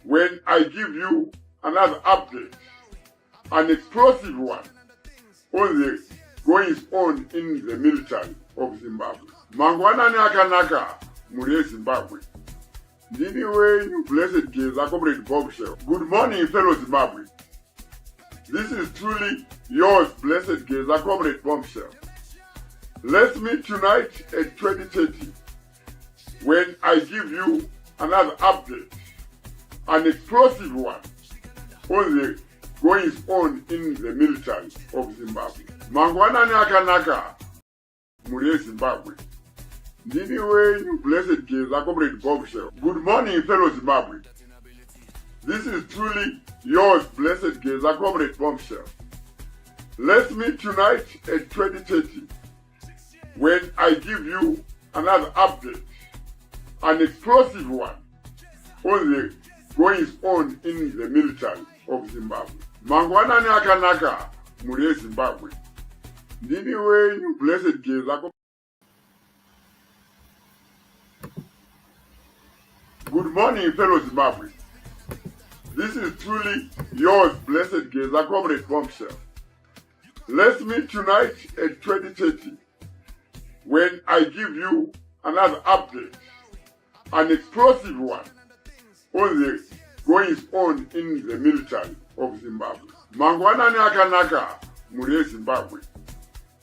when I give you another update, an explosive one, on the goings on in the military of Zimbabwe. Mangwanani akanaka muri Zimbabwe. Ndini wenyu blessed Geza, comrade bombshell. Good morning, fellow Zimbabwe. This is truly yours, blessed Geza, comrade bombshell. Let's meet tonight at 20:30 when I give you another update, an explosive one, on the goings on in the military of Zimbabwe. Mangwanani akanaka muri Zimbabwe. Ndini wenyu blessed Geza, comrade bombshell. Good morning, fellow Zimbabwe. This is truly yours, blessed Geza, comrade bombshell. Let's meet tonight at 20:30 when I give you another update, an explosive one, on the goings on in the military of Zimbabwe. Mangwanani akanaka muri Zimbabwe. Ndini wenyu blessed Geza. Good morning, fellow Zimbabwe. This is truly yours, blessed Geza, comrade bombshell. Let's meet tonight at 20:30 when I give you another update, an explosive one, on the goings on in the military of Zimbabwe. Mangwanani akanaka muri Zimbabwe.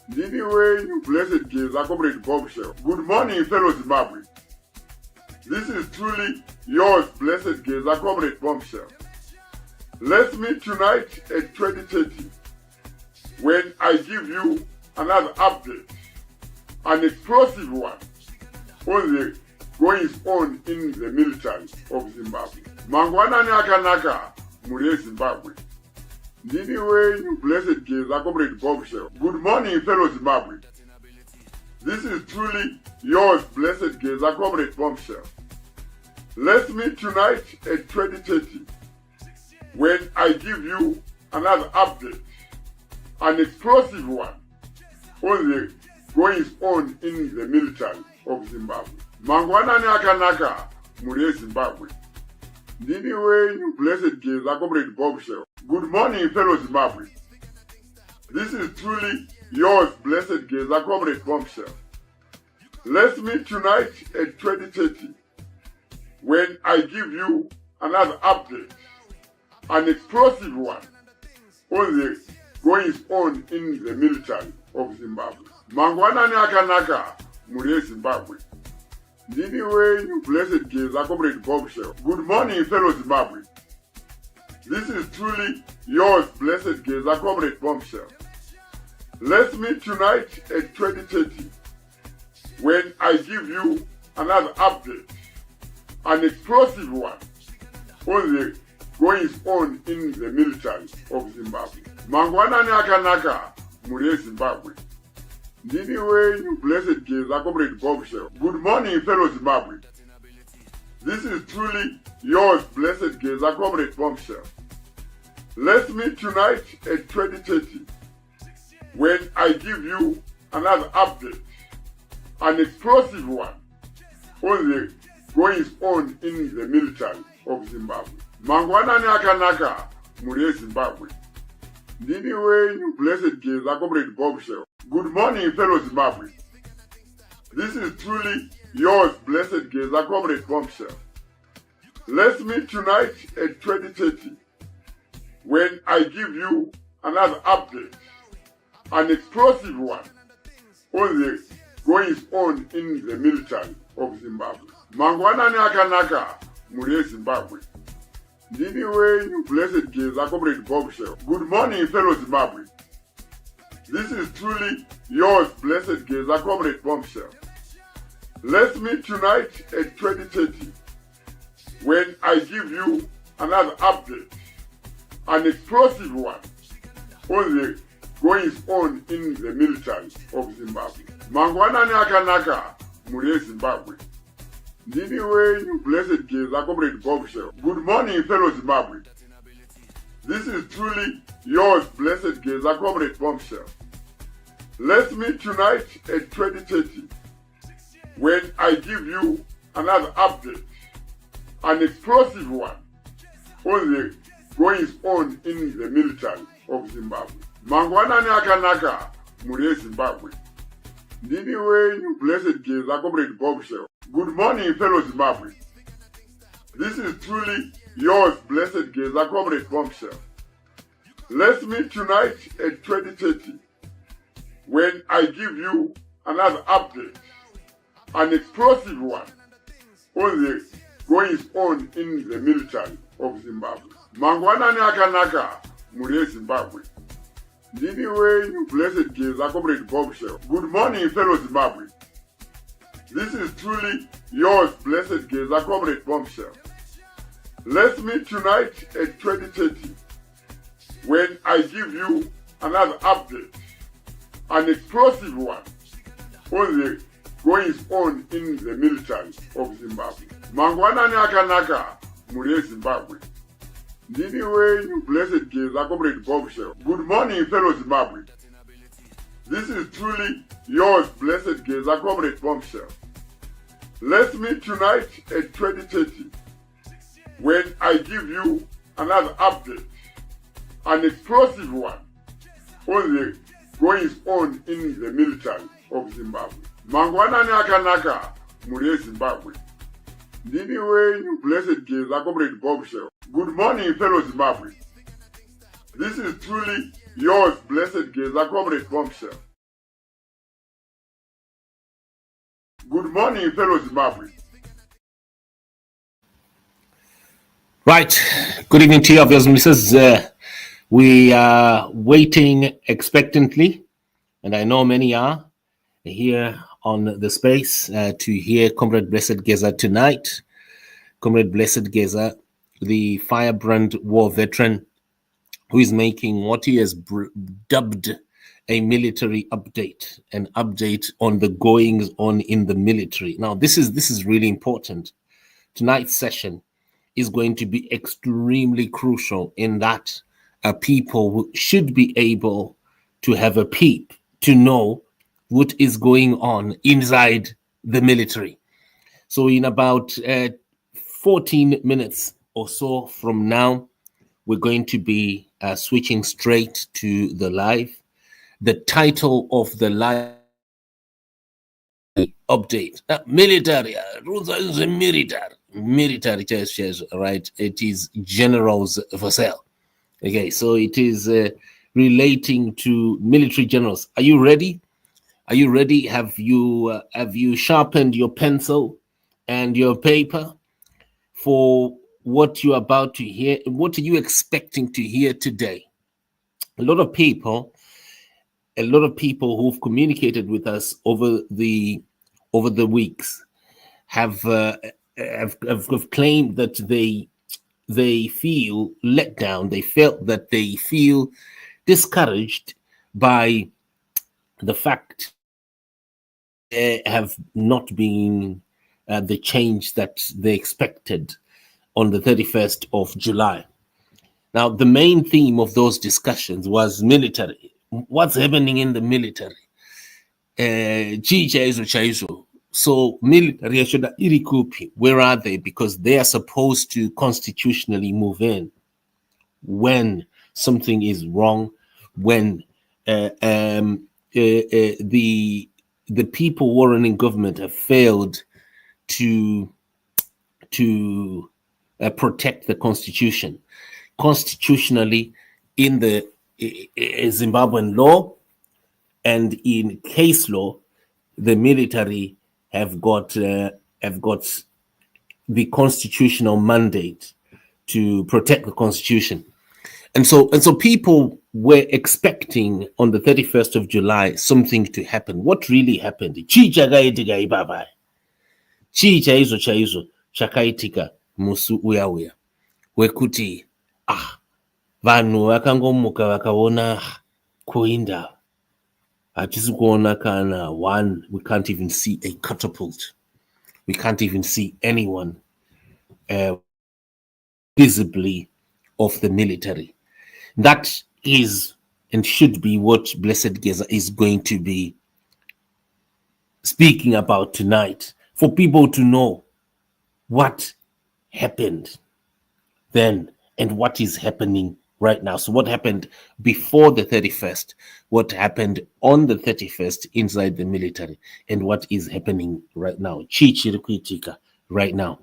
Ndini wenyu blessed Geza, comrade bombshell. Good morning, fellow Zimbabwe. This is truly yours, blessed Geza, comrade bombshell. Let's meet tonight at 20:30 when I give you another update, an explosive one, on the goings on in the military of Zimbabwe. Mangwanani akanaka muri Zimbabwe. Ndini wenyu blessed Geza, comrade bombshell. Good morning, fellow Zimbabwe. This is truly yours, blessed Geza, comrade bombshell. Let's meet tonight at 20:30 when I give you another update, an explosive one, on the goings on in the military of Zimbabwe. Mangwanani akanaka muri Zimbabwe. Ndini wenyu blessed Geza, comrade bombshell. Good morning, fellow Zimbabwe. This is truly yours, blessed Geza, comrade bombshell. Let's meet tonight at 20:30 when I give you another update, an explosive one, on the goings on in the military of Zimbabwe. Mangwanani akanaka muri Zimbabwe. Ndini wenyu blessed Geza, comrade bombshell. Good morning, fellow Zimbabwe. This is truly yours, blessed Geza, comrade bombshell. Let's meet tonight at 20:30 when I give you another update, an explosive one, on the goings on in the military of Zimbabwe. Mangwanani akanaka muri Zimbabwe. Ndini wenyu blessed Geza, comrade bombshell. Good morning, fellow Zimbabwe. This is truly yours, blessed Geza, comrade bombshell. Let's meet tonight at 20:30 when I give you another update, an explosive one, on the goings on in the military of Zimbabwe. Mangwanani akanaka muri Zimbabwe. Ndini wenyu blessed Geza, comrade bombshell. Good morning, fellow Zimbabwe. This is truly yours, blessed Geza, comrade bombshell. Let's meet tonight at 20:30 when I give you another update, an explosive one, on the goings on in the military of Zimbabwe. Mangwanani akanaka muri Zimbabwe. Ndini wenyu blessed Geza, comrade bombshell. Good morning, fellow Zimbabwe. This is truly yours, blessed Geza, comrade bombshell. Let's meet tonight at 20:30 when I give you another update, an explosive one, on the goings on in the military of Zimbabwe. Mangwanani akanaka muri Zimbabwe. Ndini wenyu blessed Geza, comrade bombshell. Good morning, fellow Zimbabwe. This is truly yours, blessed Geza, comrade bombshell. Let's meet tonight at 20:30 when I give you another update, an explosive one, on the goings on in the military of Zimbabwe. Mangwanani akanaka muri Zimbabwe. Ndini wenyu blessed Geza, comrade bombshell. Good morning, fellow Zimbabwe. This is truly yours, blessed Geza, comrade bombshell. Let's meet tonight at 20:30 when I give you another update, an explosive one, on the goings on in the military of Zimbabwe. Mangwanani akanaka muri Zimbabwe. Ndini wenyu blessed Geza, comrade bombshell. Good morning, fellow Zimbabwe. This is truly yours, blessed Geza, comrade bombshell. Let's meet tonight at 20:30 when I give you another update, an explosive one, on the goings on in the military of Zimbabwe. Mangwanani akanaka muri Zimbabwe. Ndini wenyu blessed Geza, comrade bombshell. Good morning, fellow Zimbabwe. This is truly yours, blessed Geza, comrade bombshell. Let's meet tonight at 20:30 when I give you another update, an explosive one, on the goings on in the military of Zimbabwe. Mangwanani akanaka muri Zimbabwe. Ndini wenyu blessed Geza, comrade bombshell. Good morning, fellow Zimbabwe. This is truly yours, blessed Geza, comrade bombshell. Good morning, fellow Zimbabwe. Right. Good evening to you, obvious Mrs. We are waiting expectantly, and I know many are here on the space to hear Comrade Blessed Geza tonight. Comrade Blessed Geza, the firebrand war veteran, who is making what he has dubbed a military update, an update on the goings on in the military. Now, this is really important. Tonight's session is going to be extremely crucial in that people should be able to have a peep to know what is going on inside the military. So in about 14 minutes or so from now, we're going to be switching straight to the live. The title of the live update, military, right? It is generals for sale. Okay, so it is relating to military generals. Are you ready? Are you ready? Have you sharpened your pencil and your paper for what you're about to hear? What are you expecting to hear today? A lot of people who've communicated with us over the weeks have claimed that they feel let down. They felt that they feel discouraged by the fact there have not been the change that they expected on the 31st of July. Now, the main theme of those discussions was military. What's happening in the military? So military should irikupi. Where are they? Because they are supposed to constitutionally move in when something is wrong, when the people who are running government have failed to protect the constitution. Constitutionally, in the Zimbabwean law and in case law, the military have got the constitutional mandate to protect the constitution. And so people were expecting on the 31st of July something to happen. What really happened? Chicha izo chakaitika musu uya wekuti vanhu vakangomuka vakaona kuinda hatisi kuona kana one. We can't even see a catapult. We can't even see anyone visibly of the military. That is and should be what Blessed Geza is going to be speaking about tonight, for people to know what happened then and what is happening right now. So what happened before the 31st, what happened on the 31st inside the military, and what is happening right now. Right now.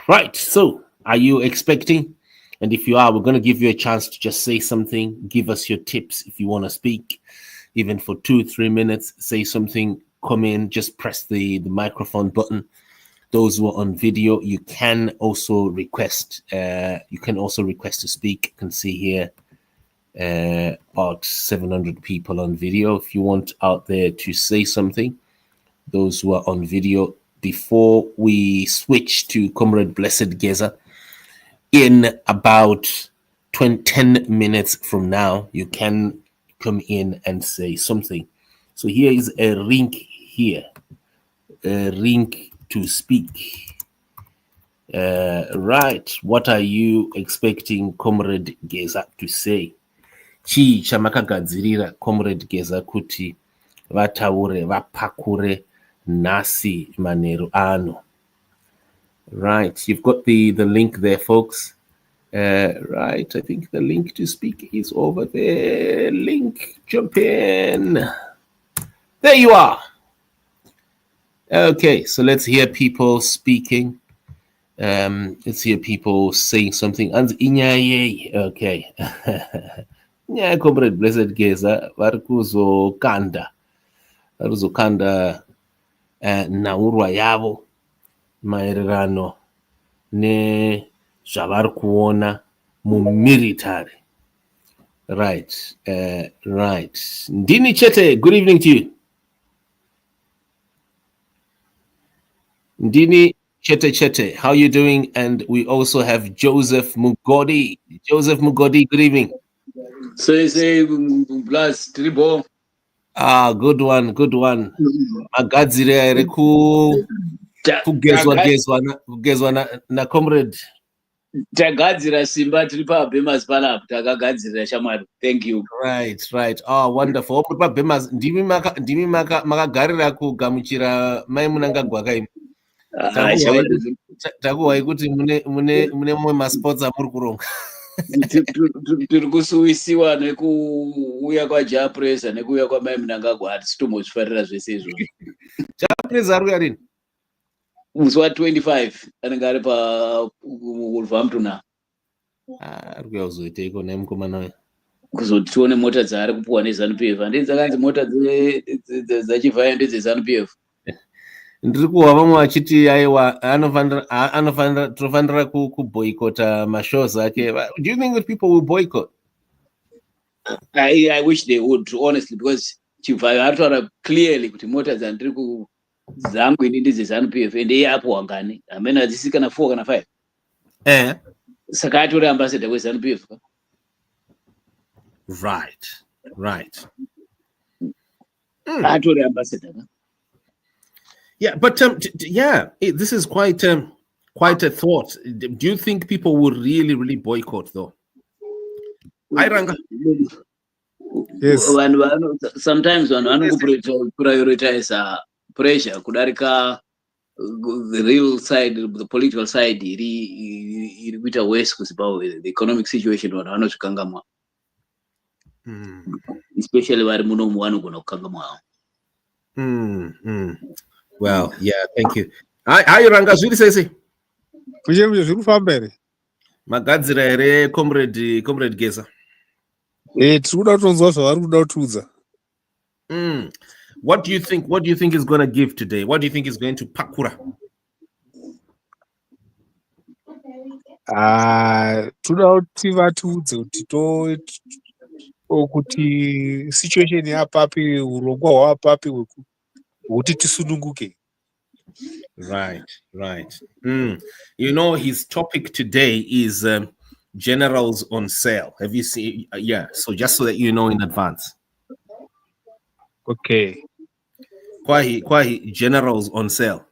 Right. So are you expecting? And if you are, we're going to give you a chance to just say something. Give us your tips if you want to speak, even for 2-3 minutes. Say something, come in, just press the microphone button. Those who are on video, you can also request. To speak. You can see here about 700 people on video. If you want out there to say something, those who are on video, before we switch to Comrade Blessed Geza, in about 10 minutes from now, you can come in and say something. So here is a link here, a link to speak. Right, what are you expecting Comrade Geza to say? Chii chamakagadzirira Comrade Geza kuti vataure vapakure nasi manheru ano. Right, you've got the link there, folks. Right, I think the link to speak is over there. Link, jump in. There you are. Okay, so let's hear people speaking. Let's hear people saying something. Okay. Yeah, Comrade Blessed Geza, varikuzokanda naurwa yavo maererano nezvavari kuona mumilitary. Right. Right. Ndini Chete, good evening to you. Ndini Chete, how are you doing? And we also have Joseph Mugodi. Joseph Mugodi, good evening. Say, bless Tribo. Good one. Magadzire ere kugezwa na comrade. Tagadzira simba tiri paBhemas panapa takagadzirira shamwari. Thank you. Right. Oh, wonderful. paBhemas ndimi makagarira kugamuchira mai Munangagwa kaimi. Takuwai kuti mune mumwe masports amuri kuronga. Tiri kusuwisiwa nekuuya kwaJapresa nekuuya kwamai Munangagwa hatisi tombozvifarira zvese izvozvo. Japresa ari kuya rini? Musi wa25 anenge ari paWolverhampton. Ari kuya kuzoiteiko naye mukomana we? Kuzoti tione mota dzaari kupuwa neZANU-PF. Handei dzakanzi mota dzachivhaya ndedzeZANU-PF. Ndiri kuwa vamwe vachiti aiwa tofanira kuboycota mashows ake. Do you think that people will boycott? I wish they would, honestly, because chivhayo aritaura clearly kuti mota dzandiri dzangu ini ndedzeZANU-PF and iye apuwa ngani. Amene hadzisi kana 4 kana 5. Saka atori ambassador weZANU-PF. Right. Atori ambassador. Yeah, but this is quite a thought. Do you think people will really boycott though? Airanga. Yes. Sometimes one prioritize pressure kudarika the real side, the political side iri kuita worse kuzipa the economic situation vanhu vanozvikangamwa. Especially vari munomu vanogona kukangamwa. Well, yeah, thank you. Hi, Ranga, zviri sese? Kuchembe zviri kufamba here? Magadzira here comrade Geza. Tiri kuda kutonzwa zvavari kuda kutiudza. What do you think is going to give today? What do you think is going to pakura? Toda kuti vatiudze kuti situation yapapi, urongwa hwapapi hwekuti tisununguke. Right. You know, his topic today is generals on sale. Have you seen? So just so that you know in advance. Okay. Kwahi generals on sale.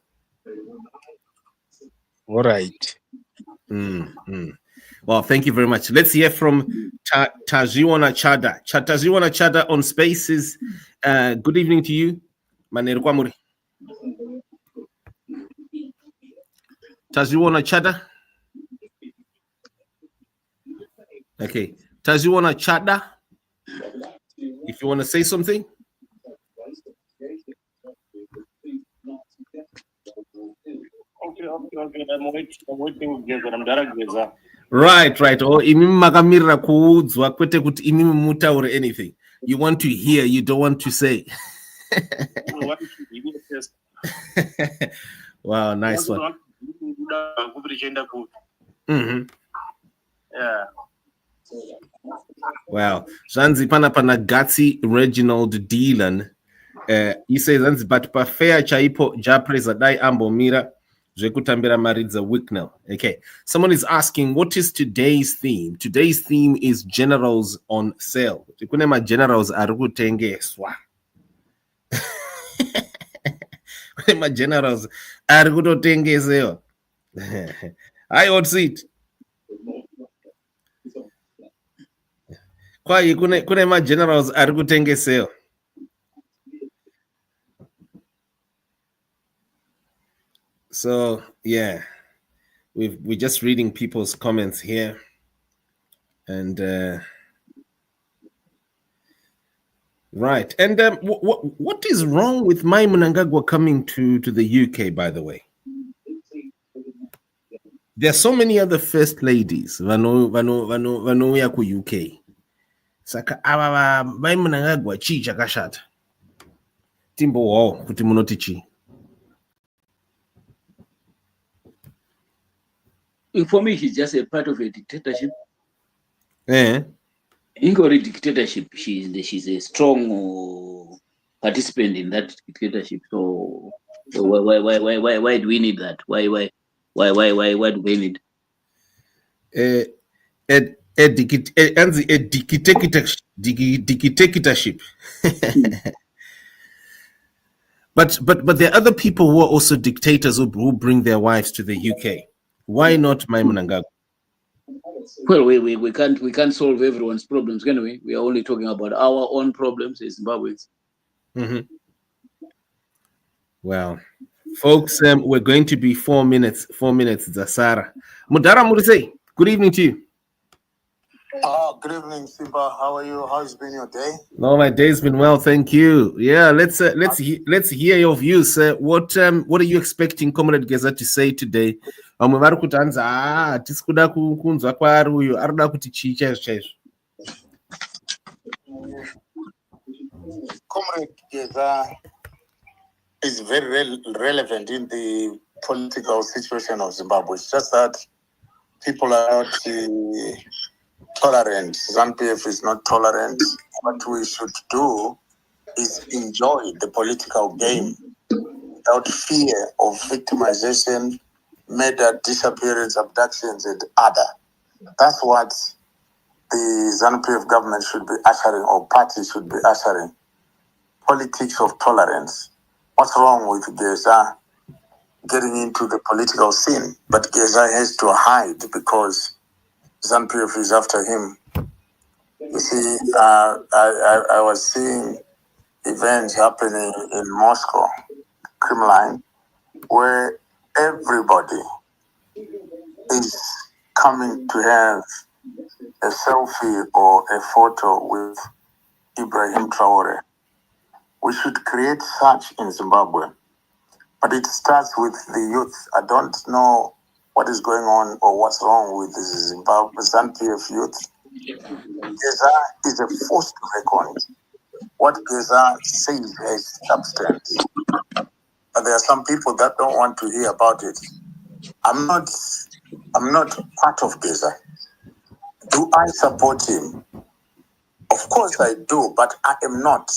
All right. Well, thank you very much. Let's hear from Tajiwana Chada. Tajiwana Chada on Spaces. Good evening to you. Manheru kwamuri. Tajiwana Chada. Okay. Taz, you want to chat that? If you want to say something? Okay. I'm waiting Geza. I'm direct Geza. Right. Oh, imimi makamira kuudzwa kwete kuti imimi mutaure anything. You want to hear, you don't want to say. Wow, nice one. Mm-hmm. Yeah. Wow. Zanzi pana Gatsi Reginald Dylan. He says Zanzi but pa fair chaipo japreza dai ambo mira zvekutambira maridza Wicknell. Okay. Someone is asking, what is today's theme? Today's theme is generals on sale. Kune ma generals ari kutengeswa. Kune ma generals ari kutotengesewa. I would see it. Kwai kune ma generals ari kutengesewa. So yeah, we're just reading people's comments here, and right. And what is wrong with Mai Mnangagwa coming to the UK? By the way, there are so many other first ladies. Vano ya ku UK. Saka aba Mai Mnangagwa chi chakashata. Timbo wao kuti munoti chi. For me, she's just a part of a dictatorship. In a dictatorship, she's a strong participant in that dictatorship. So why do we need that? Why do we need? A dictatorship. But there are other people who are also dictators who bring their wives to the UK. Why not Mai Mnangagwa? Well, we can't solve everyone's problems, can we? We are only talking about our own problems as Zimbabweans. Mm-hmm. Well, folks, we're going to be 4 minutes. 4 minutes, Zasara. Mudara Murise, good evening to you. Good evening, Simba. How are you? How's been your day? No, my day's been well, thank you. Yeah, let's hear your views. What are you expecting Comrade Geza to say today? Comrade Geza is very relevant in the political situation of Zimbabwe. It's just that people are not tolerant. ZANU-PF is not tolerant. What we should do is enjoy the political game without fear of victimization, murder, disappearance, abductions, and other. That's what the ZANU-PF government should be ushering, or party should be ushering. Politics of tolerance. What's wrong with Geza getting into the political scene? But Geza has to hide because ZANU-PF is after him. You see, I was seeing events happening in Moscow, Kremlin, where everybody is coming to have a selfie or a photo with Ibrahim Traore. We should create such in Zimbabwe. But it starts with the youth. I don't know what is going on or what's wrong with the Zimbabwe ZANU-PF youth. Geza is a force to reckon. What Geza says has substance. But there are some people that don't want to hear about it. I'm not part of Geza. Do I support him? Of course I do, but I am not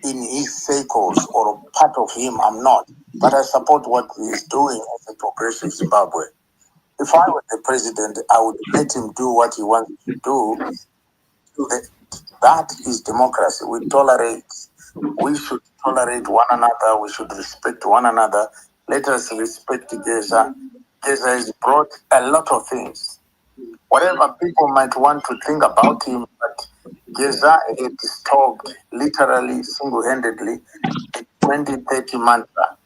in his circles or part of him. I'm not. But I support what he is doing as a progressive Zimbabwe. If I were the president, I would let him do what he wants to do. That is democracy. We should tolerate one another. We should respect one another. Let us respect Geza. Geza has brought a lot of things. Whatever people might want to think about him, but Geza had stopped literally, single-handedly, the 2030 mantra.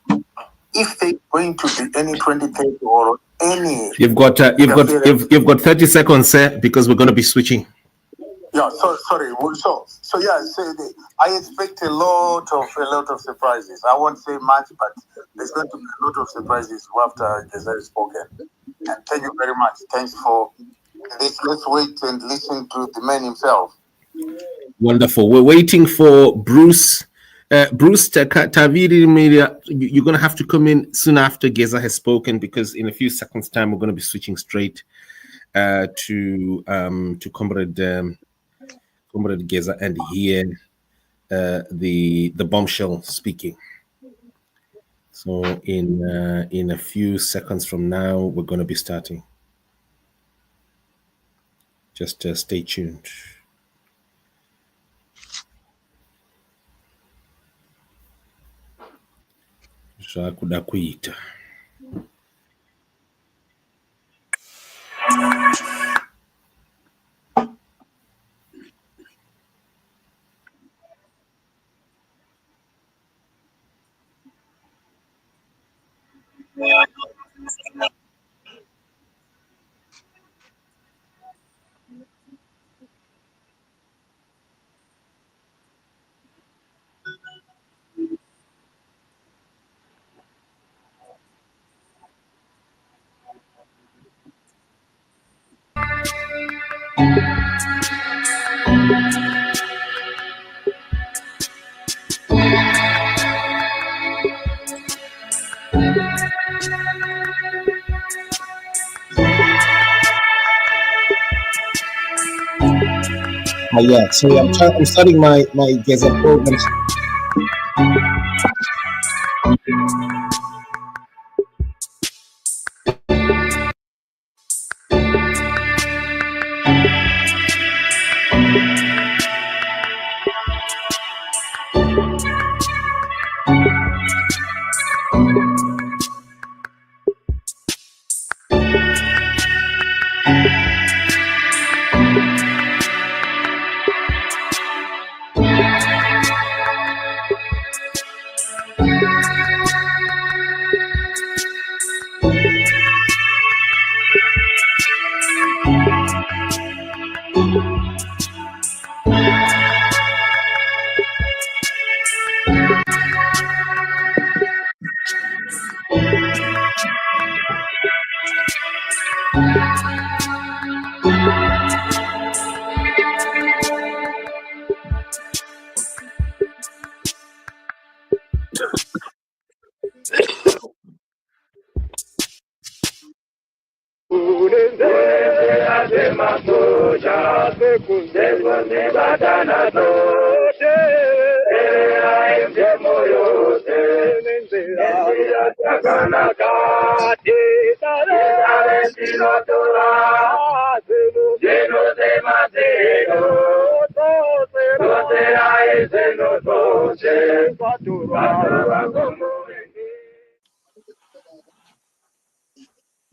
if there's going to be any 2030 or any, you've got 30 seconds, sir, because we're going to be switching. Yeah, sorry. So yeah, I expect a lot of surprises. I won't say much, but there's going to be a lot of surprises after Geza has spoken. And thank you very much. Thanks for this. Let's wait and listen to the man himself. Wonderful. We're waiting for Bruce. Bruce Taviri Media, you're going to have to come in soon after Geza has spoken, because in a few seconds' time, we're going to be switching straight to Comrade Geza and hear the bombshell speaking. So in a few seconds from now, we're going to be starting. Just stay tuned. Zvakuda kuita. Yeah, so I'm starting my Geza program.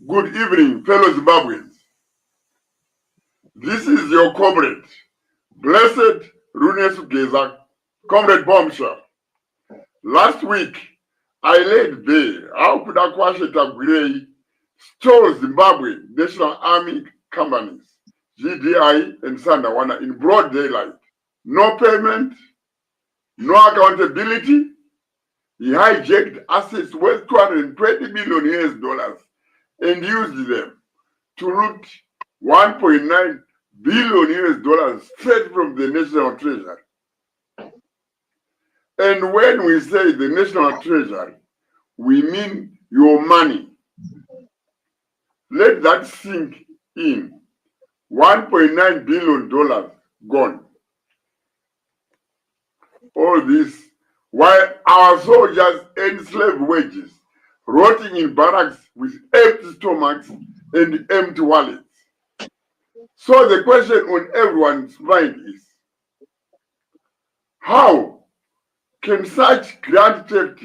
Good evening, fellow Zimbabweans. This is your comrade, Blessed Runesu Geza, Comrade Bombshell. Last week, I laid bare how Kudakwashe Tagwirei stole Zimbabwe National Army companies, GDI and Sandawana, in broad daylight. No payment, no accountability. He hijacked assets worth 220 million US dollars and used them to loot 1.9 billion US dollars straight from the National Treasury. And when we say the National Treasury, we mean your money. Let that sink in. $1.9 billion gone. All this while our soldiers earn slave wages, rotting in barracks with empty stomachs and empty wallets. So the question on everyone's mind is, how can such grand theft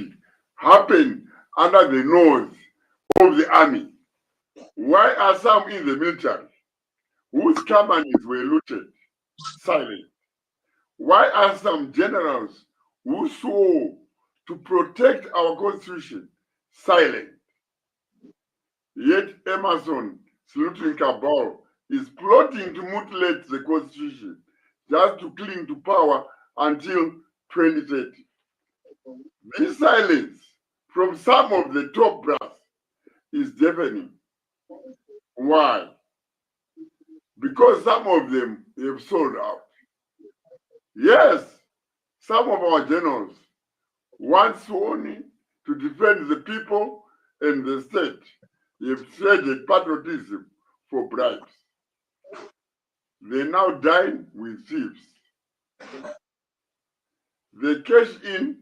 happen under the nose of the army? Why are some in the military whose companies were looted silent? Why are some generals who swore to protect our constitution silent. Yet Emerson, saluting Cabal, is plotting to mutilate the Constitution just to cling to power until 2030. This silence from some of the top brass is deafening. Why? Because some of them have sold out. Yes, some of our generals, once sworn to defend the people and the state, have traded patriotism for bribes. They now dine with thieves. They cash in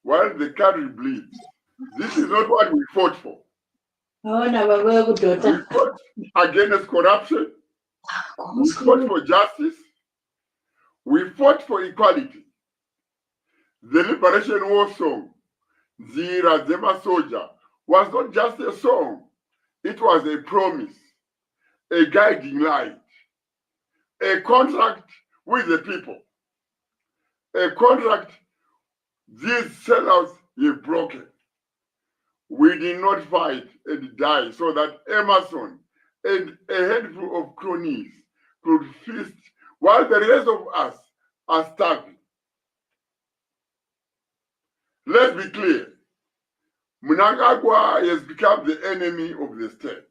while the country bleeds. This is not what we fought for. We fought against corruption. We fought for justice. We fought for equality. The Liberation War song, Zira Zema Soldier, was not just a song. It was a promise, a guiding light, a contract with the people, a contract these sellouts have broken. We did not fight and die so that Emerson and a handful of cronies could feast while the rest of us are starving. Let's be clear. Mnangagwa has become the enemy of the state.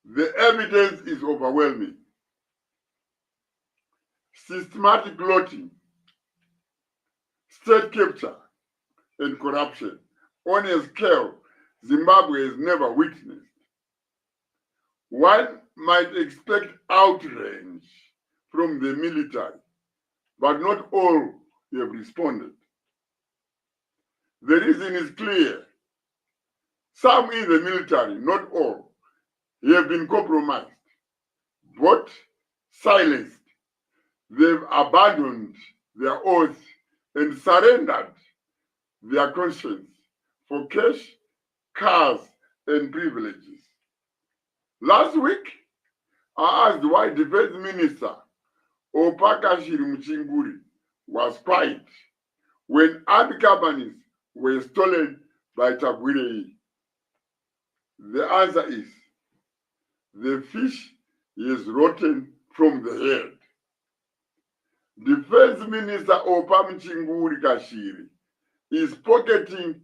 The evidence is overwhelming. Systematic looting, state capture, and corruption on a scale Zimbabwe has never witnessed. One might expect outrage from the military, but not all have responded. The reason is clear. Some in the military, not all, have been compromised, but silenced. They've abandoned their oath and surrendered their conscience for cash, cars, and privileges. Last week, I asked why Defense Minister Opakashiri Muchinguri was quiet when other companies were stolen by Tagwirei. The answer is, the fish is rotten from the head. Defense Minister Opa Mchinguri Kashiri is pocketing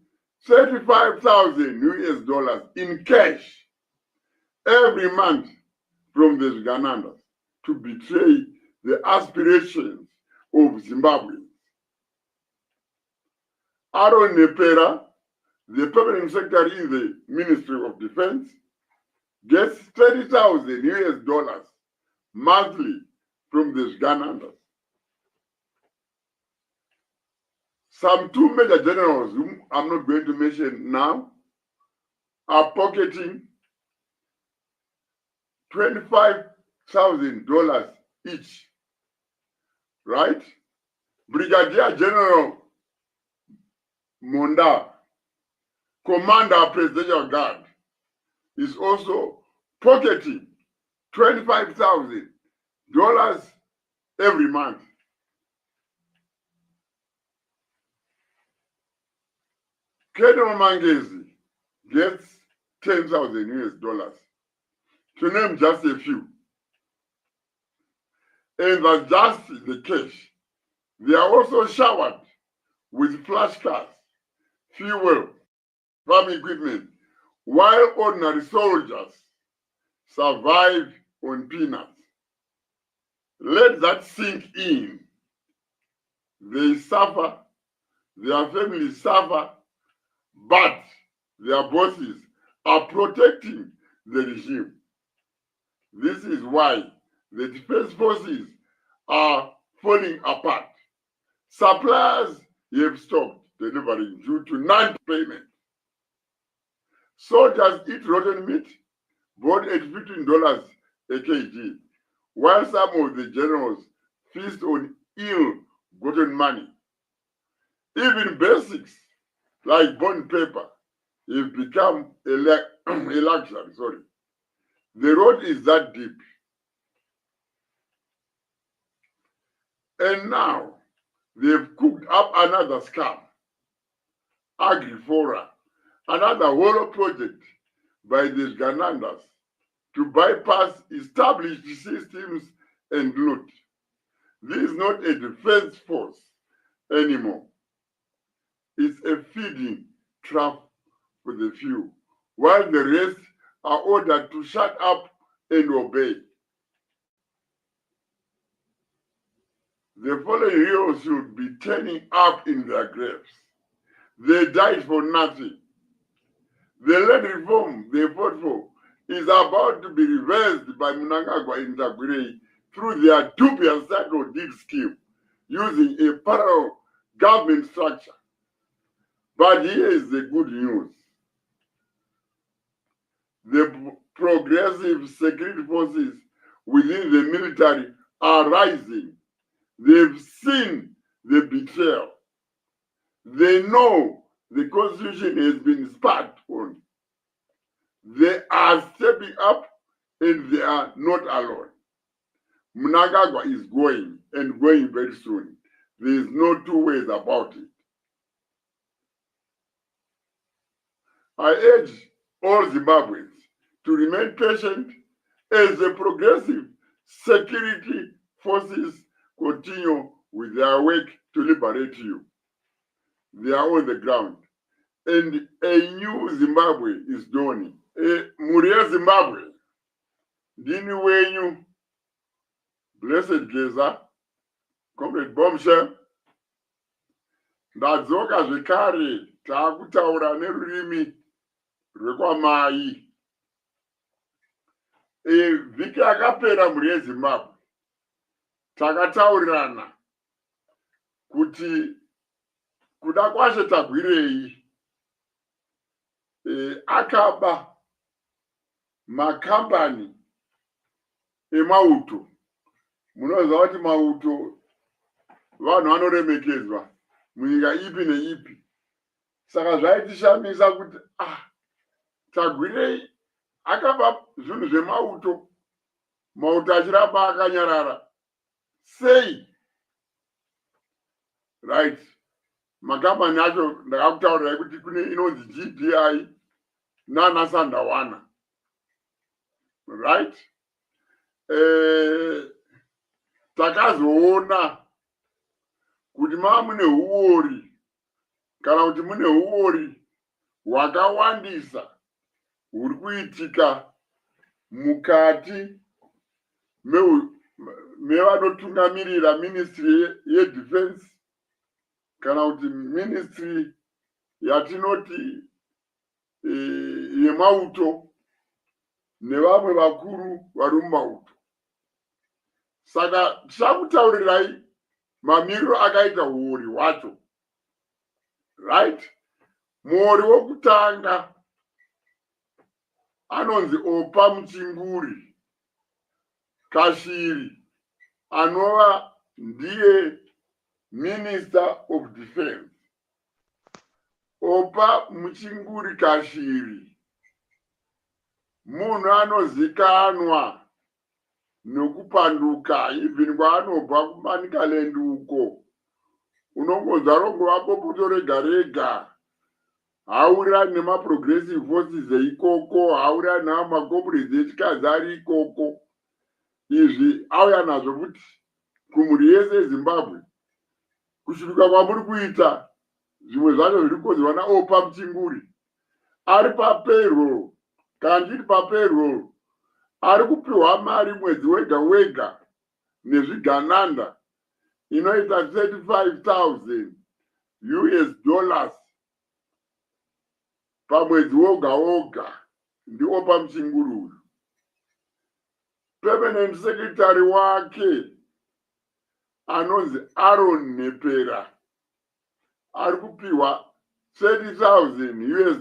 $35,000 US in cash every month from the Ugandandas to betray the aspirations of Zimbabweans. Aaron Nepera, the permanent secretary in the Ministry of Defense, gets $30,000 US monthly from the Ugandandas. Some two major generals, whom I'm not going to mention now, are pocketing $25,000 each, right? Brigadier General Monda, Commander Presidential Guard, is also pocketing $25,000 every month. Colonel Mangezi gets $10,000 US, to name just a few. And that's just the case. They are also showered with flash cars, fuel, farm equipment, while ordinary soldiers survive on peanuts. Let that sink in. They suffer, their families suffer, but their bosses are protecting the regime. This is why the defense forces are falling apart. Suppliers have stopped delivering due to non-payment. Soldiers eat rotten meat, bought at $15 a kg, while some of the generals feast on ill-gotten money. Even basics like bond paper have become a luxury. Sorry. The road is that deep. And now they've cooked up another scam, Agrifora, another hollow project by the Ganandas to bypass established systems and loot. This is not a defense force anymore. It's a feeding trap for the few, while the rest are ordered to shut up and obey. The fallen heroes should be turning up in their graves. They died for nothing. The land reform they fought for is about to be reversed by Mnangagwa in Tagwirei through their dubious cycle deed scheme using a parallel government structure. But here is the good news. The progressive security forces within the military are rising. They've seen the betrayal. They know the constitution has been spat on. They are stepping up and they are not alone. Mnangagwa is going and going very soon. There is no two ways about it. I urge all Zimbabweans to remain patient as the progressive security forces continue with their work to liberate you. They are on the ground. And a new Zimbabwe is dawning. Muria Zimbabwe, Dini wenyu, Blessed Geza, Comrade Bombshell, ndadzoka zvekare taakutaura nerurimi rwekwamai. Vhiki yakapera mhuri yeZimbabwe takataurirana kuti kuda kwashe Tagwirei akaba makambani emauto. Munoziva kuti mauto vanhu vanoremekedzwa munyika ipi neipi. Saka zvaitishamisa kuti Tagwirei akaba zvinhu zvemauto, mauto achiramba akanyarara. Sei? Right. Makambani acho ndakakutaurirai kuti kune inonzi GDI nana Sandawana. Right? Takazoona kuti mune huori kana kuti mune huori hwakawandisa huri kuitika mukati mevanotungamirira ministry yedefense kana kuti ministry yatinoti yemauto nevamwe vakuru vari mumauto. Saka tichakutaurirai mamiriro akaita huori hwacho. Right? Muori wokutanga anonzi Opa Muchinguri Kashiri, anova ndiye Minister of Defense. Opa Muchinguri Kashiri munhu anozikanwa nokupanduka even kwaanobva kuManicaland uko. Unongonzwa rongova bopoto rega rega. Haurirani nemaprogressive forces eikoko, haurirani namakomrades echikadzi ari ikoko. Izvi auya nazvo kuti kumhuri yese yeZimbabwe kushuruka kwamuri kuita zvimwe zvacho zviri kukonzerwa naOpa Muchinguri ari papayroll. Kana ndiri papayroll ari kupiwa mari mwedzi wega wega nezvigananda inoita $35,000 US pamwedzi woga woga. NdiOpa Muchinguri uyu. Permanent secretary wake anonzi Aaron Nepera ari kupiwa $30,000 US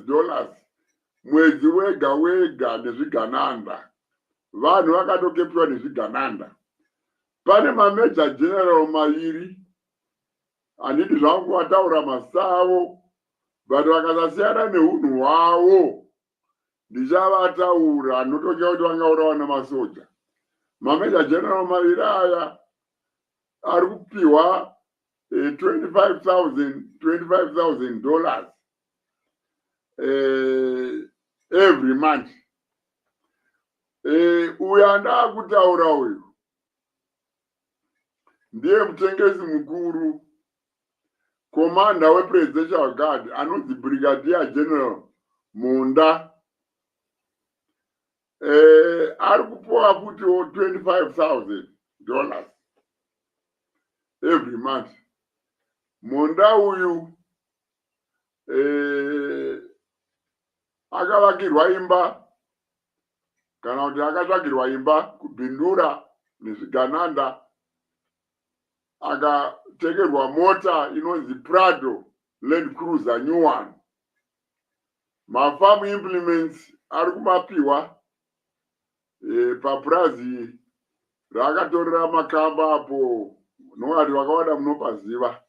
mwedzi wega wega nezvigananda. Vanhu vakatokepiwa nezvigananda. Pane mameja general maviri, handiti zvangu vataura mazita avo, but vakasasiyana neunhu hwavo ndichavataura, ndototya kuti vangaurawa namasoja. Mameja general maviri aya ari kupiwa $25,000 every month. Uya ndakutaura uyu ndiye mutengesi mukuru, komanda wepresidential guard anonzi Brigadier General Munda. Ari kupuwa futiwo $25,000 every month. Munda uyu akavakirwa imba kana kuti akatsvakirwa imba kubhindura nezvigananda, akatengerwa mota inonzi Prado Land Cruiser new one. Mafarm implements ari kumapiwa papurazi raakatorera makamba apo, nowati vakawanda munopaziva.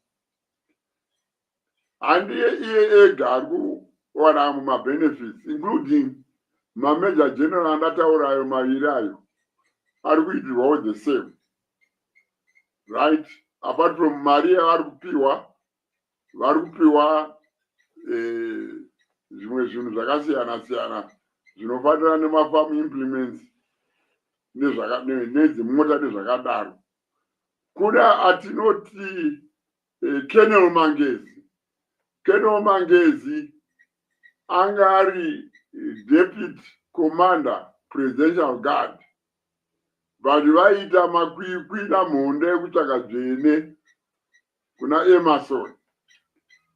Handiye iye ega ari kuwana mumabenefits, including major general andataurayo maviri ayo ari kuitirwawo the same, right? Apart from mari yavari kupiwa, vari kupiwa zvimwe zvinhu zvakasiyana siyana zvinofanira nemafarm implements nedzimota nezvakadaro. Kuna atinoti Colonel Mangezi. Colonel Mangezi anga ari deputy commander presidential guard, vanhu vaiita makwikwi namhonda ekutsvaga dzvene kuna Emerson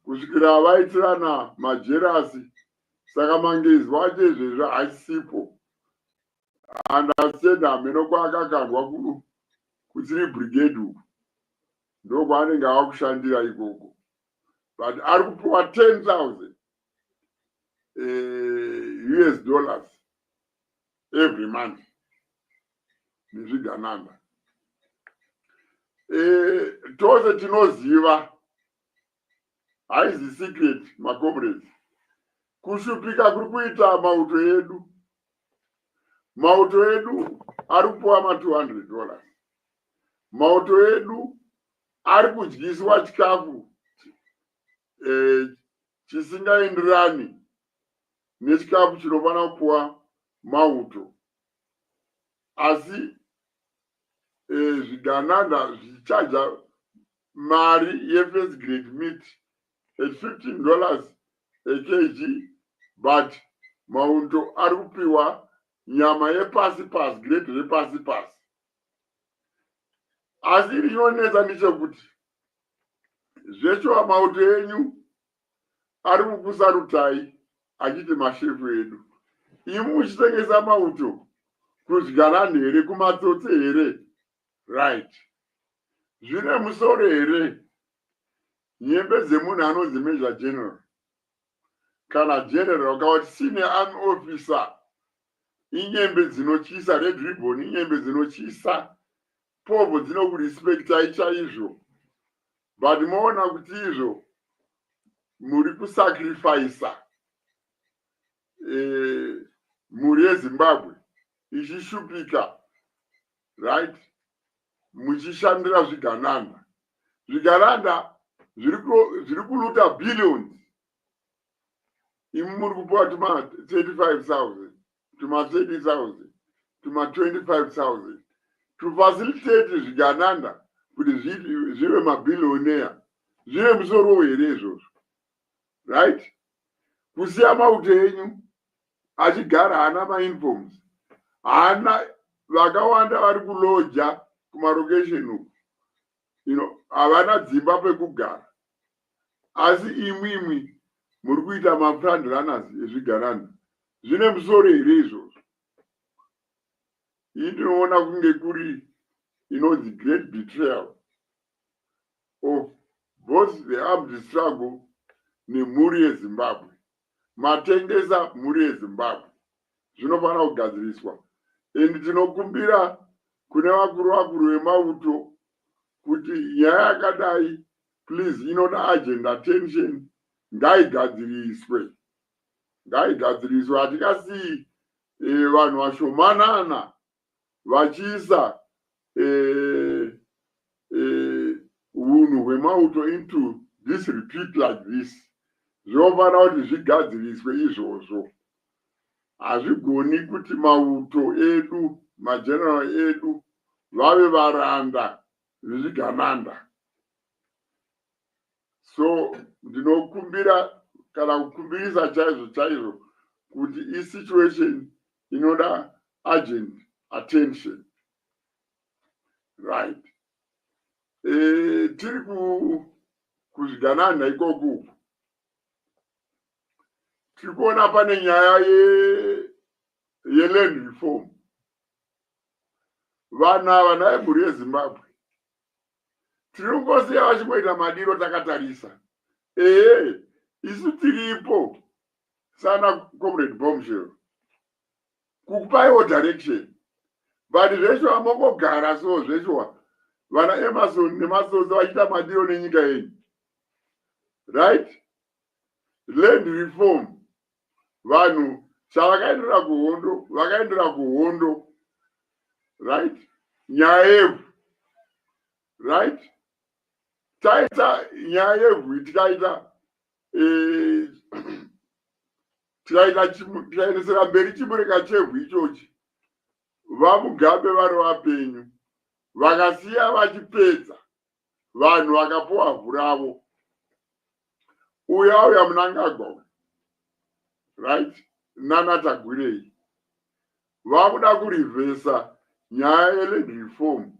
kusvikira vaitirana majerasi. Saka Mangezi wacho izvezvo haisipo, understand hameno kwaakakandwa kutsiri brigade uku ndokwaanenge ava kushandira ikoko, but ari kupiwa $10,000 US every month nezvigananda. Tose tinoziva, haizi secret macomrades, kushupika kuri kuita mauto edu. Mauto edu ari kupiwa $200. Mauto edu ari kudyiswa chikafu chisingaenderani nechikafu chinofanira kupiwa mauto. Asi zvigananda zvichaja mari ye-first grade meat at $15 a kg, but mauto ari kupiwa nyama yepasi pasi, grade repasi pasi. Asi rinonetsa ndechekuti zveshuwa mauto enyu ari kukusarutai achiti mashefu edu. Imi muchitengesa mauto kuzvigananda here, kumatsotse here, right? Zvine musoro here nyembe dzemunhu anonzi Major General kana General wakati senior army officer, inyembe dzinochisa, red ribbon inyembe dzinochisa, povo dzinokurespectai chaizvo, but moona kuti izvo muri kusacrifice mhuri yeZimbabwe ichishupika, right? Muchishandira zvigananda. Zvigananda zviri kuluta billions. Imi muri kupiwa tuma 35,000, tuma 30,000, tuma 25,000 to facilitate zvigananda kuti zvive mabillionaire. Zvine musoro here izvozvo, right? Kusiya mauto enyu achigara hana mainforms, hana vakawanda vari kuloja kumarokesheni uku, havana dzimba pekugara. Asi imwimwi muri kuita mafront runners ezvigananda. Zvine musoro here izvozvo? Iyi ndinoona kunge kuri inonzi great betrayal of both the armed struggle nemhuri yeZimbabwe. Matengesa mhuri yeZimbabwe zvinofanira kugadziriswa. And tinokumbira kune vakuru vemauto kuti nyaya yakadai, please, inoda agenda attention, ngaigadziriswe. Hatikasiyi vanhu vashomanana vachiisa unhu hwemauto into disrepute like this. Zvinofana kuti zvigadziriswe izvozvo. Hazvigoni kuti mauto edu, mageneral edu, vave varanda vezvigananda. So, ndinokumbira kana kukumbirisa chaizvo kuti situation inoda urgent attention. Right. Tiri kuzvigananda ikoko. Tiri kuona pane nyaya yeland reform. Vana vaibhuri yeZimbabwe. Tiri kungosiya vachimboita madiro takatarisa. Isu tiripo sana comrade bombshell. Kukupaiwo direction. But zvesho amongogara so zvesho. Vana Emerson nemasoso vachita madiro nenyika yenyu. Right? Land reform. Vanhu chavakaendera kuhondo, vakaendera kuhondo. Right? Nyaya yevhu. Right? Taita nyaya yevhu tikaendesera mberi chimureka chevhu ichochi. Vamugabe vari vapenyu. Vakasiya vachipedza. Vanhu vakapuwa vhu ravo. Uya Mnangagwa. Right? Nanatagwirei. Vakuda kurivhesa nyaya yeland reform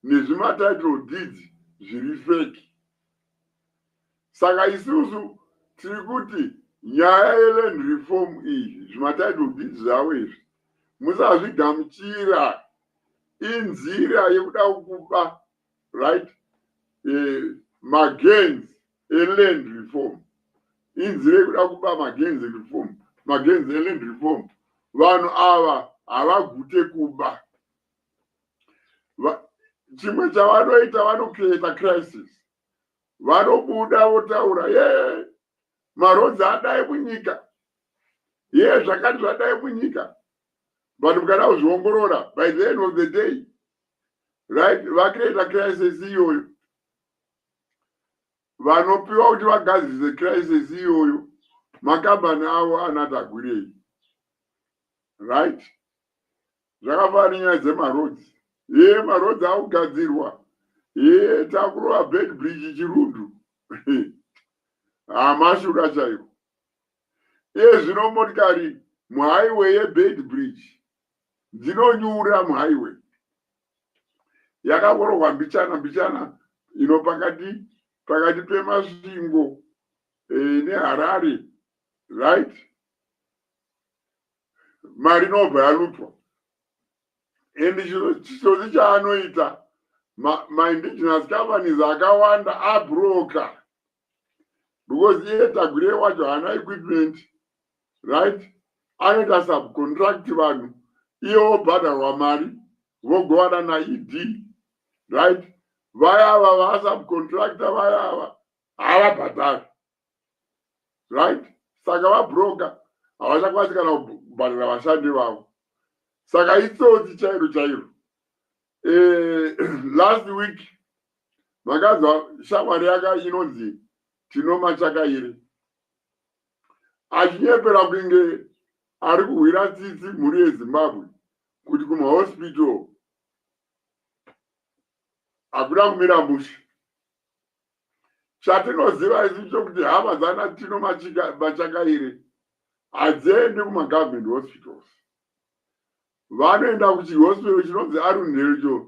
nezvimatitle deeds zviri feki. Saka isusu tiri kuti nyaya yeland reform iyi zvimatitle deeds zvavo izvi musazvigamuchira. Inzira yekuda kukupa right magains eland reform. Inzira yekuda kukupa magains reform. Magains eland reform. Vanhu ava havagute kuba. Chimwe chavanoita vanocreata crisis. Vanobuda votaura marodzi adai munyika. Zvakati zvadai munyika. But mukada kuzviongorora by the end of the day, right, vacreata crisis iyoyo. Vanopiwa kuti vagadzise crisis iyoyo makambani avo anatagwirei. Right? Zvakafanana nenyaya dzemarodzi. Marodzi akugadzirwa. Takurova bed bridge Chirundu. Mashuka chaiwo. Zvino motikari muhighway yebed bridge dzinonyura muhighway. Yakakorogwa mbichana pakati pemasvingo neHarare. Right? Mari inobva yalutwa. Chisozi chaanoita ma-indigenous companies akawanda abroka. Because Tagwire wacho hana equipment. Right? Anoita subcontract vanhu. Iye obhadharwa mari. Vogovana na-ED. Right? Vayava vasubcontractor vayava havabhadhari. Right? Saka vabroka havachakwanisi kana kubhadhara vashandi vavo. Saka itsotsi chairo. Last week makazwa shamwari yaka inonzi Tinoma Chakaire achinyepera kunge ari kuhwira tsitsi mhuri yeZimbabwe kuti kumahospital akuda kumira mushe. Chatinoziva isu chokuti hama dzana Tinoma Chakaire hadziendi kumagovernment hospitals. Vanoenda kuchihospital chinonzi Arundel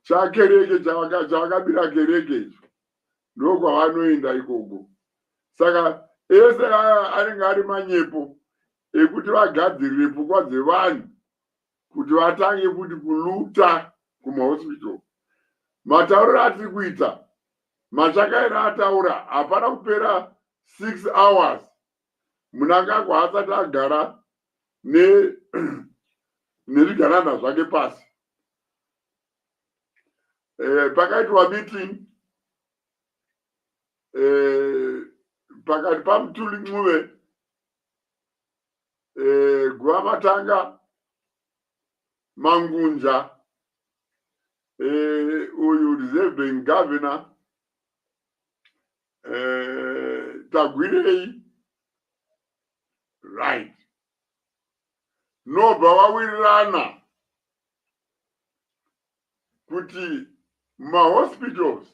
chakereke chavakabira kereke icho. Ndokwavanoenda ikoko. Saka ese anenge ari manyepo ekuti vagadzirire pfungwa dzevanhu kuti vatange kuti kuluta kumahospital. Matauriro atiri kuita, Machakaire ataura hapana kupera 6 hours Mnangagwa asati agara nezvigananda zvake pasi. Pakaitwa meeting pakati paMutuli Mvuve, Gwamatanga, Mangunja, uyu reserve governor, Tagwirei right. Nobva vawirirana kuti mahospitals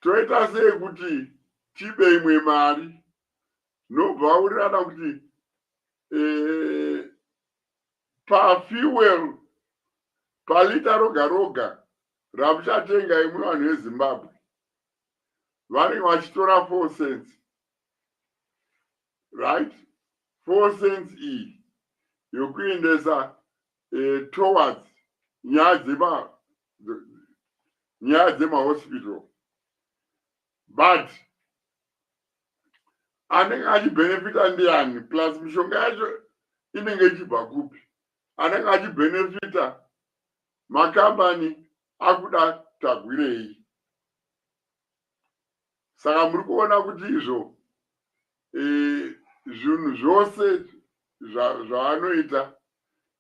toita sei kuti tibe imwe mari. Nobva vawirirana kuti pafuel palita roga roga ramuchatenga imwe vanhu veZimbabwe vanenge vachitora 4 cents, right? 4 cents iyi yokuendesa towards nyaya dzemahospital, but anenge achibenefita ndiani? Plus mishonga yacho inenge ichibva kupi? Anenge achibenefita makambani akuda tagwirei. Saka muri kuona kuti izvo zvinhu zvose zvaanoita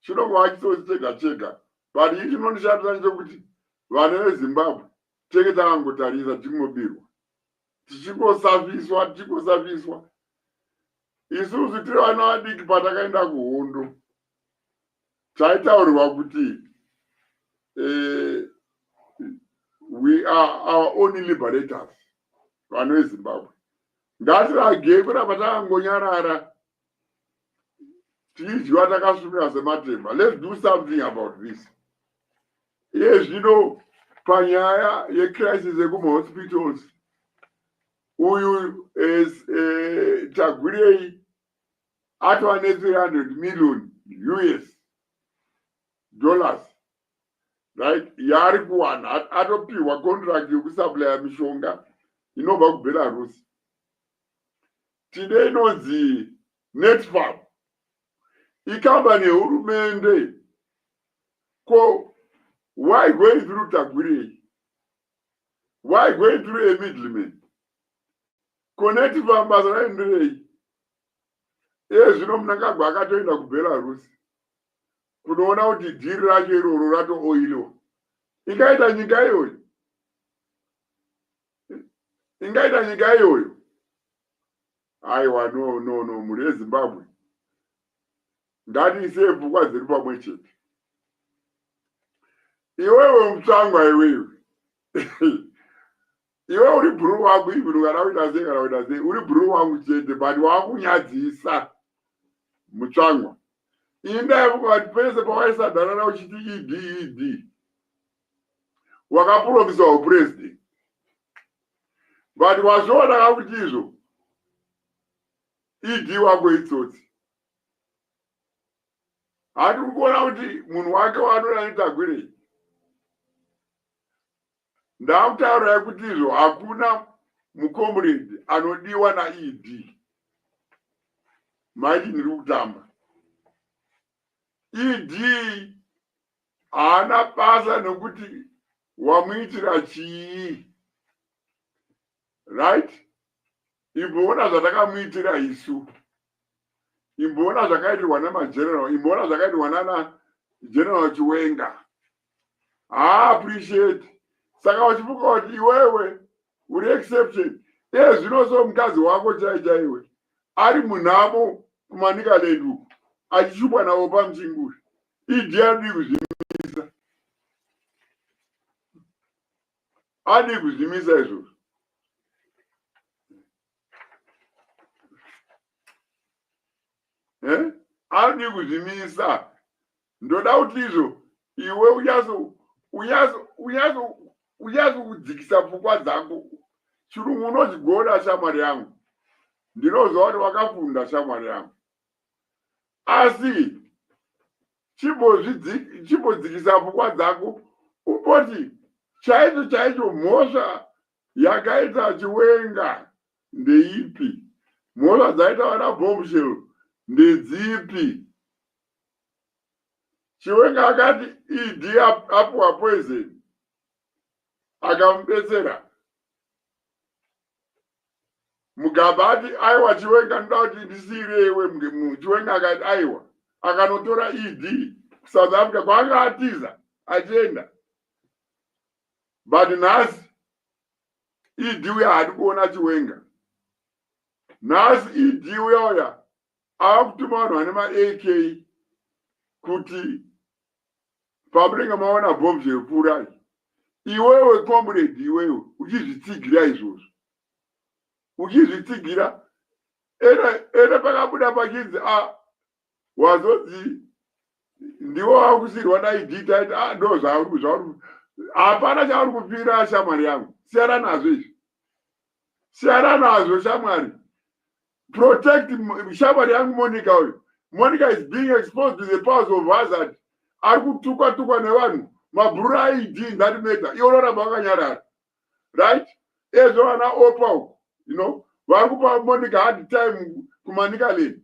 chinongova chitsotsi chega chega, but ichi chinondishatira nechekuti vana veZimbabwe tenge takangotarisa tichingobirwa tichingosafiswa. Isusu tiri vana vadiki patakaenda kuhondo taitaurirwa kuti we are our own liberators. Vanhu veZimbabwe ngatiragei kuramba takangonyarara tichidyiwa takasvika sematemba. Let's do something about this. Iye zvino panyaya yecrisis yekumahospitals uyu tagwirei atova ne$300 million US dollars, right? Yaari kuwana atopiwa contract yokusupply mishonga inobva kuBelarus. Tine inonzi Netfarm ikambani yehurumende. Ko why going through tagwirei? Why going through a middleman? Ko Netfarm basa raenderei? Zvino Mnangagwa akatoenda kuBelarus kunoona kuti dhiri racho iroro ratooiliwa. Ingaita nyika iyoyo? Ingaita nyika iyoyo? Aiwa, no, muri veZimbabwe ngatiise pfungwa dziri pamwe chete. Iwewe mutsvangwa iwewe iwe uri bhuru wangu ibhuru kana kuita sei uri bhuru wangu chete, but wakunyadzisa mutsvangwa. Indai kuti pese pawaisadhanana uchiti ED wakapromiswa upresident, but wazviona kuti izvo ED wako itsotsi. Hati kuona kuti munhu wake waanoda netagwirei. Ndakutaurirai kuti izvo hakuna mucomrade anodiwa naED. Maiti ndiri kutamba. ED haana basa nekuti wamuitira chii, right? Imboona zvatakamuitira isu, imboona zvakaitirwa namageneral, imboona zvakaitirwa nana General Chiwenga. Appreciate. Saka uchifunga kuti iwewe uri exception. Zvinoso mukadzi wako chaiwe ari munhamo kumanika ledu achishubwa navo pamuchinguri. ED adi kuzvimisa, adi kuzvimisa izvozvo. Adi kuzvimisa. Ndoda kuti izvo iwe unyazo kudzikisa pfungwa dzako. Chirungu unochigoda, shamwari yangu. Ndinoziva kuti wakafunda, shamwari yangu. Asi chimbodzikisa pfungwa dzako umboti chaicho mhosva yakaita Chiwenga ndeipi? Mhosva dzaita vana bombshell ndedzipi? Chiwenga akati ED apuwa poison akamubetsera. Mugaba ati aiwa Chiwenga ndoda kuti ndisiyirewe. Chiwenga akati aiwa, akanotora ED kuSouth Africa kwaanga atiza achienda. But nhasi ED uya haadi kuona Chiwenga. Nasi ED uya akutuma vanhu vane ma-AK kuti pabringa maona bombshell pfurai. Iwewe comrade, iwewe uchizvitsigira izvozvo, uchizvitsigira ere pakabuda pachinzi wazodzi ndiwo wakusirwa naID taiti ndo zvauri hapana chauri kupfira shamwari yangu. Siyana nazvo izvi, siyana nazvo shamwari. Protect shamwari yangu Monica uyu. Monica is being exposed to the powers of hazard. Ari kutukwa nevanhu mabhuru aID in that matter. Iwo unoramba wakanyarara, right? Ezvo vana opa uku, vari kupa Monica hard time kumanika lady.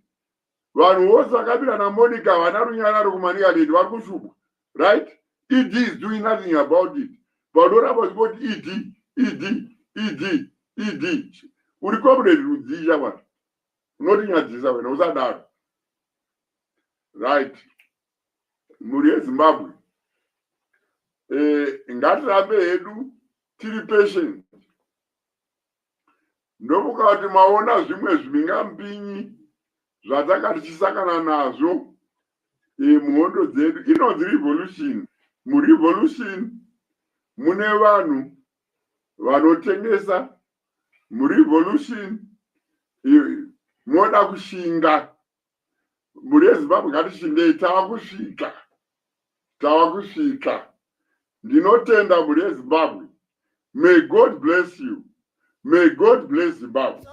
Vanhu vose vakapinda naMonica vana runyararo kumanika lady vari kushupwa, right? ED is doing nothing about it. But unoramba uchingoti ED. Uri comrade rudzii shamwari. Unotinyadzisa wena usadaro. Right. Mhuri yeZimbabwe. Ngatirambe hedu tiri patient. Ndokukati maona zvimwe zvimingambinyi zvatakati tisakana nazvo muhondo dzedu inonzi revolution. Murevolution mune vanhu vanotengesa. Murevolution moda kushinga. Mhuri yeZimbabwe ngatishingei, tava kusvika. Ndinotenda mhuri yeZimbabwe. May God bless you. May God bless Zimbabwe.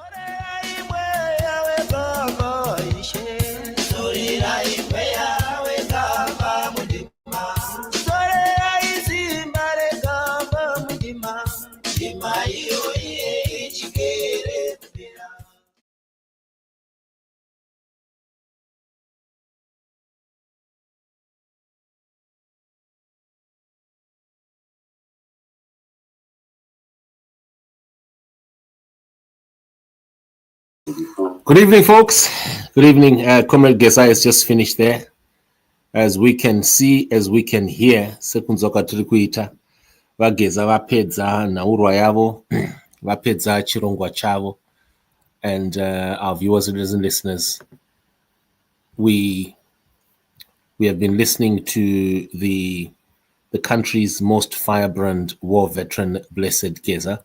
Good evening, folks. Good evening. Comrade Geza has just finished there. As we can see, as we can hear, sekunzoka tiri kuita vageza vapedza nhaurwa yavo, vapedza chirongwa chavo. And our viewers and listeners, we have been listening to the country's most firebrand war veteran, Blessed Geza,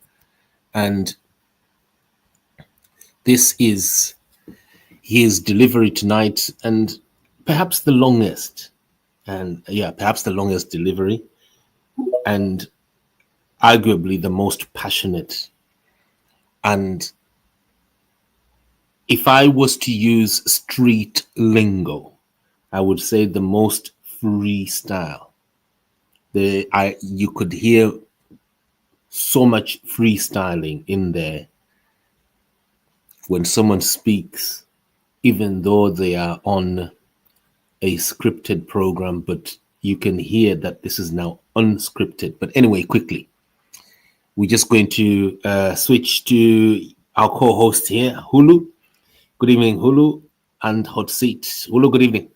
and this is his delivery tonight, and perhaps the longest, delivery, and arguably the most passionate. And if I was to use street lingo, I would say the most freestyle. You could hear so much freestyling in there when someone speaks, even though they are on a scripted program, but you can hear that this is now unscripted. But anyway, quickly, we're just going to switch to our co-host here, Hulu. Good evening, Hulu, and Hot Seat. Hulu, good evening.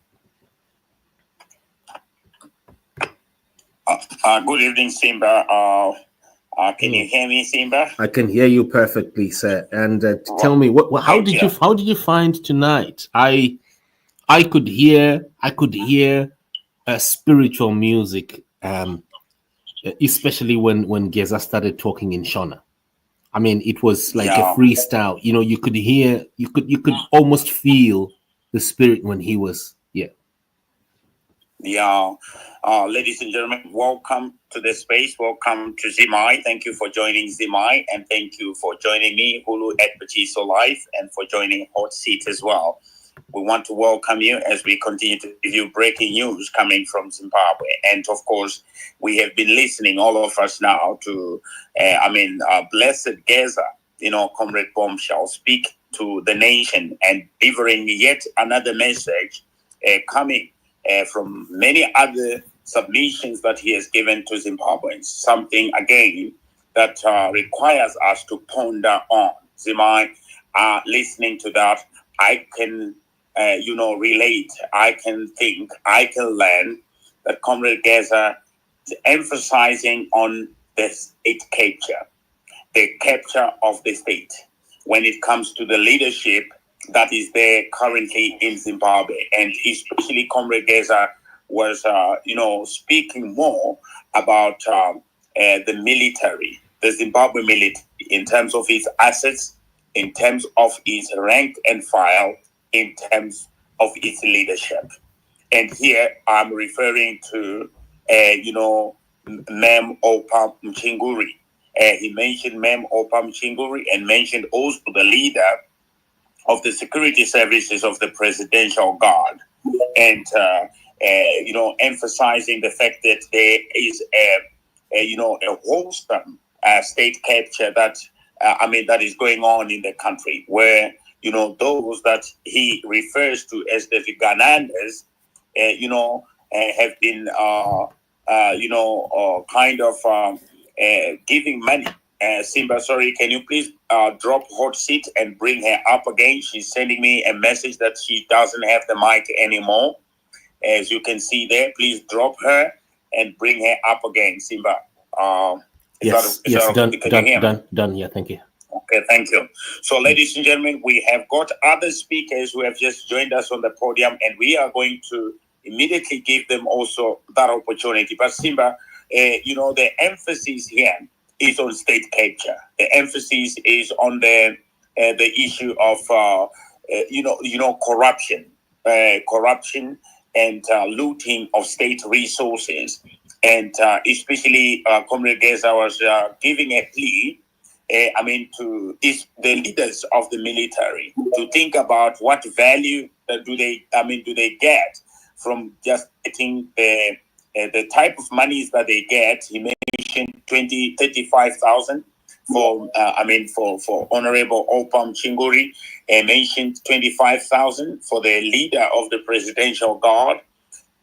Good evening, Simba. Can you hear me, Simba? I can hear you perfectly, sir. And tell me, how did you find tonight? I could hear spiritual music, especially when Geza started talking in Shona. I mean, it was like a freestyle. You could hear, you could almost feel the spirit when he was Ladies and gentlemen, welcome to the space. Welcome to Zimai. Thank you for joining Zimai, and thank you for joining me, Hulu at Bachiso Live, and for joining Hot Seat as well. We want to welcome you as we continue to give you breaking news coming from Zimbabwe. And of course, we have been listening, all of us now, to Blessed Geza, Comrade Bombshell, speak to the nation and delivering yet another message coming from many other submissions that he has given to Zimbabweans. Something, again, that requires us to ponder on. Zimai, listening to that, I can, relate. I can think. I can learn that Comrade Geza is emphasizing on the state capture, the capture of the state. when it comes to the leadership that is there currently in Zimbabwe. And especially Comrade Geza was, speaking more about the military, the Zimbabwe military, in terms of its assets, in terms of its rank and file, in terms of its leadership. And here I'm referring to, Mem Opa Mchinguri. He mentioned Mem Opa Mchinguri and mentioned also the leader of the security services of the Presidential Guard, and emphasizing the fact that there is a wholesome state capture that that is going on in the country, where those that he refers to as the Viganandas, have been giving money. Simba, sorry, can you please drop Hot Seat and bring her up again? She's sending me a message that she doesn't have the mic anymore. As you can see there, please drop her and bring her up again, Simba. Yes, done. Yeah, thank you. Okay, thank you. So, ladies and gentlemen, we have got other speakers who have just joined us on the podium, and we are going to immediately give them also that opportunity. But Simba, the emphasis here is on state capture. The emphasis is on the issue of corruption and looting of state resources, and especially Comrade Geza was giving a plea. To the leaders of the military to think about what value do they get from just getting the type of monies that they get. He mentioned 35,000 for Honorable Opam Chinguri, mentioned 25,000 for the leader of the Presidential Guard,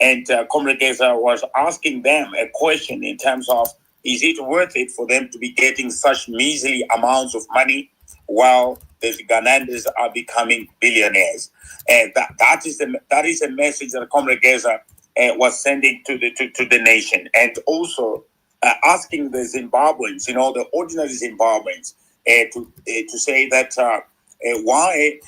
and Comrade Geza was asking them a question in terms of, is it worth it for them to be getting such measly amounts of money while the Ghanaians are becoming billionaires? And that is a message that Comrade Geza was sending to the nation, and also asking the Zimbabweans, the ordinary Zimbabweans, to say that why?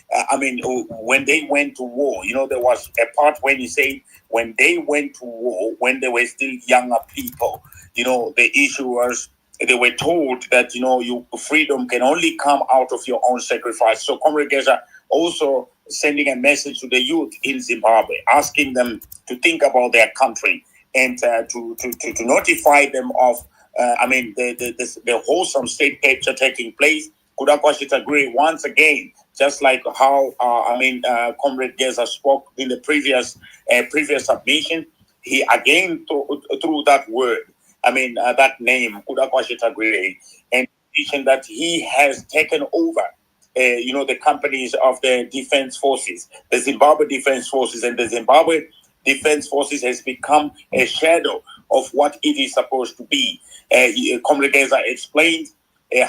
When they went to war, there was a part when you say when they went to war, when they were still younger people, the issue was they were told that your freedom can only come out of your own sacrifice. So Comrade Geza also sending a message to the youth in Zimbabwe, asking them to think about their country and to notify them of the wholesome state capture taking place. Kudakwashit agree once again, just like how Comrade Geza spoke in the previous submission. He again through that word, that name, Kudakwashit agree, and that he has taken over the companies of the defense forces, the Zimbabwe Defense Forces, and the Zimbabwe Defense Forces has become a shadow of what it is supposed to be. Comrade Geza explained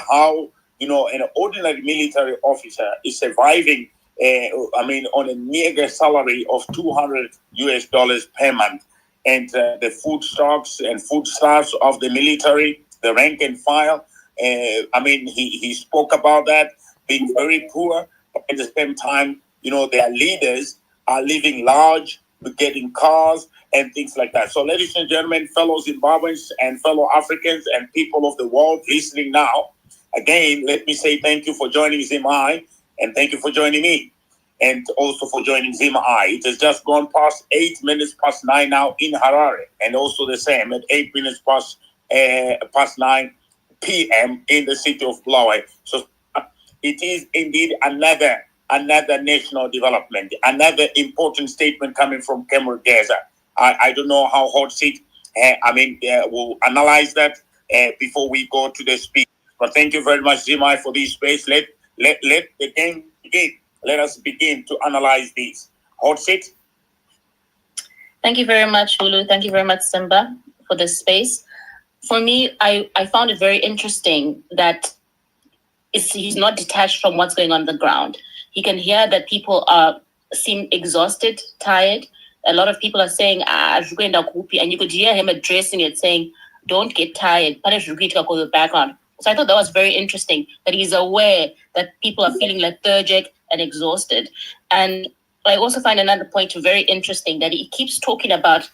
how an ordinary military officer is surviving on a meager salary of $200 per month, and the food stocks and foodstuffs of the military, the rank and file. He spoke about that being very poor, but at the same time, their leaders are living large, getting cars and things like that. So, ladies and gentlemen, fellow Zimbabweans and fellow Africans and people of the world listening now, again, let me say thank you for joining ZimI, and thank you for joining me, and also for joining ZimI. It has just gone past 8 minutes past 9 now in Harare, and also the same at 8 minutes past 9 p.m. in the city of Bulawayo. So it is indeed another national development, another important statement coming from Comrade Geza. I don't know how Hot Seat will analyze that before we go to the speech. But thank you very much, ZimI, for this space. Let the game begin. Let us begin to analyze this. Hot Seat. Thank you very much, Hulu. Thank you very much, Simba, for this space. For me, I found it very interesting that he's not detached from what's going on the ground. He can hear that people seem exhausted, tired. A lot of people are saying, and you could hear him addressing it, saying, don't get tired. Go to the background. So I thought that was very interesting, that he's aware that people are feeling lethargic and exhausted. And I also find another point very interesting, that he keeps talking about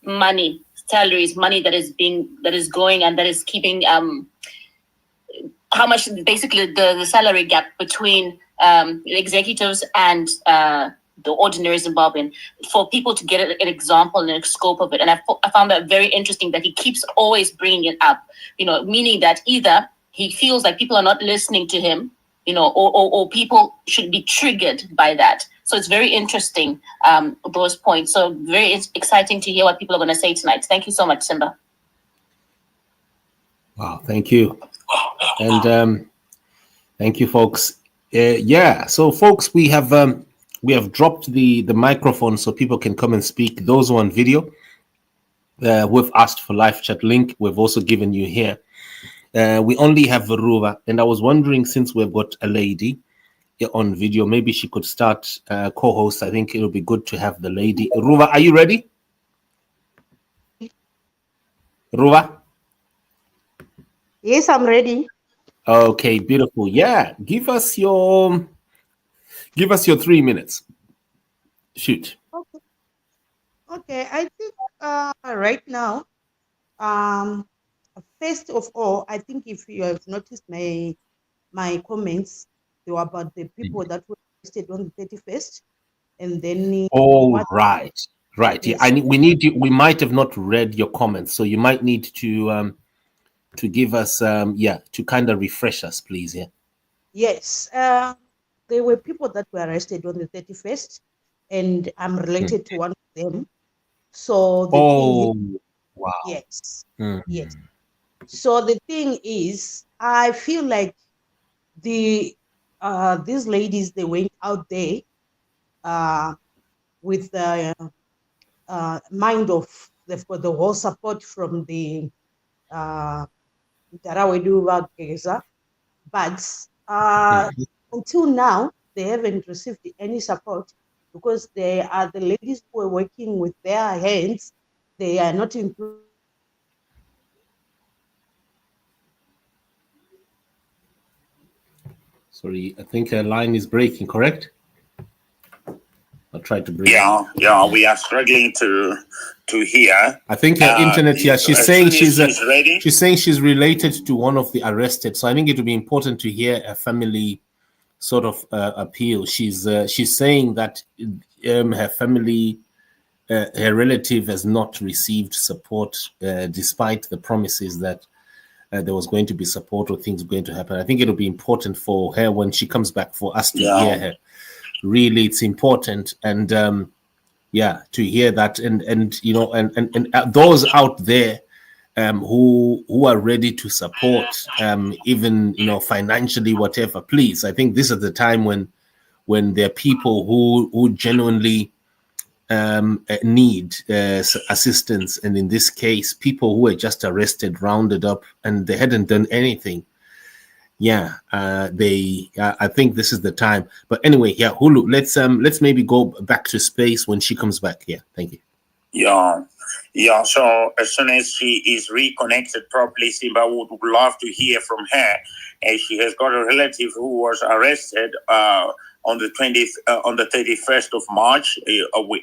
money, salaries, money that is going and that is keeping how much basically the salary gap between executives and the ordinary Zimbabwean, for people to get an example and a scope of it. And I found that very interesting, that he keeps always bringing it up, meaning that either he feels like people are not listening to him, or people should be triggered by that. So it's very interesting, those points. So very exciting to hear what people are going to say tonight. Thank you so much, Simba. Wow, thank you. And thank you, folks. So folks, we have dropped the microphone so people can come and speak. Those who are on video, we've asked for live chat link. We've also given you here. We only have Ruva, and I was wondering, since we've got a lady on video, maybe she could start co-host. I think it'll be good to have the lady. Ruva, are you ready? Ruva? Yes, I'm ready. Okay, beautiful. Yeah, give us your 3 minutes. Shoot. Okay. I think right now, first of all, I think if you have noticed my comments, they were about the people that were arrested on the 31st, and then right. Yes. Yeah, we might have not read your comments, so you might need to give us to kind of refresh us, please. Yeah. Yes. There were people that were arrested on the 31st, and I'm related to one of them. So wow. Yes. Yes. So the thing is, I feel like these ladies, they went out there with the mind of they've got the whole support from the Geza, but until now they haven't received any support, because they are the ladies who are working with their hands. They are not included. Sorry, I think her line is breaking, correct? I'll try to bring Yeah, we are struggling to hear. I think her internet, she's saying she's ready. She's saying she's related to one of the arrested. So I think it would be important to hear a family sort of appeal. She's saying that her family, her relative has not received support despite the promises that there was going to be support or things going to happen. I think it'll be important for her when she comes back for us to hear her. Really, it's important, and to hear that, and those out there who are ready to support, even financially, whatever. Please, I think this is the time when there are people who genuinely need assistance, and in this case, people who were just arrested, rounded up, and they hadn't done anything. I think this is the time. But anyway, Hulu, let's maybe go back to space when she comes back. Thank you. So as soon as she is reconnected properly, Simba would love to hear from her, as she has got a relative who was arrested on the 31st of March.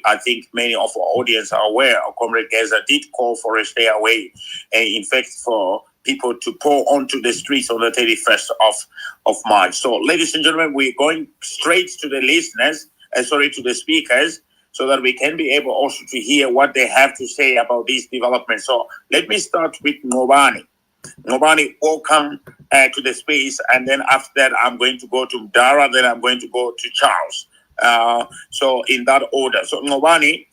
I think many of our audience are aware. Comrade Geza did call for a stay away, in fact, for people to pour onto the streets on the 31st of March. So, ladies and gentlemen, we're going straight to the listeners, to the speakers, so that we can be able also to hear what they have to say about these developments. So let me start with Ngobani. Ngobani, welcome to the space. And then after that, I'm going to go to Dara, then I'm going to go to Charles. So in that order. So Ngobani,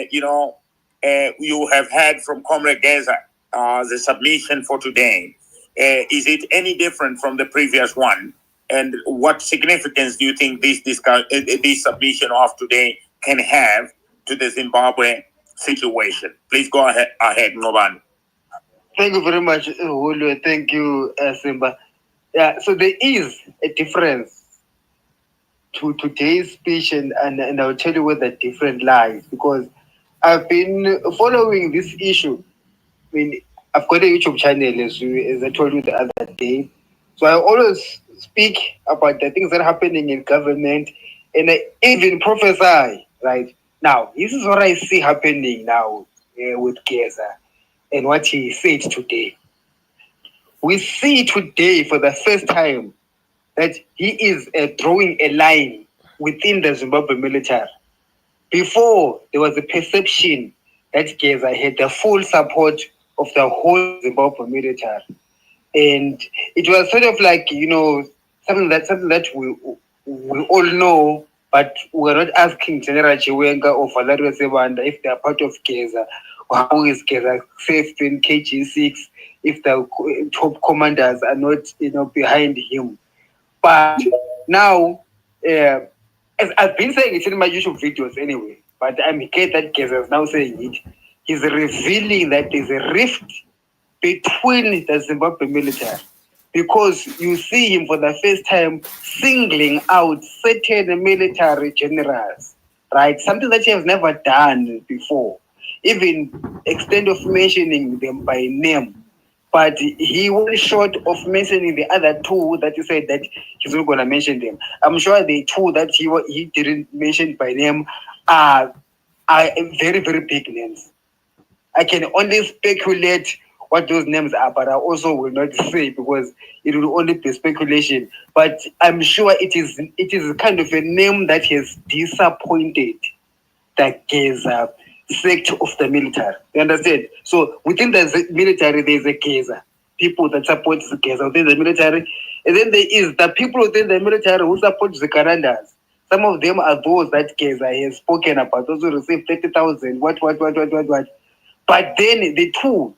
you have heard from Comrade Geza the submission for today. Is it any different from the previous one? And what significance do you think this submission of today can have to the Zimbabwe situation? Please go ahead, Ngobani. Thank you very much, Julio. Thank you, Simba. So there is a difference to today's speech, and I'll tell you where the difference lies, because I've been following this issue. I mean, I've got a YouTube channel, as I told you the other day. So I always speak about the things that are happening in government, and I even prophesy. Right now, this is what I see happening now with Geza and what he said today. We see today for the first time that he is drawing a line within the Zimbabwe military. Before, there was a perception that Geza had the full support of the whole Zimbabwe military. And it was sort of like, something that we all know, but we're not asking General Chiwenga or Valerio Sebanda if they are part of Geza, or how is Geza safe in KG6 if the top commanders are not, behind him. But now, as I've been saying it in my YouTube videos anyway, but I'm glad that Geza is now saying it. He's revealing that there's a rift between the Zimbabwe military, because you see him for the first time singling out certain military generals, right? Something that he has never done before, even extent of mentioning them by name. But he was short of mentioning the other two that he said that he's not going to mention them. I'm sure the two that he didn't mention by name are very, very big names. I can only speculate what those names are, but I also will not say because it will only be speculation. But I'm sure it is kind of a name that has disappointed the Geza sector of the military. You understand? So within the military, there's a Geza, people that support the Geza within the military, and then there is the people within the military who support the Karandas. Some of them are those that Geza has spoken about, those who receive 30,000, what. But then the two,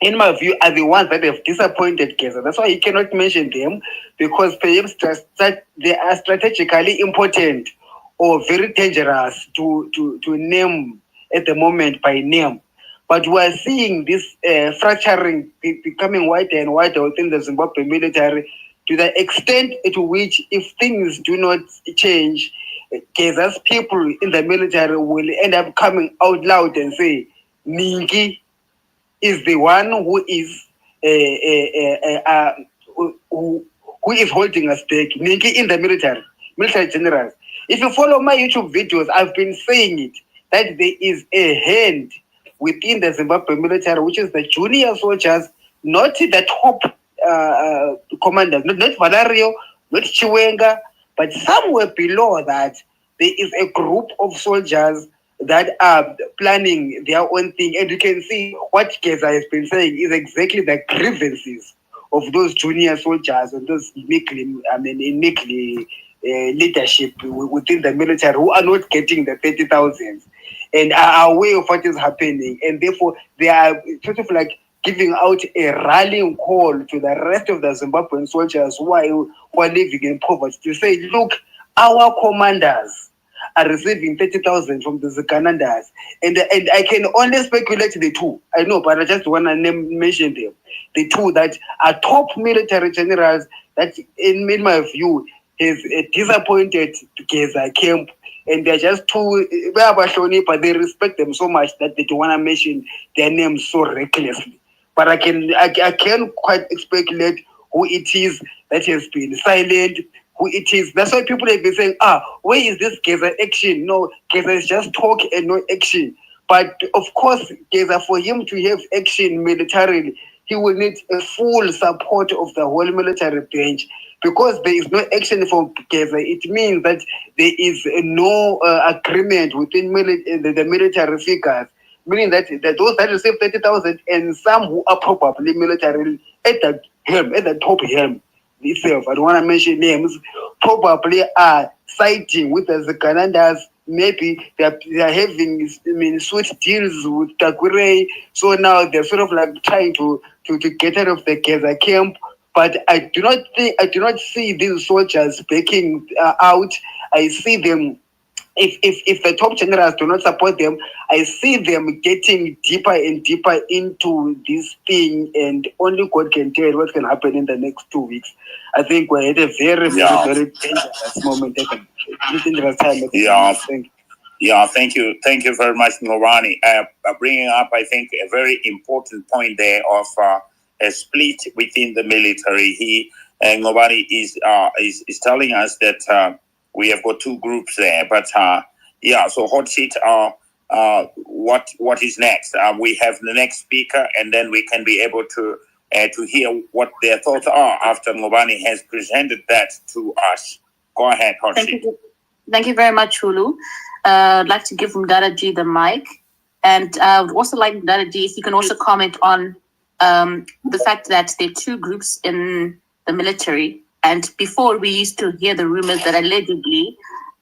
in my view, are the ones that have disappointed Geza. That's why he cannot mention them, because perhaps they are strategically important or very dangerous to name at the moment by name. But we are seeing this fracturing becoming wider and wider within the Zimbabwe military, to the extent to which, if things do not change, Geza's people in the military will end up coming out loud and say, Ningi is the one who is who is holding us back. Ningi in the military generals. If you follow my YouTube videos, I've been saying it, that there is a hand within the Zimbabwe military, which is the junior soldiers, not the top commanders, not Valerio, not Chiwenga, but somewhere below that, there is a group of soldiers that are planning their own thing. And you can see what Geza has been saying is exactly the grievances of those junior soldiers and those meekly leadership within the military who are not getting the 30,000 and are aware of what is happening. And therefore, they are sort of like giving out a rallying call to the rest of the Zimbabwean soldiers who are living in poverty to say, look, our commanders are receiving 30,000 from the Zikanandas. And I can only speculate the two. I know, but I just want to mention them. The two that are top military generals that, in my view, has disappointed Geza camp. And they're just too, but they respect them so much that they don't want to mention their names so recklessly. But I can quite speculate who it is that has been silent, who it is. That's why people have been saying, where is this Geza action? No, Geza is just talk and no action. But of course, Geza, for him to have action militarily, he will need a full support of the whole military bench. Because there is no action for Geza, it means that there is no agreement within the military figures, meaning that those that receive 30,000 and some who are probably military at the helm, at the top helm itself, I don't want to mention names, probably are siding with the Zikanandas. Maybe they are having sweet deals with Tagure, so now they're sort of like trying to get out of the Geza camp. But I do not see these soldiers backing out. I see them, if the top generals do not support them, I see them getting deeper and deeper into this thing, and only God can tell what can happen in the next 2 weeks. I think we're at a very, very dangerous moment, dangerous time. Yeah. Yeah, thank you very much, Ngobani. Bringing up, I think, a very important point there of a split within the military. Ngobani is telling us that we have got two groups there, but yeah. So hot seat. What is next? We have the next speaker, and then we can be able to hear what their thoughts are after Ngobani has presented that to us. Go ahead, hot seat. Thank you very much, Hulu. I'd like to give Mdara G the mic. And I would also like Mdara G, if you can also comment on the fact that there are two groups in the military. And before, we used to hear the rumors that allegedly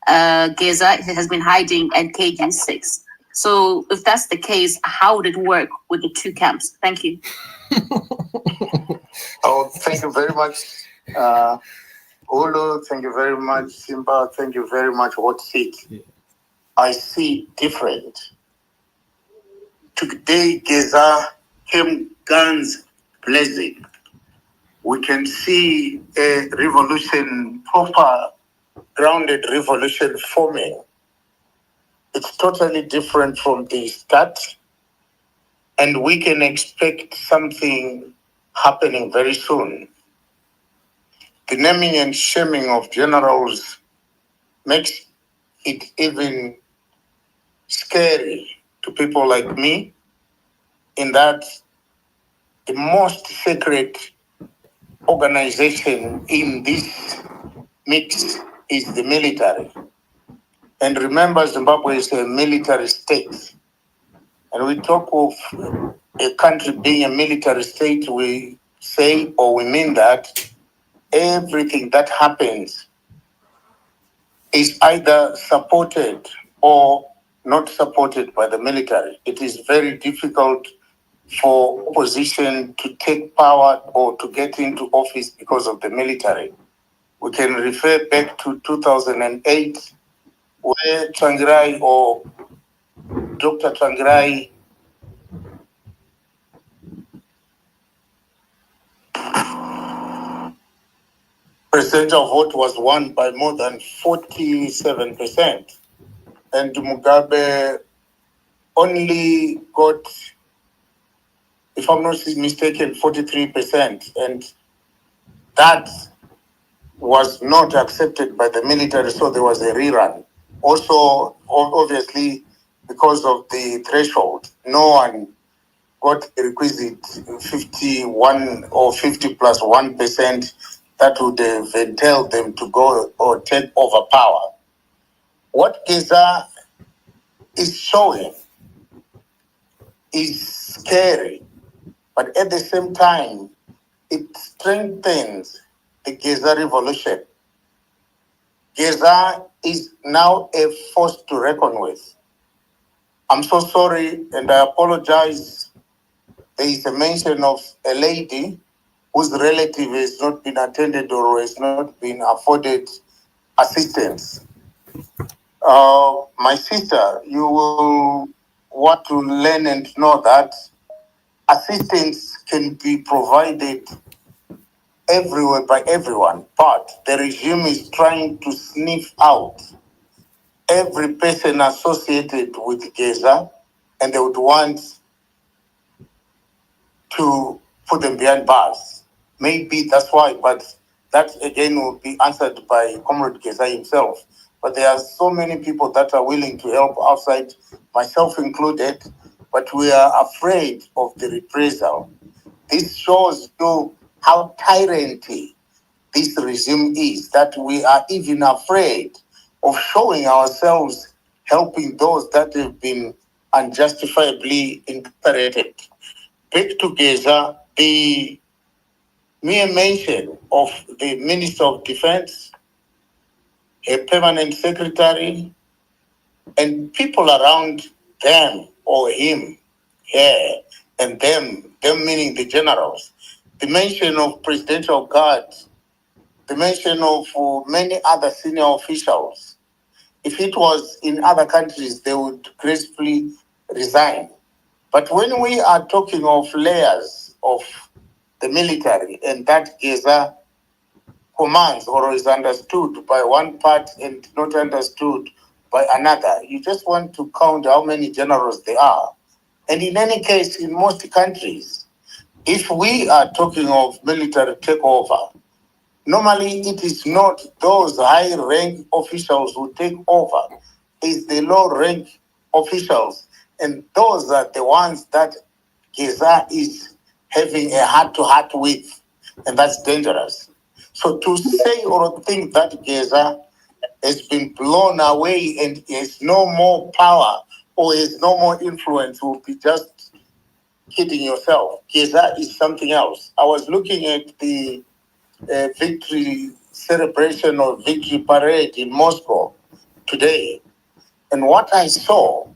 Geza has been hiding at KG6. So if that's the case, how would it work with the two camps? Thank you. Oh, thank you very much. Ulu, thank you very much. Simba, thank you very much. Hot seat. Yeah. I see different. Today, Geza came guns blazing. We can see a revolution, proper grounded revolution forming. It's totally different from the start, and we can expect something happening very soon. The naming and shaming of generals makes it even scary to people like me, in that the most sacred organization in this mix is the military. And remember, Zimbabwe is a military state. And we talk of a country being a military state, we say or we mean that everything that happens is either supported or not supported by the military. It is very difficult for opposition to take power or to get into office because of the military. We can refer back to 2008, where Tsvangirai or Dr. Tsvangirai presidential vote was won by more than 47%. And Mugabe only got, if I'm not mistaken, 43%. And that was not accepted by the military, so there was a rerun. Also, obviously, because of the threshold, no one got the requisite 51 or 50 plus 1% that would have entailed them to go or take over power. What Geza is showing is scary, but at the same time, it strengthens the Geza revolution. Geza is now a force to reckon with. I'm so sorry, and I apologize. There is a mention of a lady whose relative has not been attended or has not been afforded assistance. My sister, you will want to learn and know that assistance can be provided everywhere by everyone, but the regime is trying to sniff out every person associated with Geza, and they would want to put them behind bars. Maybe that's why, but that again will be answered by Comrade Geza himself. But there are so many people that are willing to help outside, myself included, but we are afraid of the reprisal. This shows you how tyranny this regime is, that we are even afraid of showing ourselves helping those that have been unjustifiably incarcerated. Back to Geza, the mere mention of the Minister of Defense, a permanent secretary, and people around them or him, yeah, and them meaning the generals, the mention of presidential guards, the mention of many other senior officials. If it was in other countries, they would gracefully resign. But when we are talking of layers of the military, and that Geza commands or is understood by one part and not understood by another. You just want to count how many generals there are. And in any case, in most countries, if we are talking of military takeover, normally it is not those high-rank officials who take over, it's the low-rank officials. And those are the ones that Geza is having a heart-to-heart with, and that's dangerous. So to say or think that Geza has been blown away and has no more power or has no more influence will be just kidding yourself. Geza is something else. I was looking at the victory celebration or victory parade in Moscow today, and what I saw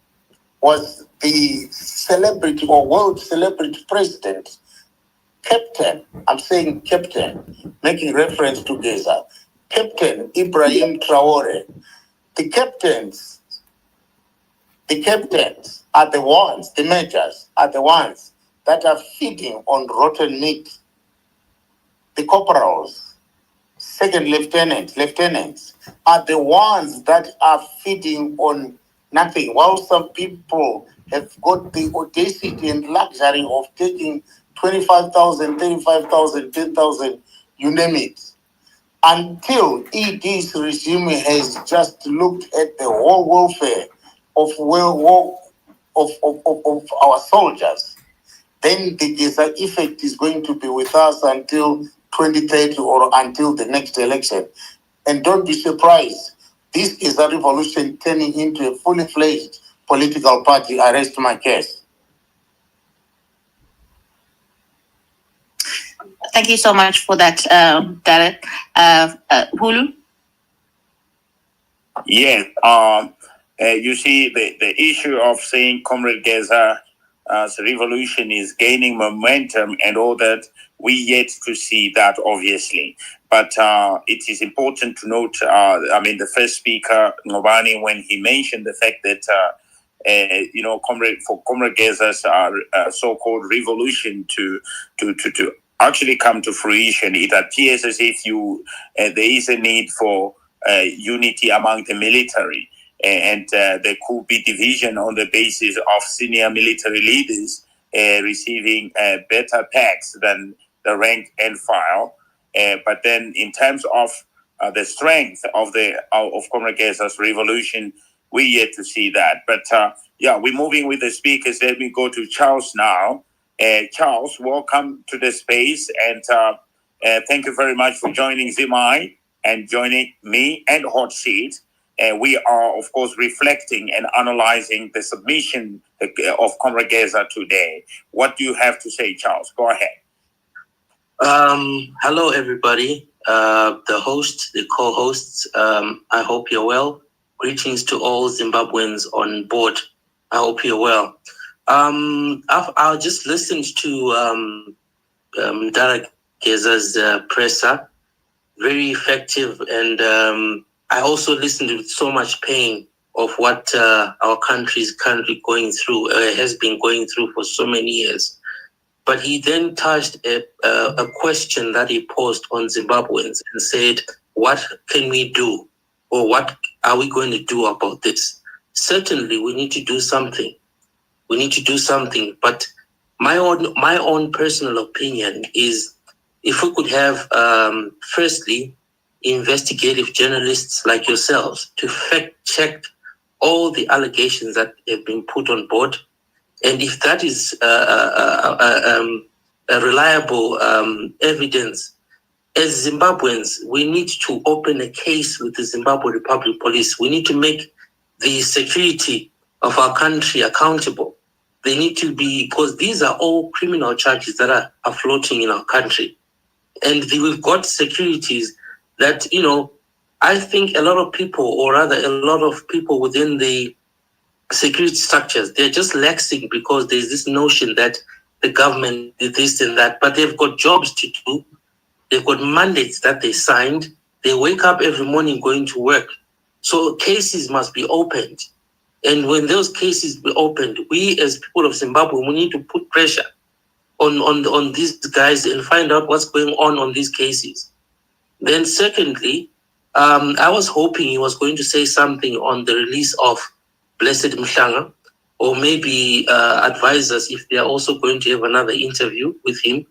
was the celebrity or world celebrity president, Captain, I'm saying Captain, making reference to Geza, Captain Ibrahim Traore. The captains are the ones, the majors are the ones that are feeding on rotten meat. The corporals, second lieutenants are the ones that are feeding on nothing, while some people have got the audacity and luxury of taking 25,000, 35,000, 10,000, you name it. Until ED's regime has just looked at the whole welfare of our soldiers, then the Geza effect is going to be with us until 2030 or until the next election. And don't be surprised, this is a revolution turning into a fully fledged political party. I rest my case. Thank you so much for that, Derek. Hulu? Yes. You see, the issue of saying Comrade Geza's revolution is gaining momentum and all that, we yet to see that, obviously. But it is important to note, the first speaker, Ngobani, when he mentioned the fact that, Comrade Geza's so-called revolution to actually come to fruition, it appears as if there is a need for unity among the military, and there could be division on the basis of senior military leaders receiving better packs than the rank and file. But then, in terms of the strength of Comrade Geza's revolution, we yet to see that. But we're moving with the speakers. Let me go to Charles now. Charles, welcome to the space, and thank you very much for joining Zimai and joining me and Hot Seat. We are, of course, reflecting and analyzing the submission of Comrade Geza today. What do you have to say, Charles? Go ahead. Hello, everybody. The host, the co-hosts, I hope you're well. Greetings to all Zimbabweans on board. I hope you're well. I just listened to Derek Geza's presser, very effective, and I also listened with so much pain of what our country is currently going through, has been going through for so many years. But he then touched a question that he posed on Zimbabweans and said, what can we do? Or what are we going to do about this? Certainly, we need to do something. We need to do something. But my own personal opinion is, if we could have, firstly, investigative journalists like yourselves to fact check all the allegations that have been put on board. And if that is a reliable evidence, as Zimbabweans, we need to open a case with the Zimbabwe Republic Police. We need to make the security of our country accountable. They need to be, because these are all criminal charges that are floating in our country. And we've got securities that, I think a lot of people, or rather a lot of people within the security structures, they're just laxing because there's this notion that the government did this and that, but they've got jobs to do. They've got mandates that they signed. They wake up every morning going to work. So cases must be opened. And when those cases be opened, we as people of Zimbabwe, we need to put pressure on these guys and find out what's going on these cases. Then secondly, I was hoping he was going to say something on the release of Blessed Mhlanga, or maybe advise us if they are also going to have another interview with him.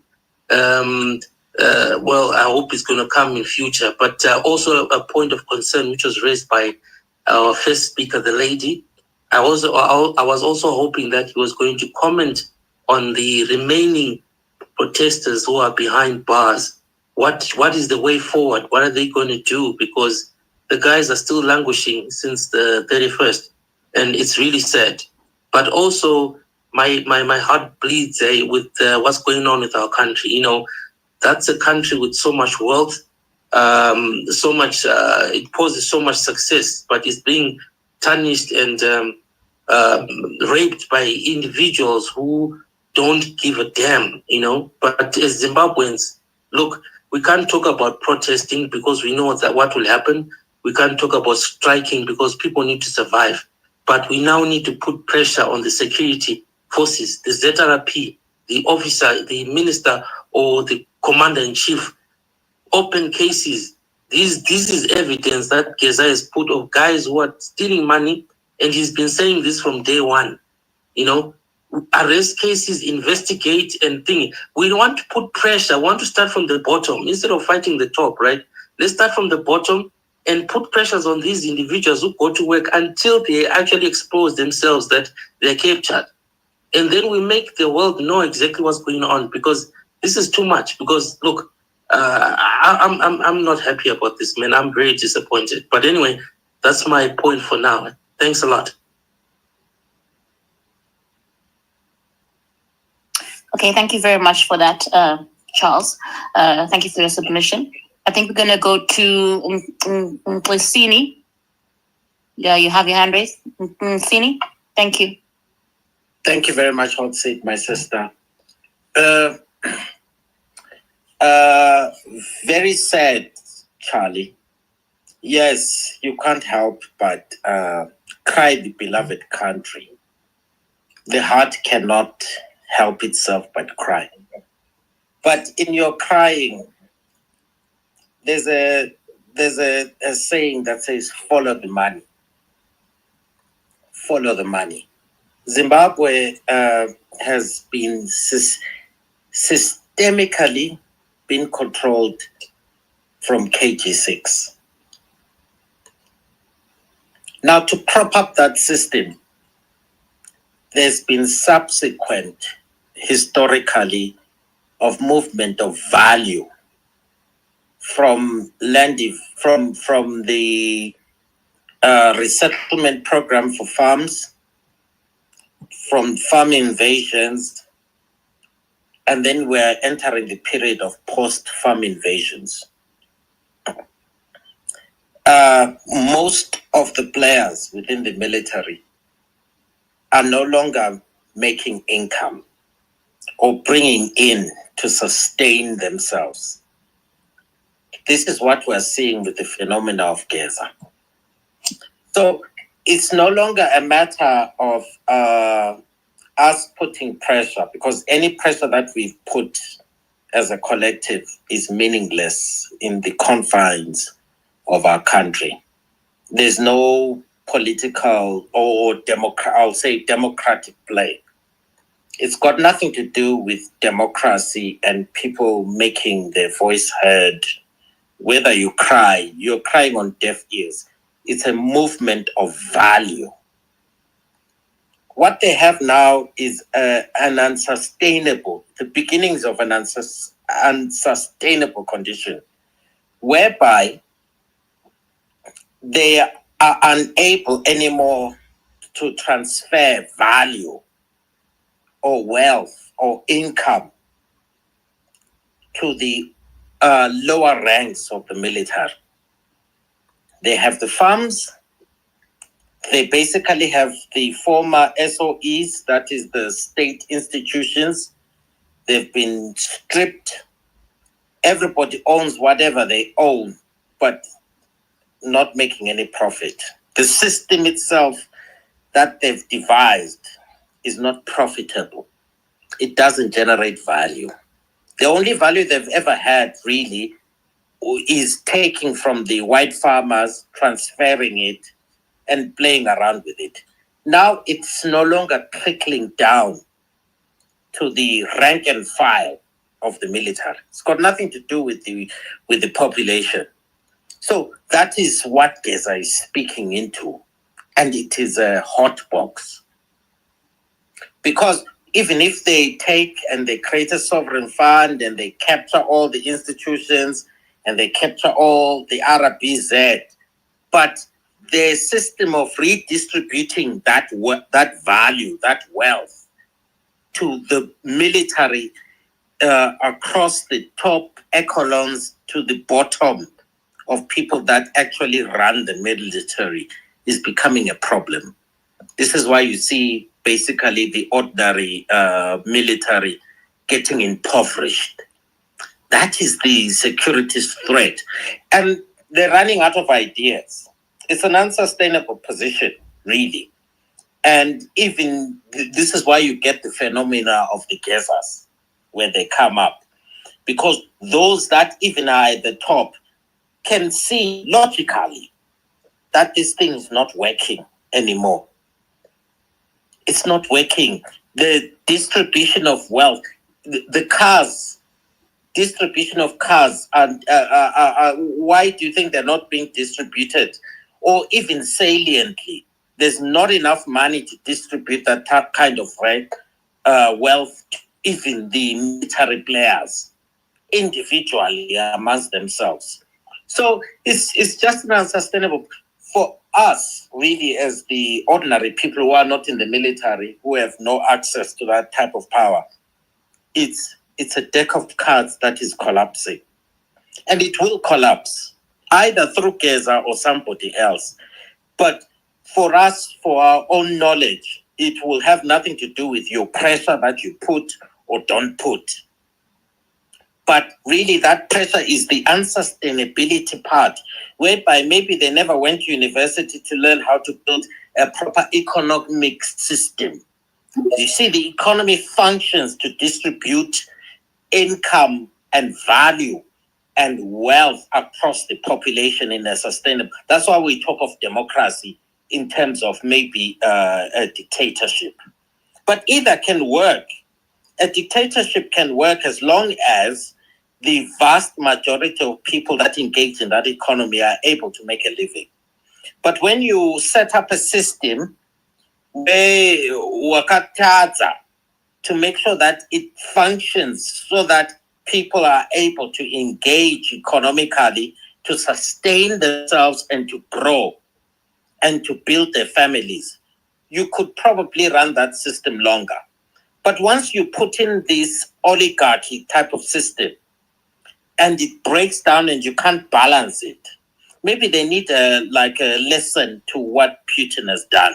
Well, I hope it's going to come in future. But also a point of concern which was raised by our first speaker, the lady. I was also hoping that he was going to comment on the remaining protesters who are behind bars. What is the way forward? What are they going to do? Because the guys are still languishing since the 31st, and it's really sad. But also, my heart bleeds with what's going on with our country. You know, that's a country with so much wealth, so much. It poses so much success, but it's being tarnished and raped by individuals who don't give a damn. You know, but as Zimbabweans, look, we can't talk about protesting because we know that what will happen. We can't talk about striking because people need to survive. But we now need to put pressure on the security forces, the ZRP, the officer, the minister, or the commander-in-chief. Open cases. This is evidence that Geza has put of guys who are stealing money, and he's been saying this from day one. You know, arrest cases, investigate, and think. We want to put pressure. We want to start from the bottom instead of fighting the top, right? Let's start from the bottom and put pressures on these individuals who go to work until they actually expose themselves that they're captured. And then we make the world know exactly what's going on, because this is too much. Because look, I'm not happy about this, man. I'm very disappointed. But anyway, that's my point for now. Thanks a lot. Okay, thank you very much for that, Charles. Thank you for your submission. I think we're going to go to Mplesini. Yeah, you have your hand raised. Mplesini, thank you. Thank you very much, Hot Seat, my sister. Very sad, Charlie. Yes, you can't help but cry the beloved country. The heart cannot help itself but cry. But in your crying, there's a saying that says, follow the money. Follow the money. Zimbabwe has been systemically been controlled from KG6. Now, to prop up that system, there's been subsequent, historically, of movement of value from from the resettlement program for farms, from farm invasions, and then we're entering the period of post-farm invasions. Most of the players within the military are no longer making income or bringing in to sustain themselves. This is what we're seeing with the phenomena of Geza. So it's no longer a matter of us putting pressure, because any pressure that we've put as a collective is meaningless in the confines of our country. There's no political or democratic play. It's got nothing to do with democracy and people making their voice heard. Whether you cry, you're crying on deaf ears. It's a movement of value. What they have now is an unsustainable, the beginnings of an unsustainable condition, whereby they are unable anymore to transfer value or wealth or income to the lower ranks of the military. They have the farms. They basically have the former SOEs, that is the state institutions. They've been stripped. Everybody owns whatever they own, but not making any profit. The system itself that they've devised is not profitable. It doesn't generate value. The only value they've ever had really is taking from the white farmers, transferring it, and playing around with it. Now it's no longer trickling down to the rank and file of the military. It's got nothing to do with the population. So that is what Geza is speaking into, and it is a hot box. Because even if they take and they create a sovereign fund and they capture all the institutions and they capture all the RBZ, but the system of redistributing that value, that wealth to the military across the top echelons to the bottom of people that actually run the military is becoming a problem. This is why you see basically the ordinary military getting impoverished. That is the security threat. And they're running out of ideas. It's an unsustainable position, really. And even this is why you get the phenomena of the Gezas when they come up. Because those that even are at the top can see logically that this thing is not working anymore. It's not working. The distribution of wealth, the cars, distribution of cars, and why do you think they're not being distributed? Or even saliently, there's not enough money to distribute that kind of wealth to even the military players individually amongst themselves. So it's just unsustainable for us, really, as the ordinary people who are not in the military, who have no access to that type of power. It's a deck of cards that is collapsing. And it will collapse, either through Geza or somebody else. But for us, for our own knowledge, it will have nothing to do with your pressure that you put or don't put. But really, that pressure is the unsustainability part, whereby maybe they never went to university to learn how to build a proper economic system. You see, the economy functions to distribute income and value and wealth across the population in a sustainable. That's why we talk of democracy in terms of maybe a dictatorship. But either can work. A dictatorship can work as long as the vast majority of people that engage in that economy are able to make a living. But when you set up a system where to make sure that it functions so that people are able to engage economically, to sustain themselves and to grow and to build their families, you could probably run that system longer. But once you put in this oligarchy type of system and it breaks down and you can't balance it, maybe they need a lesson to what Putin has done.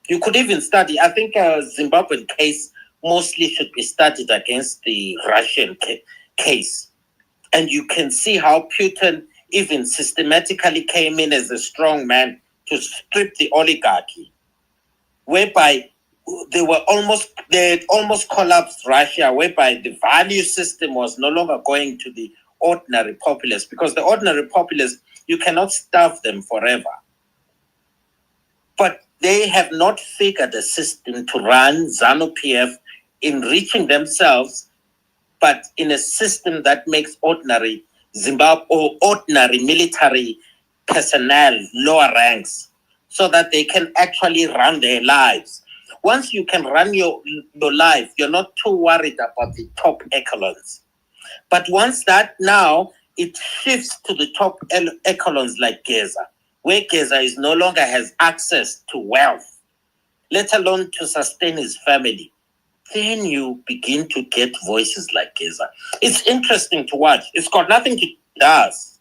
You could even study, I think Zimbabwean case mostly should be studied against the Russian case. And you can see how Putin even systematically came in as a strong man to strip the oligarchy, whereby they had almost collapsed Russia, whereby the value system was no longer going to the ordinary populace, because the ordinary populace, you cannot starve them forever. But they have not figured a system to run ZANU-PF, enriching themselves, but in a system that makes ordinary Zimbabwe or ordinary military personnel lower ranks, so that they can actually run their lives. Once you can run your life, you're not too worried about the top echelons. But once that now, it shifts to the top echelons like Geza, where Geza is no longer has access to wealth, let alone to sustain his family, then you begin to get voices like Geza. It's interesting to watch. It's got nothing to do with us.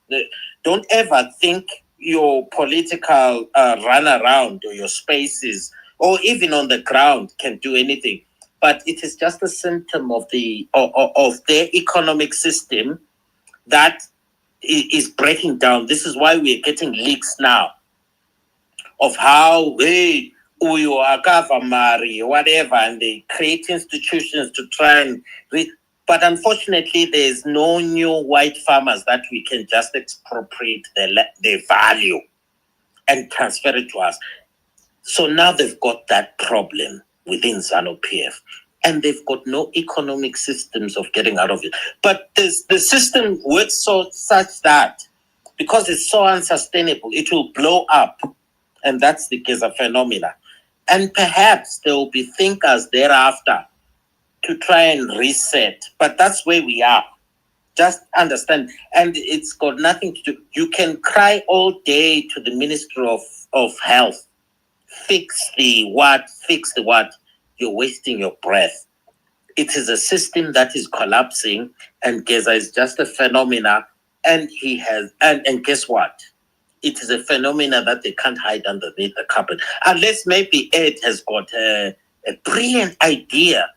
Don't ever think your political runaround or your spaces or even on the ground can do anything. But it is just a symptom of their economic system that is breaking down. This is why we're getting leaks now of how whatever, and they create institutions to try and But unfortunately, there's no new white farmers that we can just expropriate their value and transfer it to us. So now they've got that problem within ZANU-PF, and they've got no economic systems of getting out of it. But the system works such that because it's so unsustainable, it will blow up, and that's the Geza phenomena. And perhaps there will be thinkers thereafter to try and reset, but that's where we are. Just understand, and it's got nothing to do. You can cry all day to the Ministry of Health, fix the what. You're wasting your breath. It is a system that is collapsing, and Geza is just a phenomena. And he has, and guess what? It is a phenomena that they can't hide underneath the carpet, unless maybe Ed has got a brilliant idea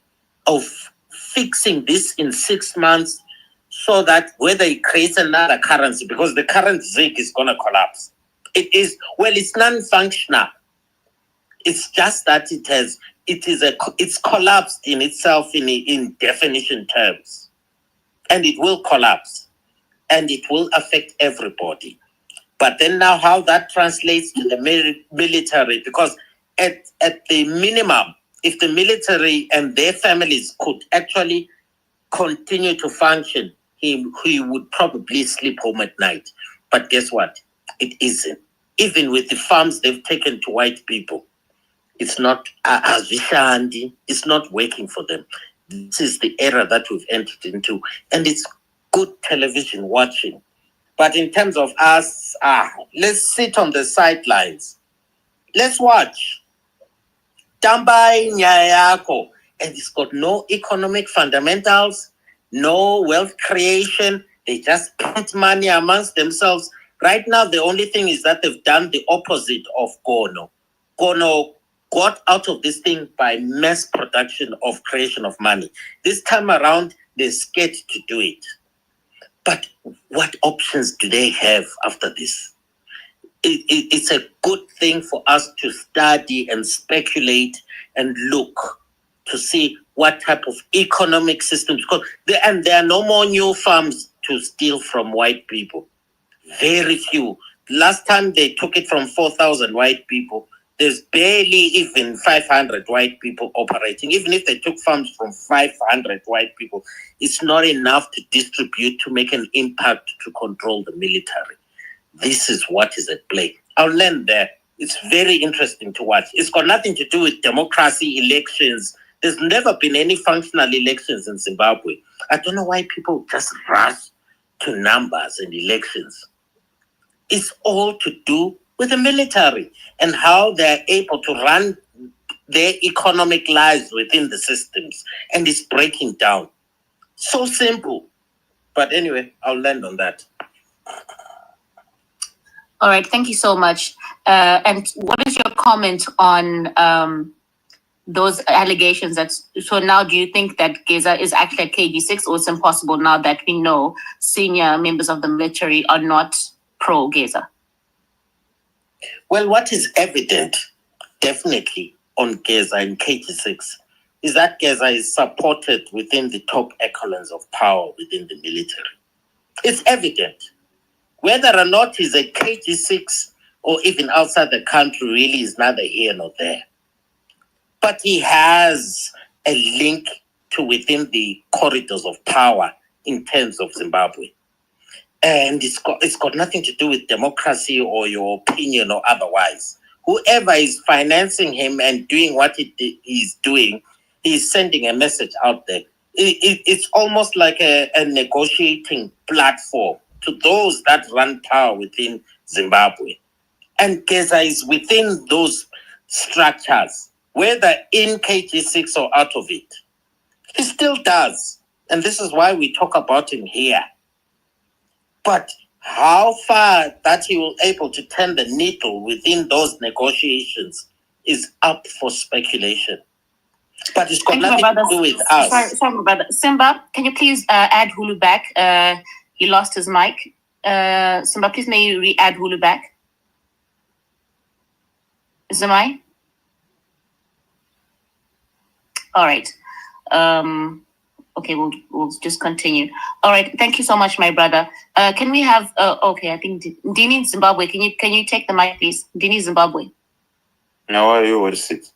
of fixing this in 6 months, so that whether it creates another currency, because the current ZiG is going to collapse. It's non-functional. It's just that it's collapsed in itself in definition terms, and it will collapse, and it will affect everybody. But then now how that translates to the military, because at the minimum, if the military and their families could actually continue to function, he would probably sleep home at night. But guess what? It isn't. Even with the farms they've taken to white people, it's not it's not working for them. This is the era that we've entered into, and it's good television watching. But in terms of us, let's sit on the sidelines. Let's watch. Tambai Nyayako. And it's got no economic fundamentals, no wealth creation. They just print money amongst themselves. Right now, the only thing is that they've done the opposite of Gono. Gono got out of this thing by mass production of creation of money. This time around, they're scared to do it. But what options do they have after this? It's a good thing for us to study and speculate and look to see what type of economic systems. There are no more new farms to steal from white people. Very few. Last time they took it from 4,000 white people. There's barely even 500 white people operating. Even if they took farms from 500 white people, it's not enough to distribute to make an impact to control the military. This is what is at play. I'll land there. It's very interesting to watch. It's got nothing to do with democracy, elections. There's never been any functional elections in Zimbabwe. I don't know why people just rush to numbers and elections. It's all to do with the military and how they're able to run their economic lives within the systems. And it's breaking down. So simple. But anyway, I'll land on that. All right, thank you so much. And what is your comment on those allegations? So now do you think that Geza is actually at KG6, or it's impossible now that we know senior members of the military are not pro-Geza? Well, what is evident, definitely, on Geza in KG6 is that Geza is supported within the top echelons of power within the military. It's evident. Whether or not he's a KG6 or even outside the country really is neither here nor there. But he has a link to within the corridors of power in terms of Zimbabwe. And it's got nothing to do with democracy or your opinion or otherwise. Whoever is financing him and doing what he's doing, he's sending a message out there. It's almost like a negotiating platform to those that run power within Zimbabwe. And Geza is within those structures, whether in KG6 or out of it. He still does. And this is why we talk about him here. But how far that he will able to turn the needle within those negotiations is up for speculation. But it's got nothing to do with us. Sorry, brother. Simba, can you please add Hulu back? He lost his mic. Simba, please may you re-add Hulu back? Zamai? All right. Okay, we'll just continue. All right, thank you so much, my brother. Can we have? Okay, I think Dini Zimbabwe. Can you take the mic, please? Dini Zimbabwe. How are you? What's it?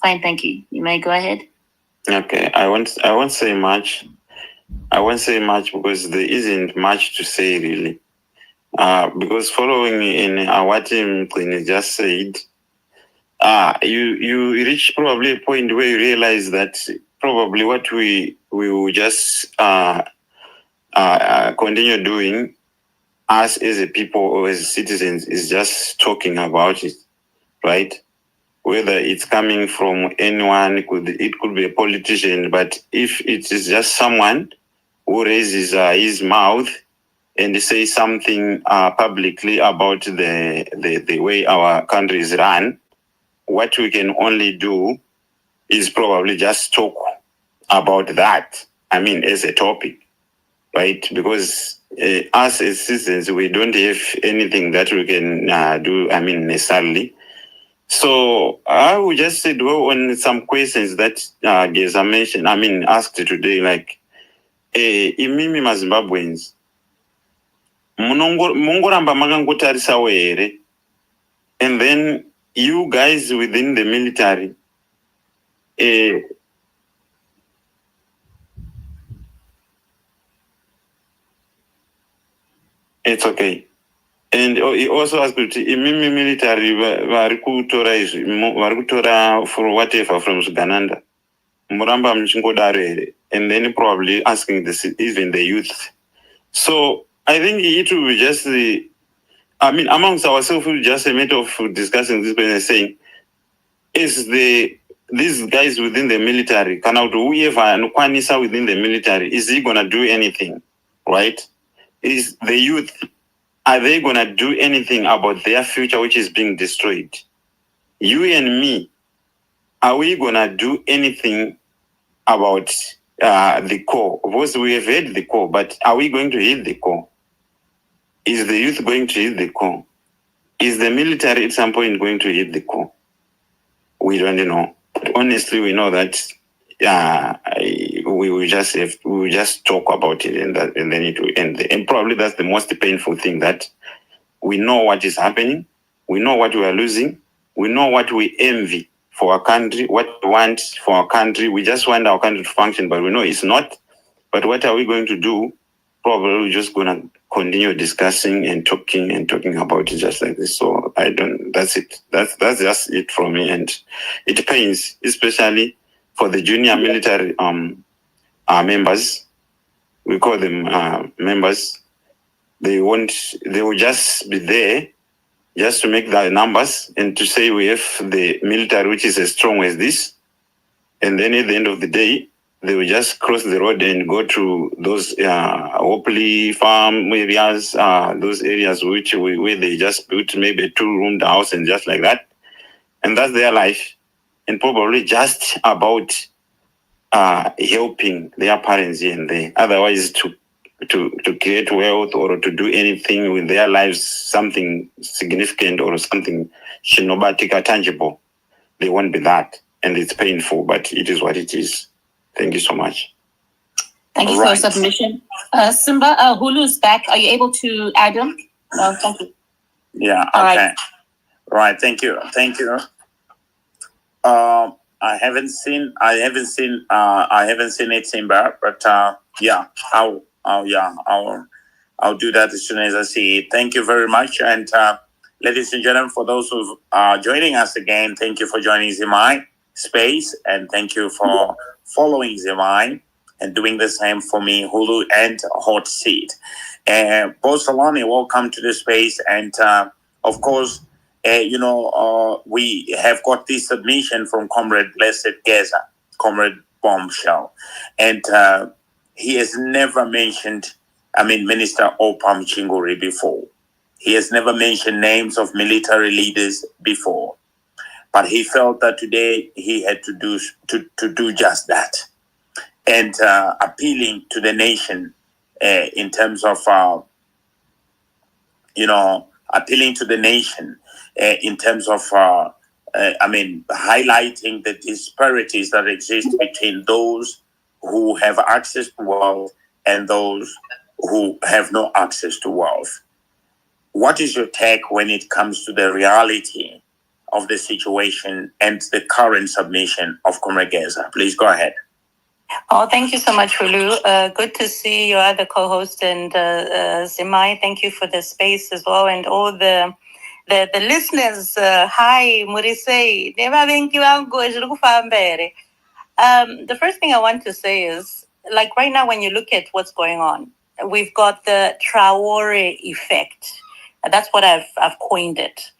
Fine, thank you. You may go ahead. Okay, I won't say much. I won't say much because there isn't much to say really. Because following in what Mqini just said, you reach probably a point where you realize that probably what we will just continue doing, us as a people or as citizens, is just talking about it, right? Whether it's coming from anyone, it could be a politician, but if it is just someone who raises his mouth and say something publicly about the way our country is run, what we can only do is probably just talk about that. I mean, as a topic, right? Because us as citizens, we don't have anything that we can do, I mean, necessarily. So I would just say dwell on some questions that Geza mentioned, I mean, asked today, like, imimi maZimbabweans, mungoramba makangotarisawo here, and then you guys within the military, it's okay. And he also asked me, imimi military varikutora for whatever from Sugananda, muramba mchingodaro here, and then probably asking this, even the youth. So I think it will be just I mean, amongst ourselves, we'll just a matter of discussing this and saying, is these guys within the military, whoever within the military, is he gonna do anything, right? Is the youth, are they gonna do anything about their future which is being destroyed? You and me, are we gonna do anything about the core? Of course, we have hit the core, but are we going to hit the core? Is the youth going to hit the core? Is the military at some point going to hit the core? We don't know. But honestly, we know that we will just talk about it, and then it will end. And probably that's the most painful thing, that we know what is happening, we know what we are losing, we know what we envy for our country, what we want for our country. We just want our country to function, but we know it's not. But what are we going to do? Probably we're just gonna continue discussing and talking about it just like this. So that's it. That's just it from me. And it pains, especially for the junior military members. We call them members. They will just be there just to make the numbers and to say we have the military which is as strong as this. And then at the end of the day, they will just cross the road and go to those Hopley farm areas, those areas where they just built maybe a 2-room house and just like that. And that's their life. And probably just about helping their parents here and there. Otherwise, to create wealth or to do anything with their lives, something significant or something shinobatika tangible, they won't be that. And it's painful, but it is what it is. Thank you so much. Thank you for your submission. Simba, Hulu's back. Are you able to add him? No, thank you. Yeah, all okay. Right, thank you. I haven't seen it, Simba, but yeah, I'll do that as soon as I see it. Thank you very much. And ladies and gentlemen, for those who are joining us again, thank you for joining Zimai Space, and thank you for following Zimai and doing the same for me, Hulu and Hot Seat. Boss Saloni, welcome to the space. And of course, we have got this submission from Comrade Blessed Geza, Comrade Bombshell. And he has never mentioned, Minister Opam Chinguri before. He has never mentioned names of military leaders before. But he felt that today he had to do just that. And appealing to the nation in terms of, appealing to the nation in terms of, highlighting the disparities that exist between those who have access to wealth and those who have no access to wealth. What is your take when it comes to the reality of the situation and the current submission of Comrade Geza? Please go ahead. Oh, thank you so much, Hulu. Good to see your other co-host and Zimai. Thank you for the space as well, and all the listeners. Hi, Murise. The first thing I want to say is, like right now, when you look at what's going on, we've got the Traore effect. That's what I've coined it.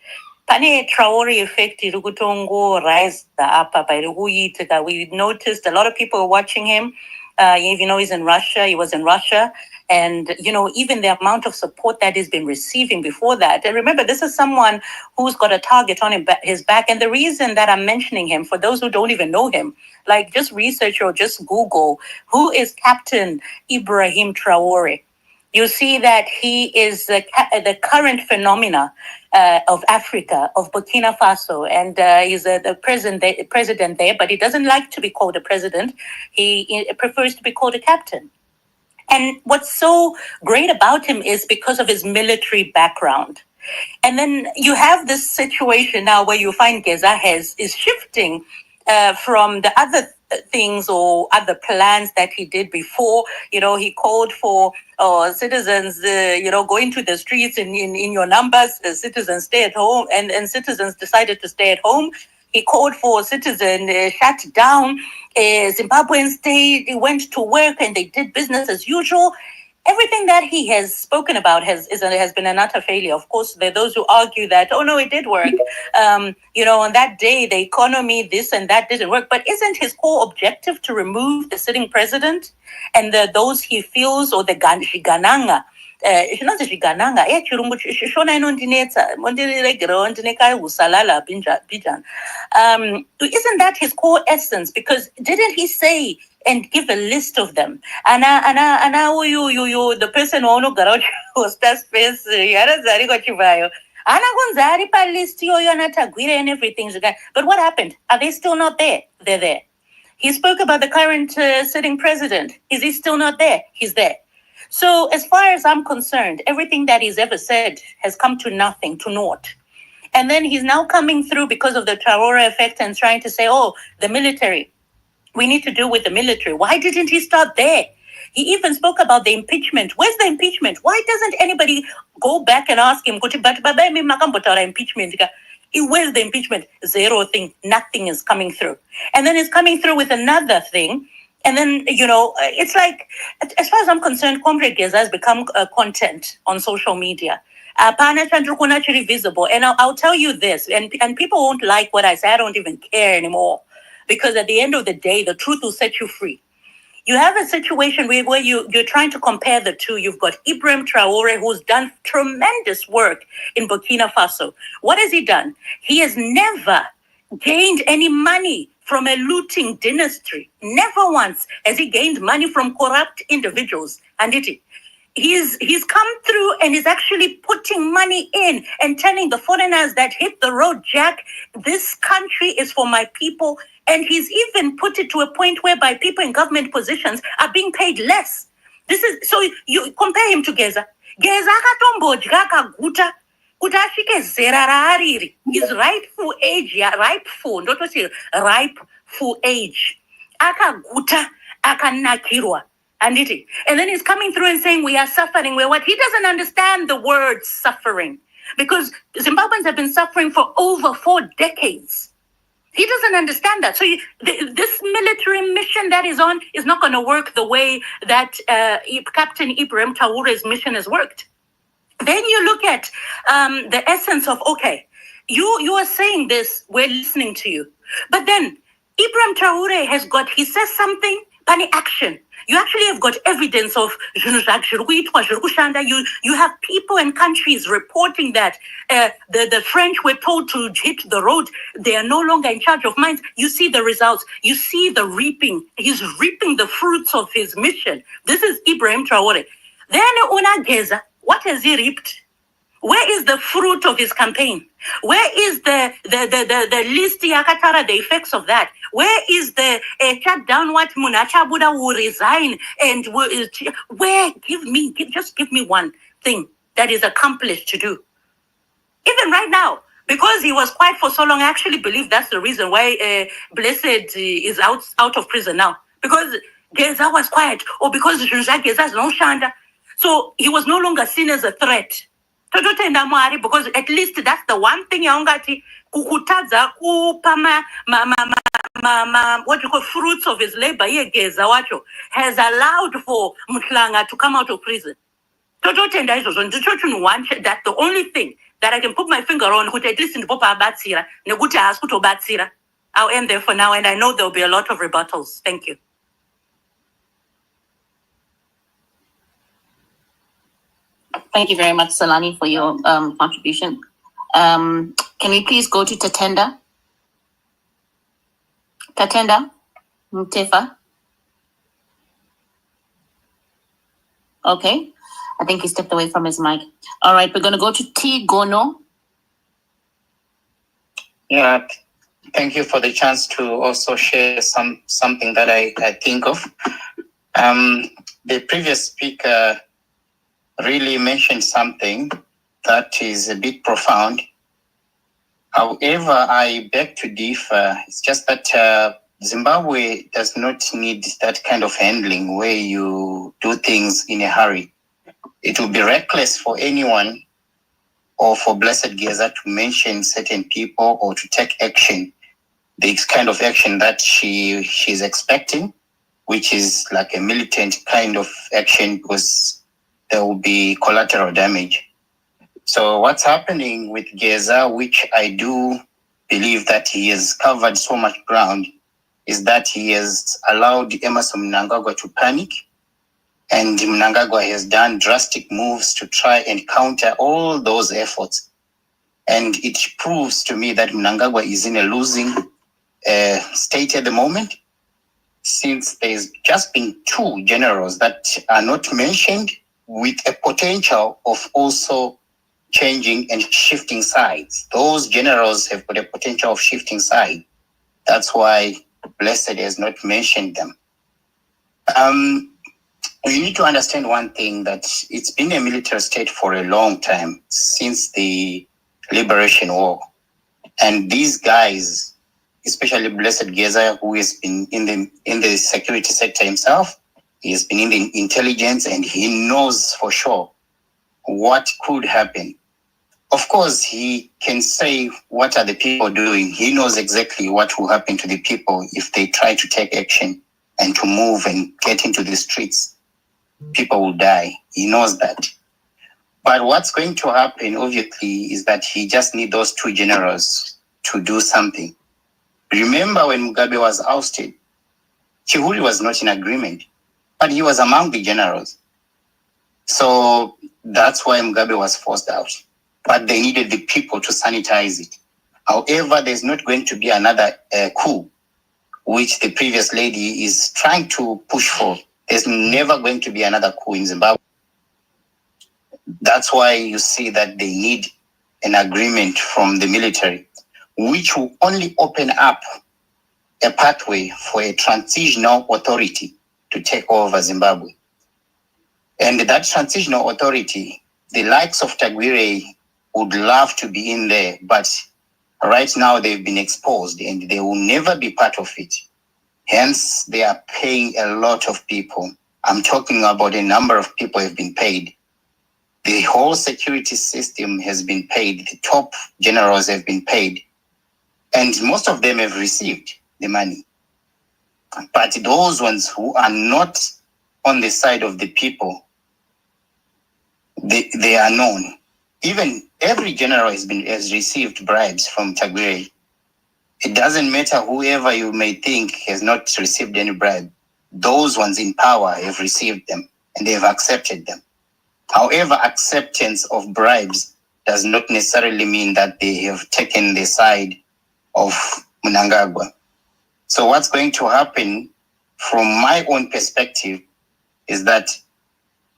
Pane Traore effect irukutongo rise up by the we noticed a lot of people were watching him. Even though he's in Russia, he was in Russia. And, even the amount of support that he's been receiving before that. And remember, this is someone who's got a target on his back. And the reason that I'm mentioning him, for those who don't even know him, like just research or just Google, who is Captain Ibrahim Traore? You see that he is the current phenomena of Africa, of Burkina Faso, and he's the president there, but he doesn't like to be called a president. He prefers to be called a captain. And what's so great about him is because of his military background. And then you have this situation now where you find Geza is shifting from the other things or other plans that he did before. He called for citizens, go into the streets in your numbers, citizens stay at home, and citizens decided to stay at home. He called for citizens shut down. Zimbabweans stayed, went to work, and they did business as usual. Everything that he has spoken about has been an utter failure. Of course, there are those who argue that, oh no, it did work. On that day, the economy, this and that didn't work. But isn't his core objective to remove the sitting president and those he feels, or the Gananga? Isn't that his core essence? Because didn't he say and give a list of them? And the person who garage was best face and everything. But what happened? Are they still not there? They're there. He spoke about the current sitting president. Is he still not there? He's there. So as far as I'm concerned, everything that he's ever said has come to nothing, to naught. And then he's now coming through because of the Traore effect and trying to say, oh, the military, we need to deal with the military. Why didn't he start there? He even spoke about the impeachment. Where's the impeachment? Why doesn't anybody go back and ask him, impeachment? Where's the impeachment? Zero thing. Nothing is coming through. And then he's coming through with another thing. And then, it's like, as far as I'm concerned, Comrade Geza has become content on social media. Visible. And I'll tell you this, and people won't like what I say. I don't even care anymore. Because at the end of the day, the truth will set you free. You have a situation where you're trying to compare the two. You've got Ibrahim Traore, who's done tremendous work in Burkina Faso. What has he done? He has never gained any money from a looting dynasty. Never once has he gained money from corrupt individuals. And he's come through and is actually putting money in and telling the foreigners that hit the road, Jack, this country is for my people. And he's even put it to a point whereby people in government positions are being paid less. This is, so you compare him to Geza. Geza akatombodyra kaguta kuti asvike zera raariri. His rightful age, ripe full age. Akaguta, akanakirwa. And then he's coming through and saying we are suffering. We're what? He doesn't understand the word suffering. Because Zimbabweans have been suffering for over 4 decades. He doesn't understand that. So this military mission that he's on is not going to work the way that Captain Ibrahim Traore's mission has worked. Then you look at the essence of, okay, you are saying this, we're listening to you. But then Ibrahim Traore he says something, pani action. You actually have got evidence of you have people and countries reporting that the French were told to hit the road. They are no longer in charge of mines. You see the results. You see the reaping. He's reaping the fruits of his mission. This is Ibrahim Traore. Then Una Geza, what has he reaped? Where is the fruit of his campaign? Where is the list yakatara, the effects of that? Where is the shutdown what Munacha Buddha will resign and where just give me one thing that is accomplished to do. Even right now, because he was quiet for so long, I actually believe that's the reason why Blessed is out of prison now. Because Geza was quiet, or because Geza is no shanda. So he was no longer seen as a threat. Because at least that's the one thing yaungati kukutaza kupama what you call fruits of his labor here Geza wacho has allowed for Mutlanga to come out of prison. That's the only thing that I can put my finger on, at least in the I'll end there for now, and I know there'll be a lot of rebuttals. Thank you. Thank you very much, Salani, for your contribution. Can we please go to Tatenda? Tatenda? Mtefa? Okay. I think he stepped away from his mic. All right, we're going to go to T. Gono. Yeah, thank you for the chance to also share something that I think of. The previous speaker really mentioned something that is a bit profound. However, I beg to differ. It's just that Zimbabwe does not need that kind of handling where you do things in a hurry. It would be reckless for anyone or for Blessed Geza to mention certain people or to take action, the kind of action that she's expecting, which is like a militant kind of action, because there will be collateral damage. So what's happening with Geza, which I do believe that he has covered so much ground, is that he has allowed Emmerson Mnangagwa to panic, and Mnangagwa has done drastic moves to try and counter all those efforts. And it proves to me that Mnangagwa is in a losing state at the moment, since there's just been two generals that are not mentioned, with a potential of also changing and shifting sides. Those generals have got a potential of shifting side. That's why Blessed has not mentioned them. We need to understand one thing, that it's been a military state for a long time, since the Liberation War. And these guys, especially Blessed Geza, who has been in the security sector himself, he has been in the intelligence, and he knows for sure what could happen. Of course, he can say, what are the people doing? He knows exactly what will happen to the people if they try to take action and to move and get into the streets. People will die. He knows that. But what's going to happen, obviously, is that he just needs those two generals to do something. Remember when Mugabe was ousted, Chihuri was not in agreement, but he was among the generals. So that's why Mugabe was forced out. But they needed the people to sanitize it. However, there's not going to be another coup, which the previous lady is trying to push for. There's never going to be another coup in Zimbabwe. That's why you see that they need an agreement from the military, which will only open up a pathway for a transitional authority to take over Zimbabwe. And that transitional authority, the likes of Tagwire would love to be in there, but right now they've been exposed and they will never be part of it. Hence, they are paying a lot of people. I'm talking about a number of people have been paid. The whole security system has been paid. The top generals have been paid. And most of them have received the money. But those ones who are not on the side of the people, they are known. Even every general has received bribes from Tagwire. It doesn't matter whoever you may think has not received any bribe. Those ones in power have received them and they have accepted them. However, acceptance of bribes does not necessarily mean that they have taken the side of Mnangagwa. So what's going to happen from my own perspective is that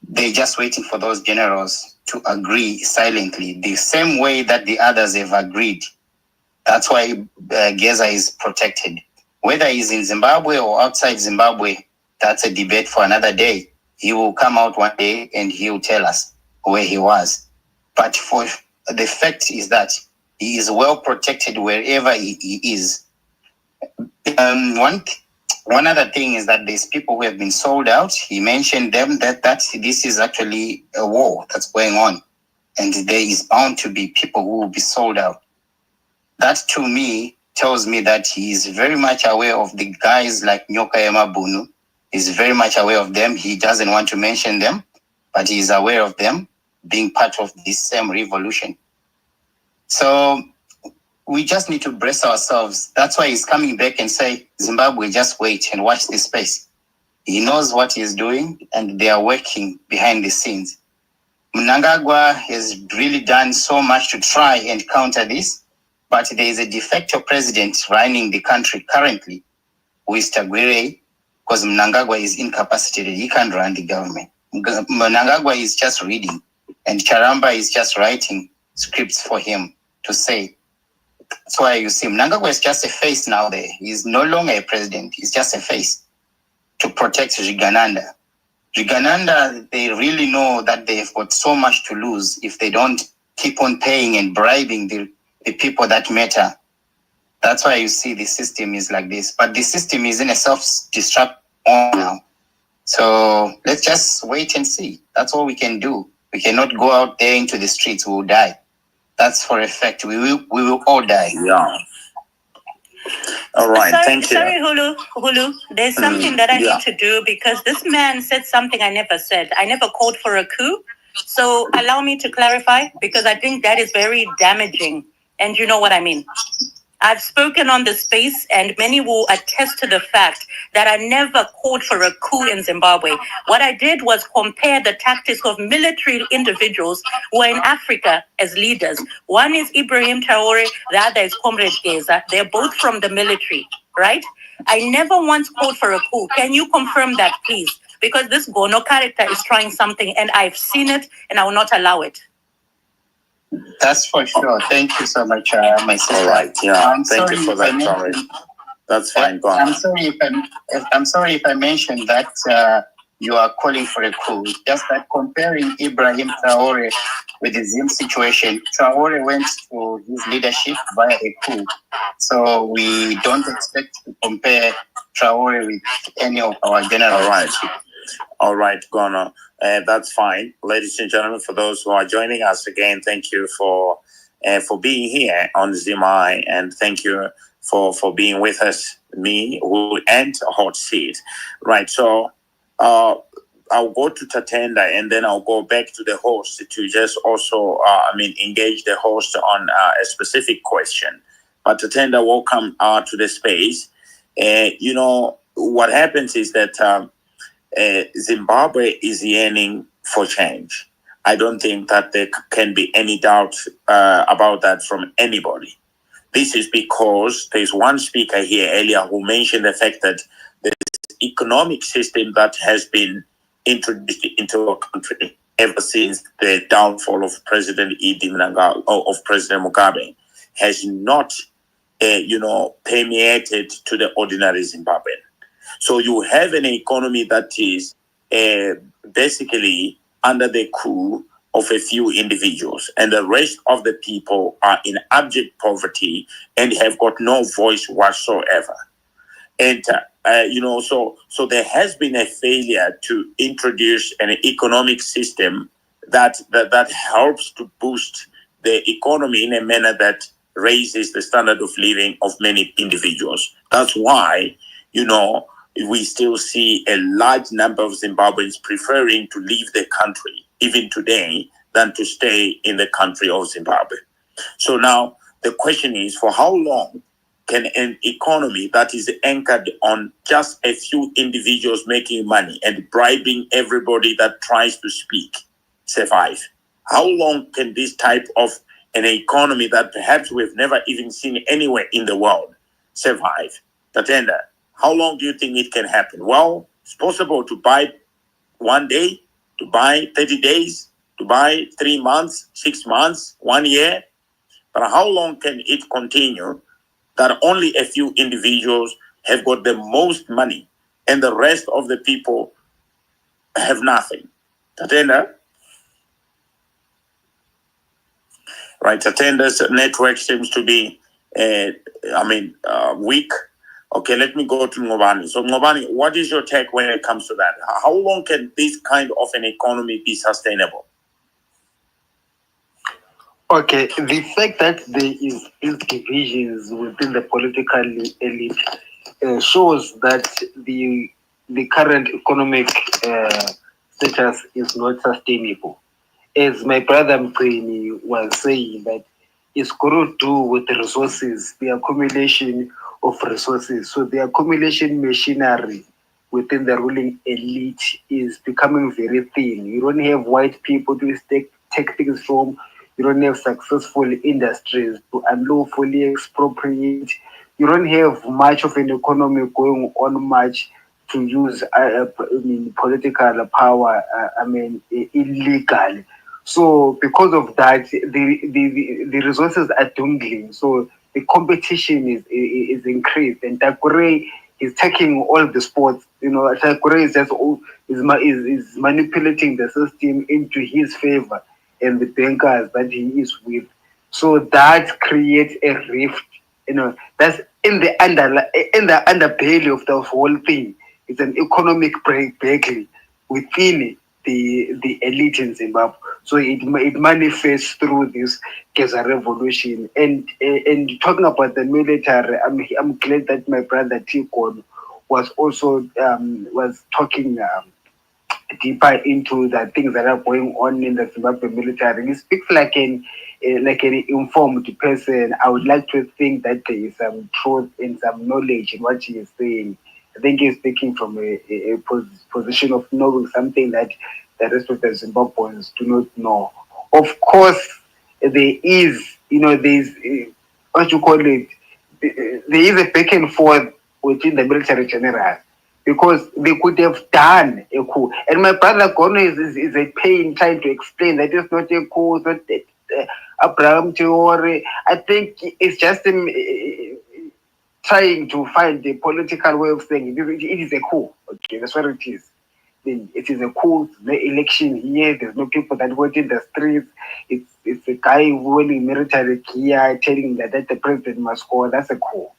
they're just waiting for those generals to agree silently, the same way that the others have agreed. That's why Geza is protected. Whether he's in Zimbabwe or outside Zimbabwe, that's a debate for another day. He will come out one day and he will tell us where he was. But for the fact is that he is well protected wherever he is. One other thing is that there's people who have been sold out. He mentioned them that this is actually a war that's going on. And there is bound to be people who will be sold out. That to me tells me that he is very much aware of the guys like Nyoka Yamabunu. He's very much aware of them. He doesn't want to mention them, but he is aware of them being part of this same revolution. So we just need to brace ourselves. That's why he's coming back and say, Zimbabwe, just wait and watch this space. He knows what he's doing and they are working behind the scenes. Mnangagwa has really done so much to try and counter this, but there is a de facto president running the country currently, who is Tagwere, because Mnangagwa is incapacitated. He can't run the government. Mnangagwa is just reading, and Charamba is just writing scripts for him to say. That's why you see Mnangagwa is just a face now there. He's no longer a president. He's just a face to protect Rigananda. Rigananda, they really know that they've got so much to lose if they don't keep on paying and bribing the people that matter. That's why you see the system is like this. But the system is in a self-destruct now. So let's just wait and see. That's all we can do. We cannot go out there into the streets. We will die. That's for a fact. We will all die. Yeah. All right. Thank you. Sorry, Hulu. There's something that I need to do because this man said something I never said. I never called for a coup. So allow me to clarify because I think that is very damaging. And you know what I mean. I've spoken on the space and many will attest to the fact that I never called for a coup in Zimbabwe. What I did was compare the tactics of military individuals who are in Africa as leaders. One is Ibrahim Traore, the other is Comrade Geza. They're both from the military, right? I never once called for a coup. Can you confirm that, please? Because this Gono character is trying something and I've seen it and I will not allow it. That's for sure. Thank you so much, my sister. All right. Yeah. Thank you for that, Charlie. That's fine. Go on. I'm sorry if I mentioned that you are calling for a coup. Just that comparing Ibrahim Traore with the Zim situation, Traore went to his leadership via a coup. So we don't expect to compare Traore with any of our generals. All right, Gono. That's fine. Ladies and gentlemen, for those who are joining us again, thank you for being here on ZMI, and thank you for being with us, me, who and Hot Seat. Right, so I'll go to Tatenda and then I'll go back to the host to just also, engage the host on a specific question. But Tatenda, welcome to the space. What happens is that Zimbabwe is yearning for change. I don't think that there can be any doubt about that from anybody. This is because there's one speaker here earlier who mentioned the fact that the economic system that has been introduced into a country ever since the downfall of President President Mugabe has not, permeated to the ordinary Zimbabwean. So you have an economy that is basically under the coup of a few individuals, and the rest of the people are in abject poverty and have got no voice whatsoever. And so there has been a failure to introduce an economic system that helps to boost the economy in a manner that raises the standard of living of many individuals. That's why, we still see a large number of Zimbabweans preferring to leave the country, even today, than to stay in the country of Zimbabwe. So now the question is, for how long can an economy that is anchored on just a few individuals making money and bribing everybody that tries to speak survive? How long can this type of an economy that perhaps we've never even seen anywhere in the world survive? Tatenda, how long do you think it can happen? Well, it's possible to buy one day, to buy 30 days, to buy 3 months, 6 months, 1 year. But how long can it continue that only a few individuals have got the most money and the rest of the people have nothing? Tatenda? Right, Tatenda's network seems to be, weak. Okay, let me go to Ngobani. So Ngobani, what is your take when it comes to that? How long can this kind of an economy be sustainable? Okay, the fact that there is these divisions within the political elite shows that the current economic status is not sustainable. As my brother Mkwini was saying, that it's got to do with the resources, the accumulation of resources. So the accumulation machinery within the ruling elite is becoming very thin. You don't have white people to take things from. You don't have successful industries to unlawfully expropriate. You don't have much of an economy going on much to use political power, illegally. So because of that, the resources are dwindling. So the competition is increased, and Takure is taking all the sports. Takure is manipulating the system into his favor and the bankers that he is with. So that creates a rift. That's in the underbelly of the whole thing. It's an economic breakthrough within the elite in Zimbabwe. So it manifests through this Geza revolution. And talking about the military, I'm glad that my brother Tikon was also was talking deeper into the things that are going on in the Zimbabwe military. He speaks like an informed person. I would like to think that there is some truth and some knowledge in what he is saying. I think he's speaking from a position of knowing something that the rest of the Zimbabweans do not know. Of course, there is, there's, what you call it, there is a back and forth within the military general, because they could have done a coup. And my brother Gono is a pain trying to explain that it's not a coup, it's not Abraham Theory. I think it's just trying to find the political way of saying it is a coup. Okay, that's what it is. It is a coup. No election here. There's no people that went in the streets. It's a guy wearing military gear telling that the president must go. That's a coup.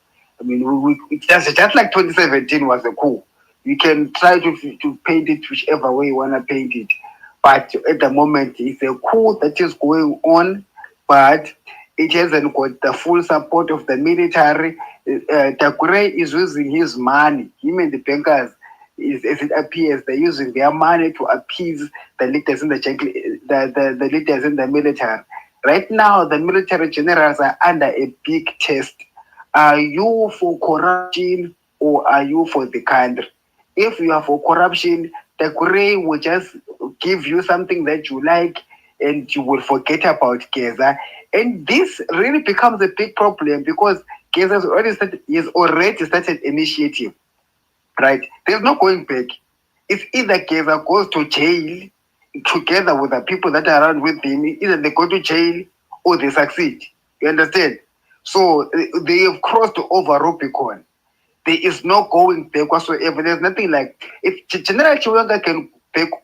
I mean, it's just like 2017 was a coup. You can try to paint it whichever way you want to paint it. But at the moment, it's a coup that is going on, but it hasn't got the full support of the military. Takure is using his money. Him and the bankers, as it appears, they're using their money to appease the leaders in the leaders in the military. Right now, the military generals are under a big test. Are you for corruption or are you for the country? If you are for corruption, Takure will just give you something that you like and you will forget about Geza. And this really becomes a big problem because Geza has already started initiative, right? There's no going back. It's either Geza goes to jail together with the people that are around with him, either they go to jail or they succeed. You understand? So they have crossed over Rubicon. There is no going back whatsoever. There's nothing like, if General Chiwenga can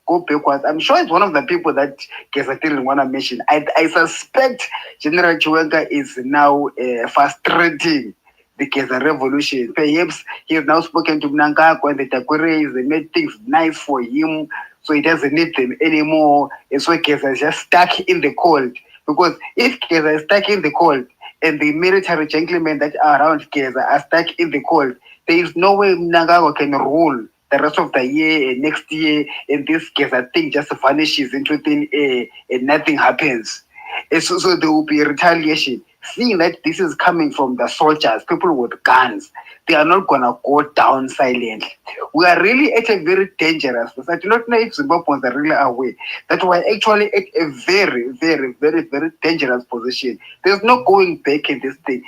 go backwards, I'm sure it's one of the people that Geza didn't want to mention. I suspect General Chiwenga is now frustrating the Geza revolution. Perhaps he has now spoken to Mnangagwa and the Takure's, they made things nice for him, so he doesn't need them anymore. And so Geza is just stuck in the cold. Because if Geza is stuck in the cold, and the military gentlemen that are around Geza are stuck in the cold, there is no way Mnangagwa can rule the rest of the year and next year, and this Geza thing just vanishes into thin air and nothing happens. And so there will be a retaliation. Seeing that this is coming from the soldiers, people with guns, they are not going to go down silently. We are really at a very dangerous place. I do not know if Zimbabweans are really aware that we are actually at a very, very, very, very dangerous position. There's no going back in this thing.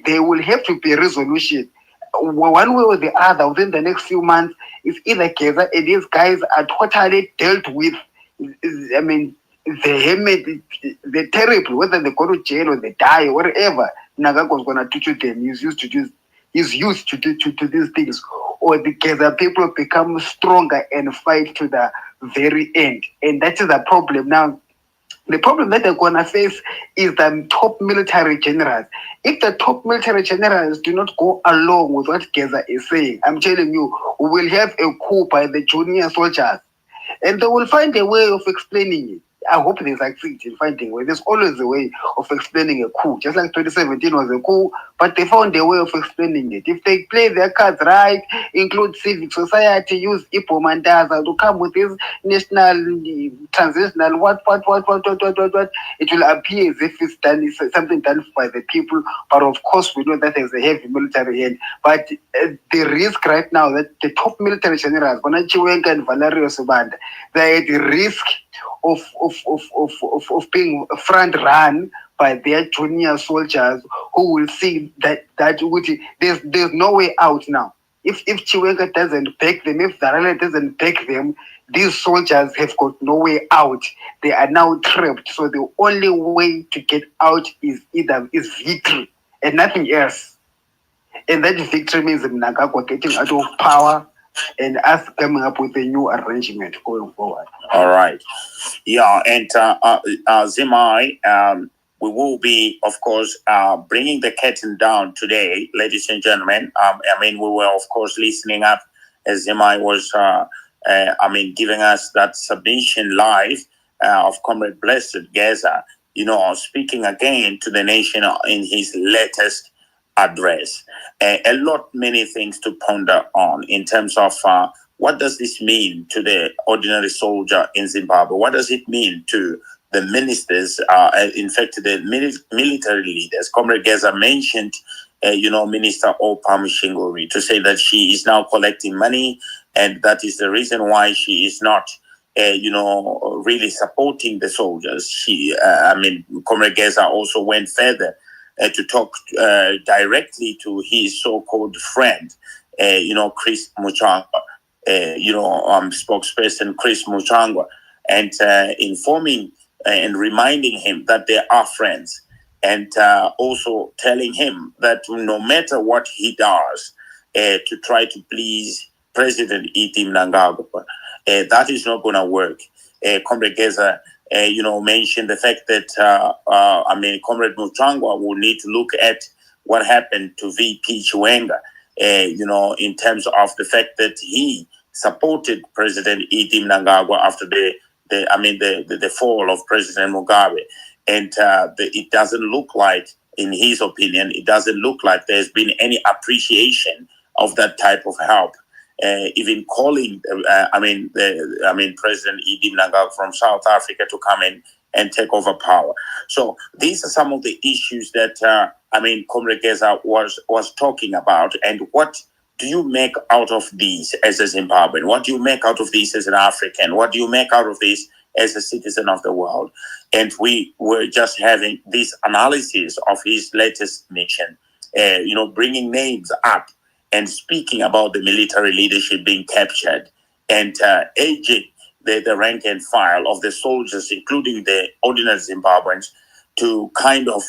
There will have to be a resolution. one way or the other within the next few months, if either Geza and these guys are totally dealt with, I mean, they're terrible, whether they go to jail or they die or whatever. Nagako's gonna teach them. He's used to these things. Or the Geza people become stronger and fight to the very end. And that is the problem now. The problem that they're going to face is the top military generals. If the top military generals do not go along with what Geza is saying, I'm telling you, we will have a coup by the junior soldiers. And they will find a way of explaining it. I hope they succeed in finding a way. There's always a way of explaining a coup. Just like 2017 was a coup, but they found a way of explaining it. If they play their cards right, include civic society, use Ipo Mandaza to come with this national, transitional, what, it will appear as if it's done, it's something done by the people. But of course, we know that there's a heavy military hand. But the risk right now that the top military generals, Bonachiwenga and Valerio Subanda, they're at the risk of being front run by their junior soldiers who will see that which there's no way out now. If Chiwenga doesn't back them, if Darale doesn't back them, these soldiers have got no way out. They are now trapped. So the only way to get out is victory and nothing else. And that victory means Mnangagwa getting out of power and us coming up with a new arrangement going forward. All right. Yeah, and Zimai, we will be, of course, bringing the curtain down today, ladies and gentlemen. I mean, we were, of course, listening up as Zimai was, giving us that submission live of Comrade Blessed Geza, speaking again to the nation in his latest address. Many things to ponder on in terms of what does this mean to the ordinary soldier in Zimbabwe? What does it mean to the ministers, in fact, the military leaders? Comrade Geza mentioned, Minister Opam Shingori, to say that she is now collecting money, and that is the reason why she is not, really supporting the soldiers. Comrade Geza also went further to talk directly to his so-called friend, Chris Muchangwa, spokesperson Chris Muchangwa, and informing and reminding him that they are friends, and also telling him that no matter what he does to try to please President Iti Mnangagwa, that is not going to work. Comrade Geza mentioned the fact that, Comrade Muchangwa will need to look at what happened to VP Chiwenga, in terms of the fact that he supported President Iti Mnangagwa after the fall of President Mugabe. And it doesn't look like, in his opinion, it doesn't look like there's been any appreciation of that type of help. Even calling, President Iti Mnangagwa from South Africa to come in and take over power. So these are some of the issues that, Comrade Geza was talking about. And what do you make out of these as a Zimbabwean? What do you make out of this as an African? What do you make out of this as a citizen of the world? And we were just having this analysis of his latest mission, bringing names up and speaking about the military leadership being captured and aging the rank and file of the soldiers, including the ordinary Zimbabweans, to kind of,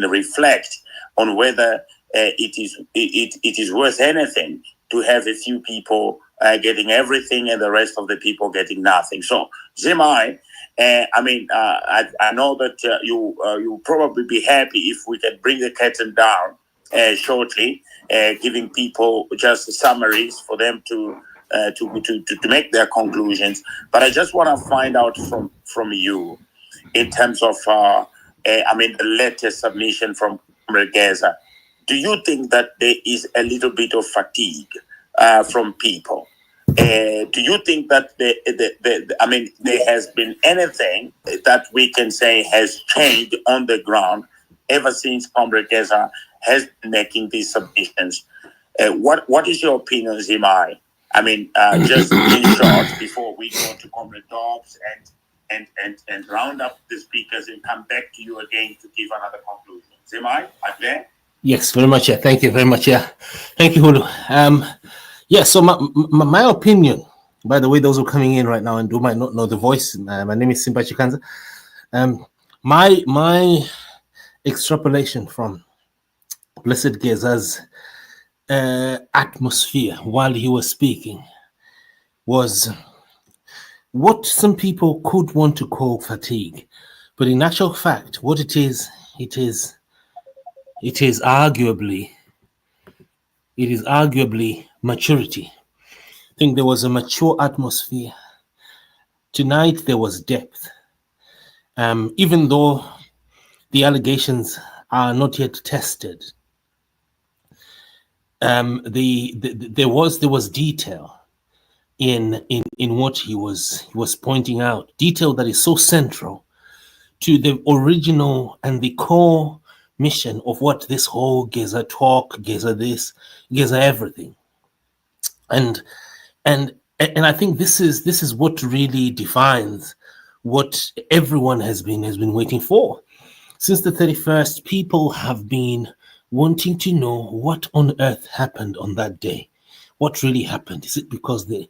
reflect on whether it is worth anything to have a few people getting everything and the rest of the people getting nothing. So, Zimai, I know that you'll probably be happy if we can bring the curtain down shortly, giving people just summaries for them to make their conclusions. But I just want to find out from you in terms of the latest submission from Geza. Do you think that there is a little bit of fatigue from people? Do you think that there has been anything that we can say has changed on the ground ever since Comrade Geza has been making these submissions? What is your opinion, Zimai? Just in short, before we go to Comrade Dobbs and round up the speakers and come back to you again to give another conclusion. Zimai, are you there? Yes, very much. Yeah, thank you very much. Yeah, thank you, Hulu. Yeah. So my opinion. By the way, those who are coming in right now and who might not know the voice, my name is Simba Chikanza. My extrapolation from Blessed Geza's atmosphere while he was speaking was what some people could want to call fatigue, but in actual fact, what it is arguably maturity. I think there was a mature atmosphere. Tonight there was depth. Even though the allegations are not yet tested, there was detail in what he was pointing out, detail that is so central to the original and the core mission of what this whole Geza talk, Geza this, Geza everything, and I think this is what really defines what everyone has been waiting for. Since the 31st, people have been wanting to know what on earth happened on that day. What really happened? Is it because we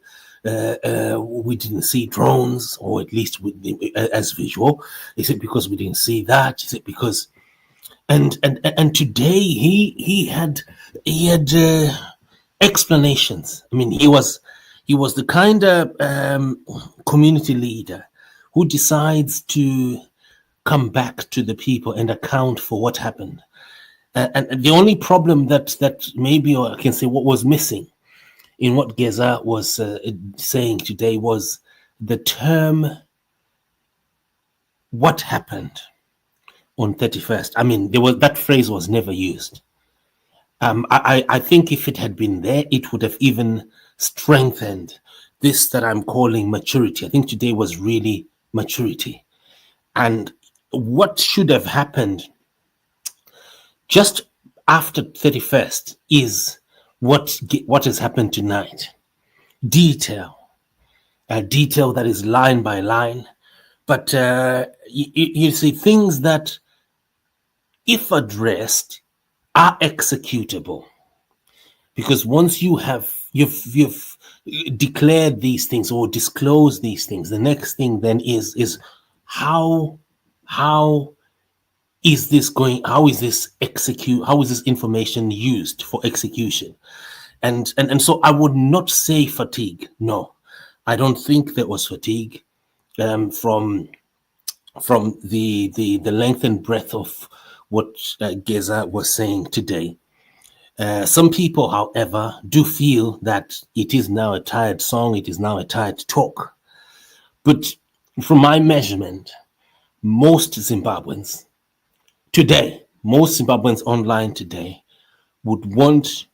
didn't see drones, or at least as visual? Is it because we didn't see that? Is it because? And today he had explanations. I mean, he was the kind of community leader who decides to come back to the people and account for what happened. And the only problem that maybe, or I can say what was missing in what Geza was saying today was the term "what happened" on 31st. I mean, that phrase was never used. I think if it had been there, it would have even strengthened this that I'm calling maturity. I think today was really maturity. And what should have happened just after 31st is what has happened tonight. Detail that is line by line. But you see, things that, if addressed, are executable. Because once you've declared these things or disclosed these things, the next thing then is how is this information used for execution? And so I would not say fatigue. No, I don't think there was fatigue from the length and breadth of what Geza was saying today. Some people, however, do feel that it is now a tired song, it is now a tired talk. But from my measurement, most Zimbabweans online today would want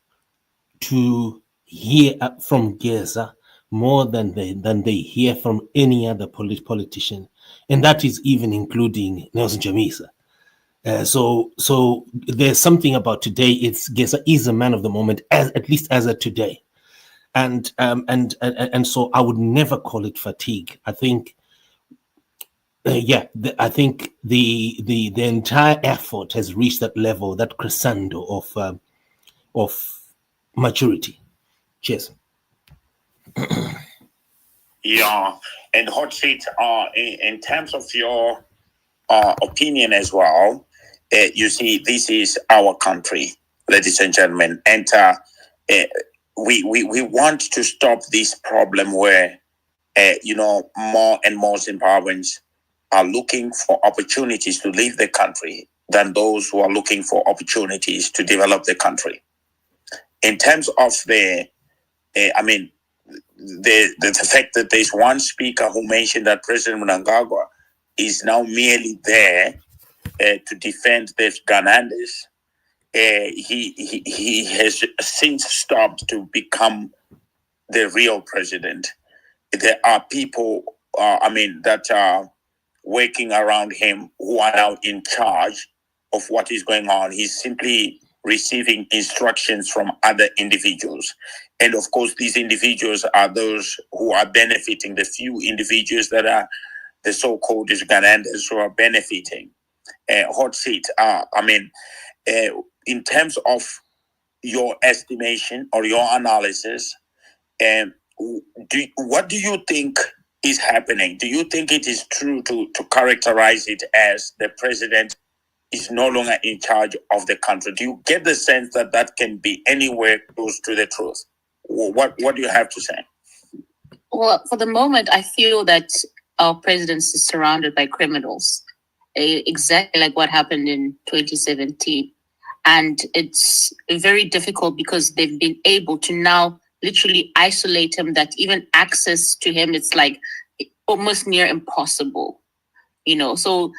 to hear from Geza more than they hear from any other politician, and that is even including Nelson Chamisa. So there's something about today. Geza is a man of the moment, at least as of today, and so I would never call it fatigue. I think, I think the entire effort has reached that level, that crescendo of maturity. Cheers. Yeah, and hot seat. In terms of your opinion as well, you see, this is our country, ladies and gentlemen, and we want to stop this problem where more and more Zimbabweans are looking for opportunities to leave the country than those who are looking for opportunities to develop the country. In terms of the fact that there's one speaker who mentioned that President Mnangagwa is now merely there to defend the Ganandes. He has since stopped to become the real president. There are people, that are working around him who are now in charge of what is going on. He's simply receiving instructions from other individuals. And of course, these individuals are those who are benefiting, the few individuals that are the so-called Ganandes who are benefiting. Hot seat. in terms of your estimation or your analysis, what do you think is happening? Do you think it is true to characterize it as the president is no longer in charge of the country? Do you get the sense that that can be anywhere close to the truth? What do you have to say? Well, for the moment, I feel that our president is surrounded by criminals, exactly like what happened in 2017. And it's very difficult because they've been able to now literally isolate him, that even access to him, it's like almost near impossible, So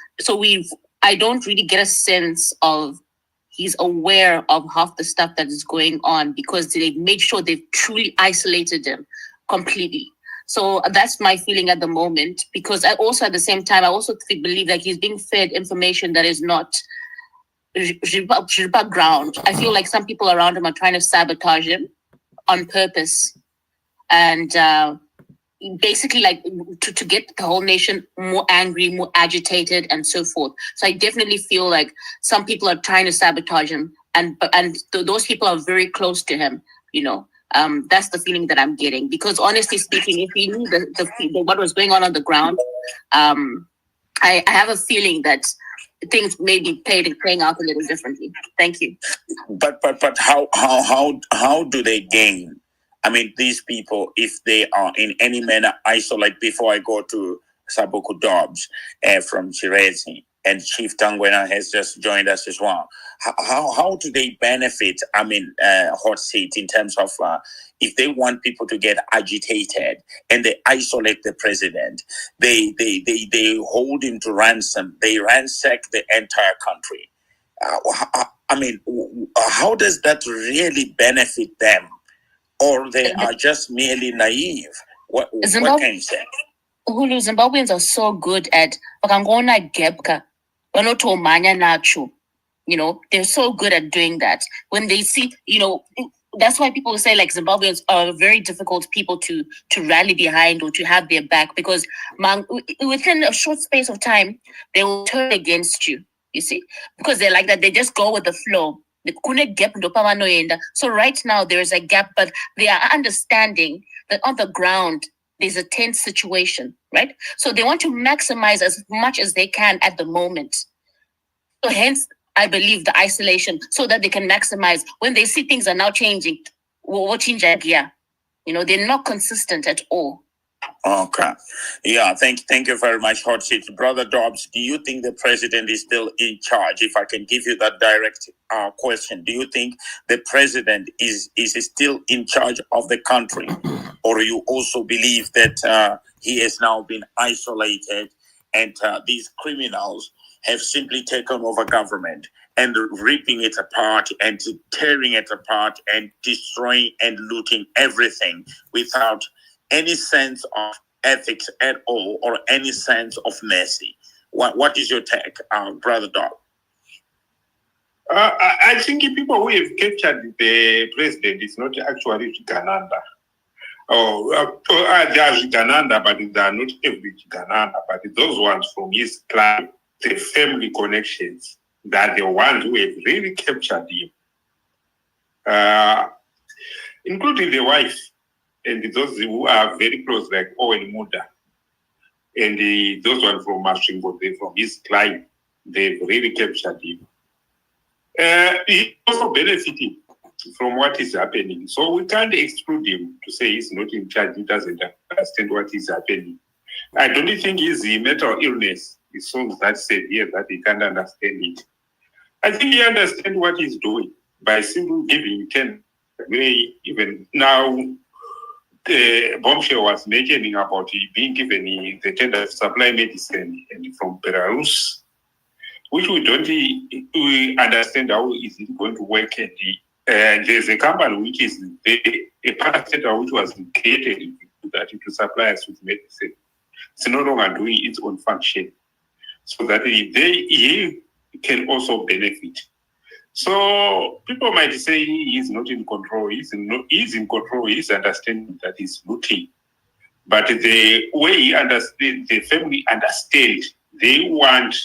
I don't really get a sense of he's aware of half the stuff that is going on because they've made sure they've truly isolated him completely. So that's my feeling at the moment, because I also, at the same time, I also believe that he's being fed information that is not ground. I feel like some people around him are trying to sabotage him on purpose. And basically like to get the whole nation more angry, more agitated, and so forth. So I definitely feel like some people are trying to sabotage him, and those people are very close to him, That's the feeling that I'm getting, because honestly speaking, if you knew the what was going on the ground, I have a feeling that things may be playing out a little differently. Thank you. But how do they gain? I mean, these people, if they are in any manner isolated, before I go to Sabuku Dobbs from Chirezi, and Chief Tangwena has just joined us as well. How do they benefit? I mean, hot seat in terms of if they want people to get agitated and they isolate the president, they hold him to ransom. They ransack the entire country. I mean, how does that really benefit them? Or they are just merely naive? What can you say? Hulu, Zimbabweans are so good at they're so good at doing that. When they see, that's why people say like Zimbabweans are very difficult people to rally behind or to have their back, because within a short space of time, they will turn against you, you see, because they're like that. They just go with the flow. So right now there is a gap, but they are understanding that on the ground, there's a tense situation, right? So they want to maximize as much as they can at the moment. So hence, I believe the isolation, so that they can maximize when they see things are now changing. They're not consistent at all. Okay. Yeah, thank you very much, Hot Seat. Brother Dobbs, do you think the president is still in charge? If I can give you that direct question, do you think the president is still in charge of the country? Or you also believe that he has now been isolated and these criminals have simply taken over government and ripping it apart and tearing it apart and destroying and looting everything without any sense of ethics at all or any sense of mercy? What is your take, Brother Dog? I think people who have captured the president is not actually Gananda. They are Gananda, but they are not every Gananda. But those ones from his clan, the family connections, that the ones who have really captured him, including the wife. And those who are very close, like Owen Muda, and those ones from Mashingo, from his client, they've really captured him. He also benefiting from what is happening. So we can't exclude him to say he's not in charge, he doesn't understand what is happening. I don't think his mental illness is songs that said here that he can't understand it. I think he understands what he's doing by simply giving 10. Even now, the bombshell was mentioning about being given the tender to supply medicine and from Belarus, which we don't understand how is it going to work. And there's a company which is a parastatal which was created to supply us with medicine. It's no longer doing its own function, so that he can also benefit. So people might say he's not in control. He's in control. He's understanding that he's looting. But the way he understands, the family understand, they want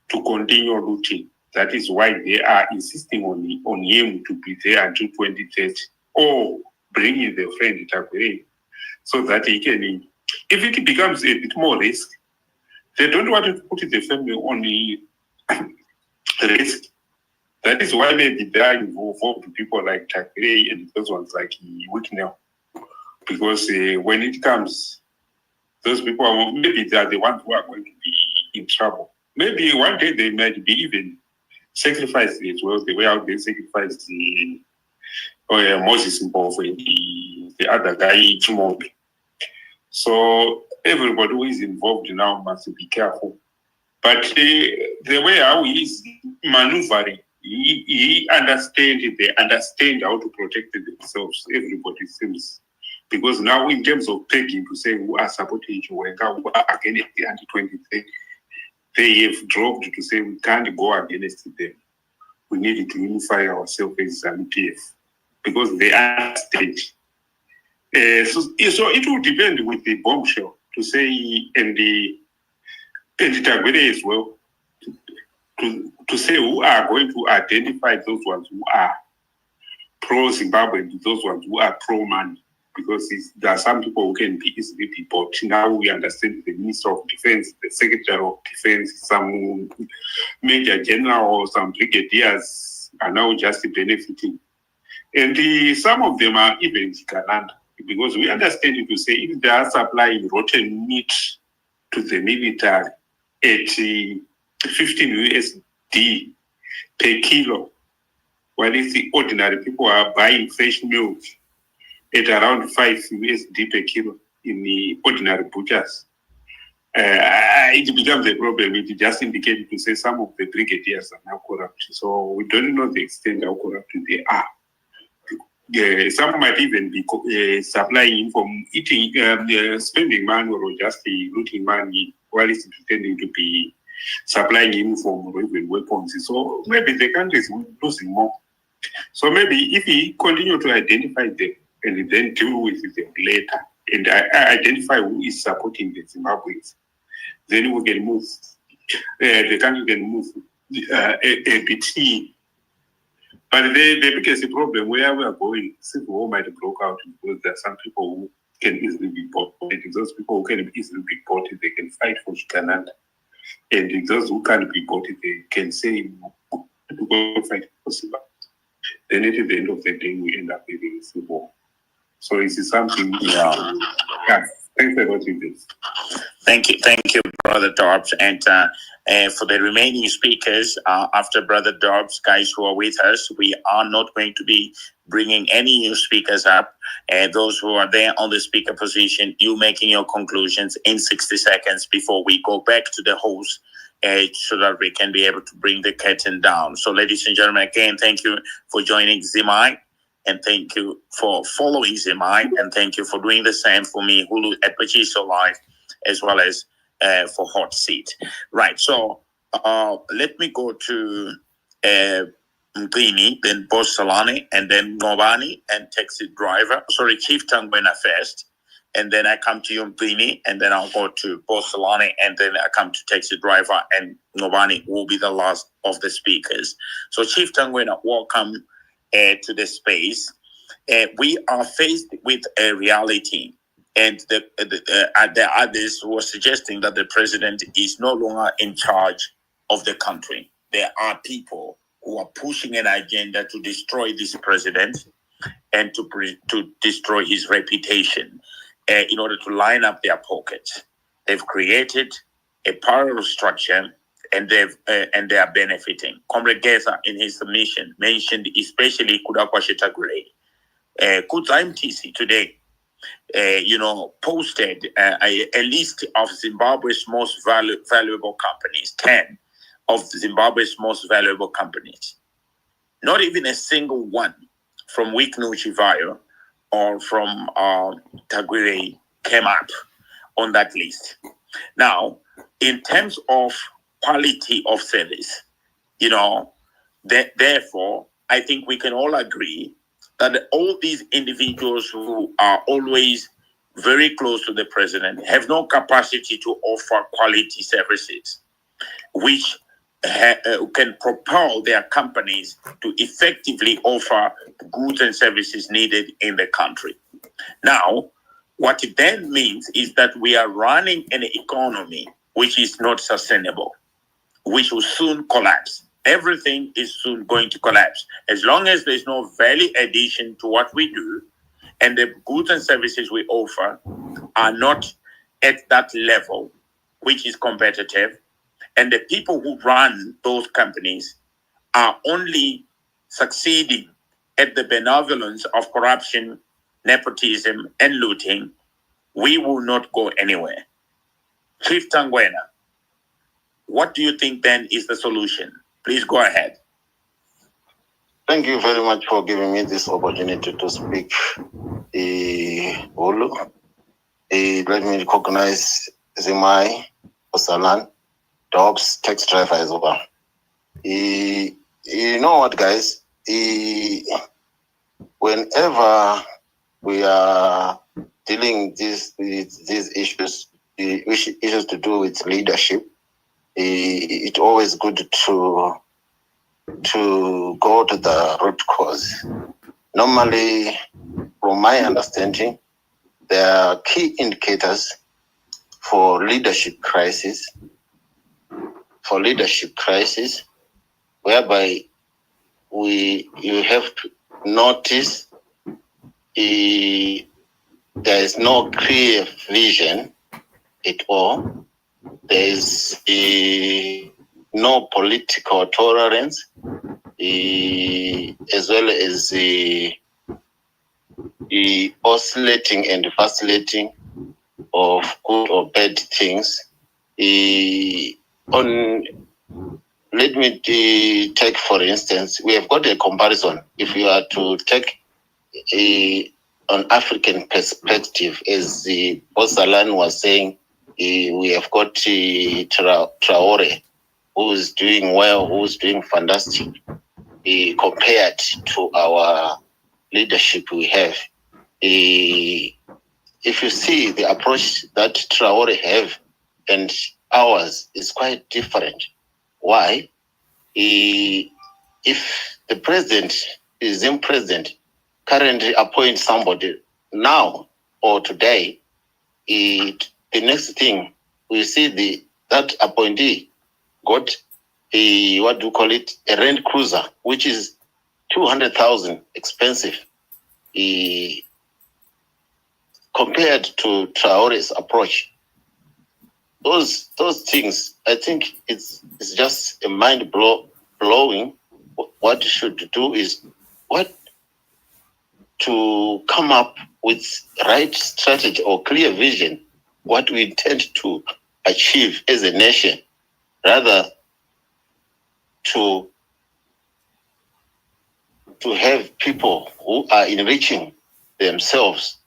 to continue looting. That is why they are insisting on him to be there until 2030, or bring in the friend Tagore, so that he can, if it becomes a bit more risk, they don't want to put the family on the risk. That is why maybe they are involved people like Tagore and those ones like Wicknell. Because when it comes, those people, maybe they are the ones who are going to be in trouble. Maybe one day they might be even sacrificed as well, the way how they sacrificed Moses involved and the other guy, Chimobi. So everybody who is involved now must be careful. But the way how he is maneuvering, he understands, they understand how to protect themselves. Everybody seems. Because now in terms of pegging to say who are supporting Chiweka, who are against the anti-23, they have dropped to say we can't go against them. We need to unify ourselves as MPF because they are stage. So it will depend with the bombshell to say and the Tagore as well to say who are going to identify those ones who are pro-Zimbabwe and those ones who are pro-money. Because there are some people who can be easily be bought. Now we understand the Minister of Defense, the Secretary of Defense, some Major General or some brigadiers are now just benefiting. And some of them are even Zikalanda. Because we understand it to say if they are supplying rotten meat to the military at 15 USD per kilo, while if the ordinary people are buying fresh milk at around 5 USD per kilo in the ordinary butchers, it becomes a problem. It just indicated to say some of the brigadiers are now corrupt. So we don't know the extent how corrupt they are. Some might even be supplying from eating, spending money or just looting money while it's pretending to be supplying uniform or even weapons. So maybe the country is losing more. So maybe if we continue to identify them and then deal with them later and identify who is supporting the Zimbabweans, then we can move. The country can move a bit in. But the biggest problem where we are going, civil war might break out because there are some people who can easily be bought. And those people who can easily be bought, they can fight for Canada. And those who can't be bought, they can say, to go fight for Zimbabwe. Then at the end of the day, we end up having a civil war. So this is something. Yeah. Thanks a lot, this. Thank you, Brother Dobbs. And for the remaining speakers, after Brother Dobbs, guys who are with us, we are not going to be bringing any new speakers up. Those who are there on the speaker position, you making your conclusions in 60 seconds before we go back to the host, so that we can be able to bring the curtain down. So, ladies and gentlemen, again, thank you for joining Zimai. And thank you for following Zimai, and thank you for doing the same for me, Hulu at Pachiso Live, as well as for Hot Seat. Right, so let me go to Mpini, then Boss Salani, and then Ngobani and Taxi Driver. Sorry, Chief Tangwena first, and then I come to you, Mpini, and then I'll go to Boss Salani, and then I come to Taxi Driver, and Ngobani will be the last of the speakers. So Chief Tangwena, welcome to the space. We are faced with a reality, and the others who are suggesting that the president is no longer in charge of the country. There are people who are pushing an agenda to destroy this president and to destroy his reputation in order to line up their pockets. They've created a parallel structure, and they are benefiting. Comrade Geza, in his submission, mentioned especially Kudakwashe Tagore. Kuta MTC today, posted a list of Zimbabwe's most valuable companies, 10 of Zimbabwe's most valuable companies. Not even a single one from Wiknu Chivayo or from Tagore came up on that list. Now, in terms of quality of service, therefore, I think we can all agree that all these individuals who are always very close to the president have no capacity to offer quality services, which can propel their companies to effectively offer goods and services needed in the country. Now, what it then means is that we are running an economy which is not sustainable, which will soon collapse. Everything is soon going to collapse. As long as there's no value addition to what we do, and the goods and services we offer are not at that level, which is competitive, and the people who run those companies are only succeeding at the benevolence of corruption, nepotism, and looting, we will not go anywhere. Chief Tangwena, what do you think then is the solution? Please go ahead. Thank you very much for giving me this opportunity to speak. Olu. Let me recognize Zimai, Osalan, Dogs, taxi driver as well. You know what, guys? Whenever we are dealing these issues, issues to do with leadership, it's always good to go to the root cause. Normally, from my understanding, there are key indicators for leadership crisis. Whereby you have to notice there is no clear vision at all. There is no political tolerance, as well as the oscillating and vacillating of good or bad things. Let me take, for instance, we have got a comparison. If you are to take an African perspective, as Osalan was saying, we have got Traore, who is doing well, who is doing fantastic, compared to our leadership we have. If you see the approach that Traore have and ours is quite different. Why? If the president is in president, currently appoint somebody now or today, the next thing we see that appointee got a Land Cruiser, which is 200,000 expensive, compared to Traore's approach. Those things, I think it's just a mind blowing. What you should do is to come up with right strategy or clear vision, what we intend to achieve as a nation, rather to have people who are enriching themselves.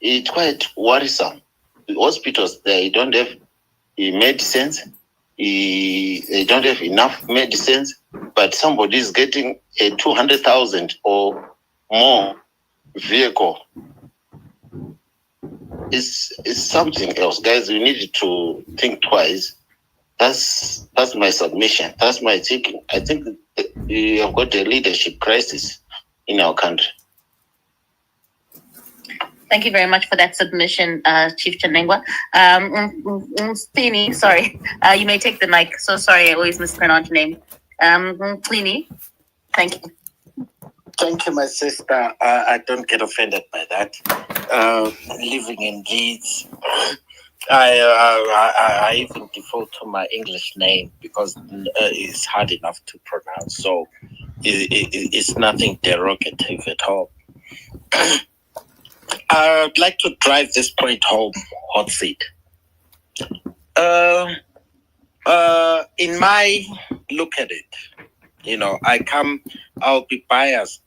It's quite worrisome. The hospitals, they don't have medicines, they don't have enough medicines, but somebody is getting a 200,000 or more vehicle. It's something else, guys. We need to think twice. That's my submission. That's my thinking. I think we have got a leadership crisis in our country. Thank you very much for that submission, Chief Chanengwa. Plini, sorry, you may take the mic. So sorry, I always mispronounce your name. Plini, thank you. Thank you, my sister. I don't get offended by that. Living in Leeds, I even default to my English name because it's hard enough to pronounce. So it's nothing derogative at all. I'd like to drive this point home, hot seat. In my look at it, I'll be biased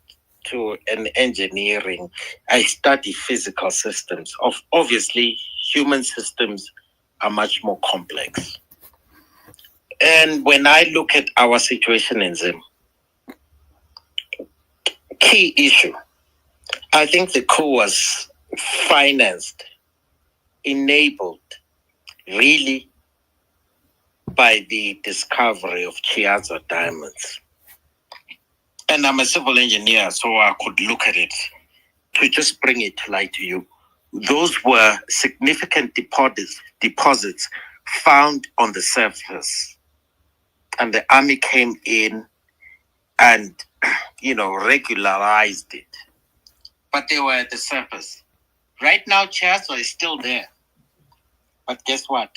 to an engineering. I study physical systems. Obviously, human systems are much more complex. And when I look at our situation in Zim, key issue, I think the coup was financed, enabled, really by the discovery of Geza diamonds. And I'm a civil engineer, so I could look at it to just bring it to light to you. Those were significant deposits found on the surface. And the army came in and, regularized it. But they were at the surface. Right now, Geza is still there. But guess what?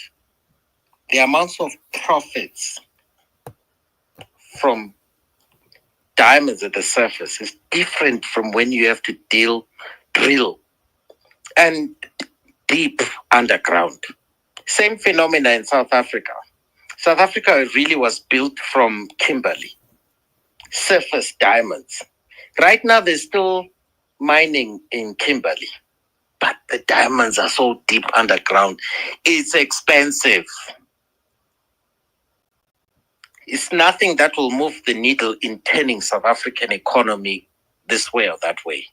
The amounts of profits from diamonds at the surface is different from when you have to drill and deep underground. Same phenomena in South Africa. South Africa really was built from Kimberley, surface diamonds. Right now, there's still mining in Kimberley, but the diamonds are so deep underground. It's expensive. It's nothing that will move the needle in turning South African economy this way or that way.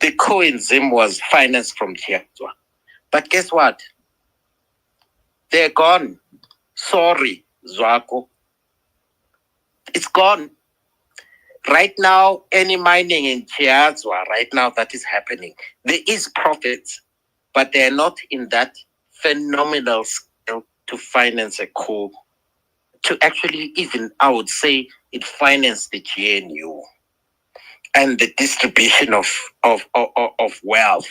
The coup in Zim was financed from Geza. But guess what? They're gone. Sorry, Zwako. It's gone. Right now, any mining in Geza, right now that is happening, there is profits, but they're not in that phenomenal scale to finance a coup. To actually even, I would say, it financed the GNU and the distribution of wealth,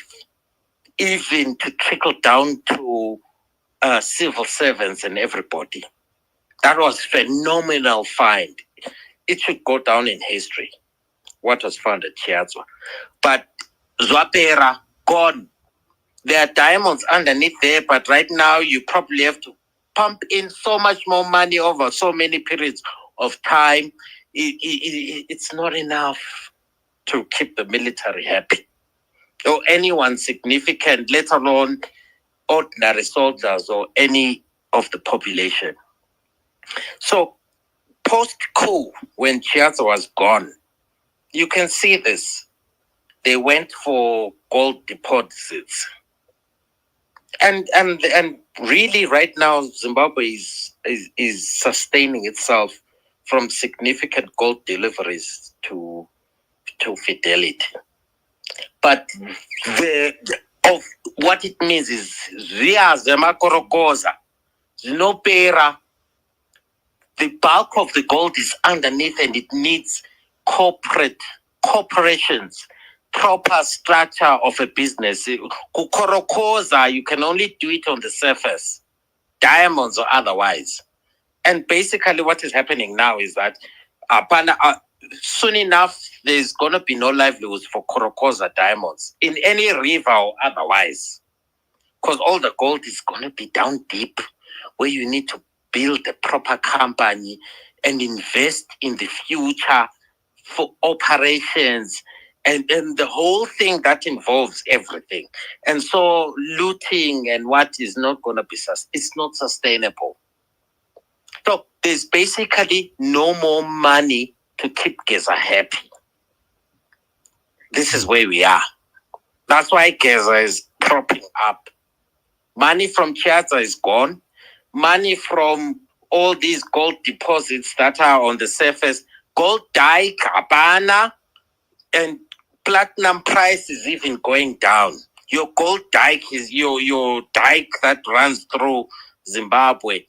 even to trickle down to civil servants and everybody. That was phenomenal find. It should go down in history, what was found at Geza. But Zwapera, gone. There are diamonds underneath there, but right now you probably have to pump in so much more money over so many periods of time. It's not enough to keep the military happy or anyone significant, let alone ordinary soldiers or any of the population. So post-coup, when Geza was gone, you can see this. They went for gold deposits. And really right now, Zimbabwe is sustaining itself from significant gold deliveries to Fidelity. But of what it means is the bulk of the gold is underneath and it needs corporations, proper structure of a business. Kukorokoza, you can only do it on the surface, diamonds or otherwise. And basically what is happening now is that soon enough, there's going to be no livelihoods for Korokoza diamonds in any river or otherwise. Because all the gold is going to be down deep where you need to build a proper company and invest in the future for operations and the whole thing that involves everything. And so looting and what is not going to be, it's not sustainable. So there's basically no more money to keep Geza happy. This is where we are. That's why Geza is propping up. Money from Geza is gone. Money from all these gold deposits that are on the surface, gold dike, Abana, and platinum price is even going down. Your gold dike is your dike that runs through Zimbabwe.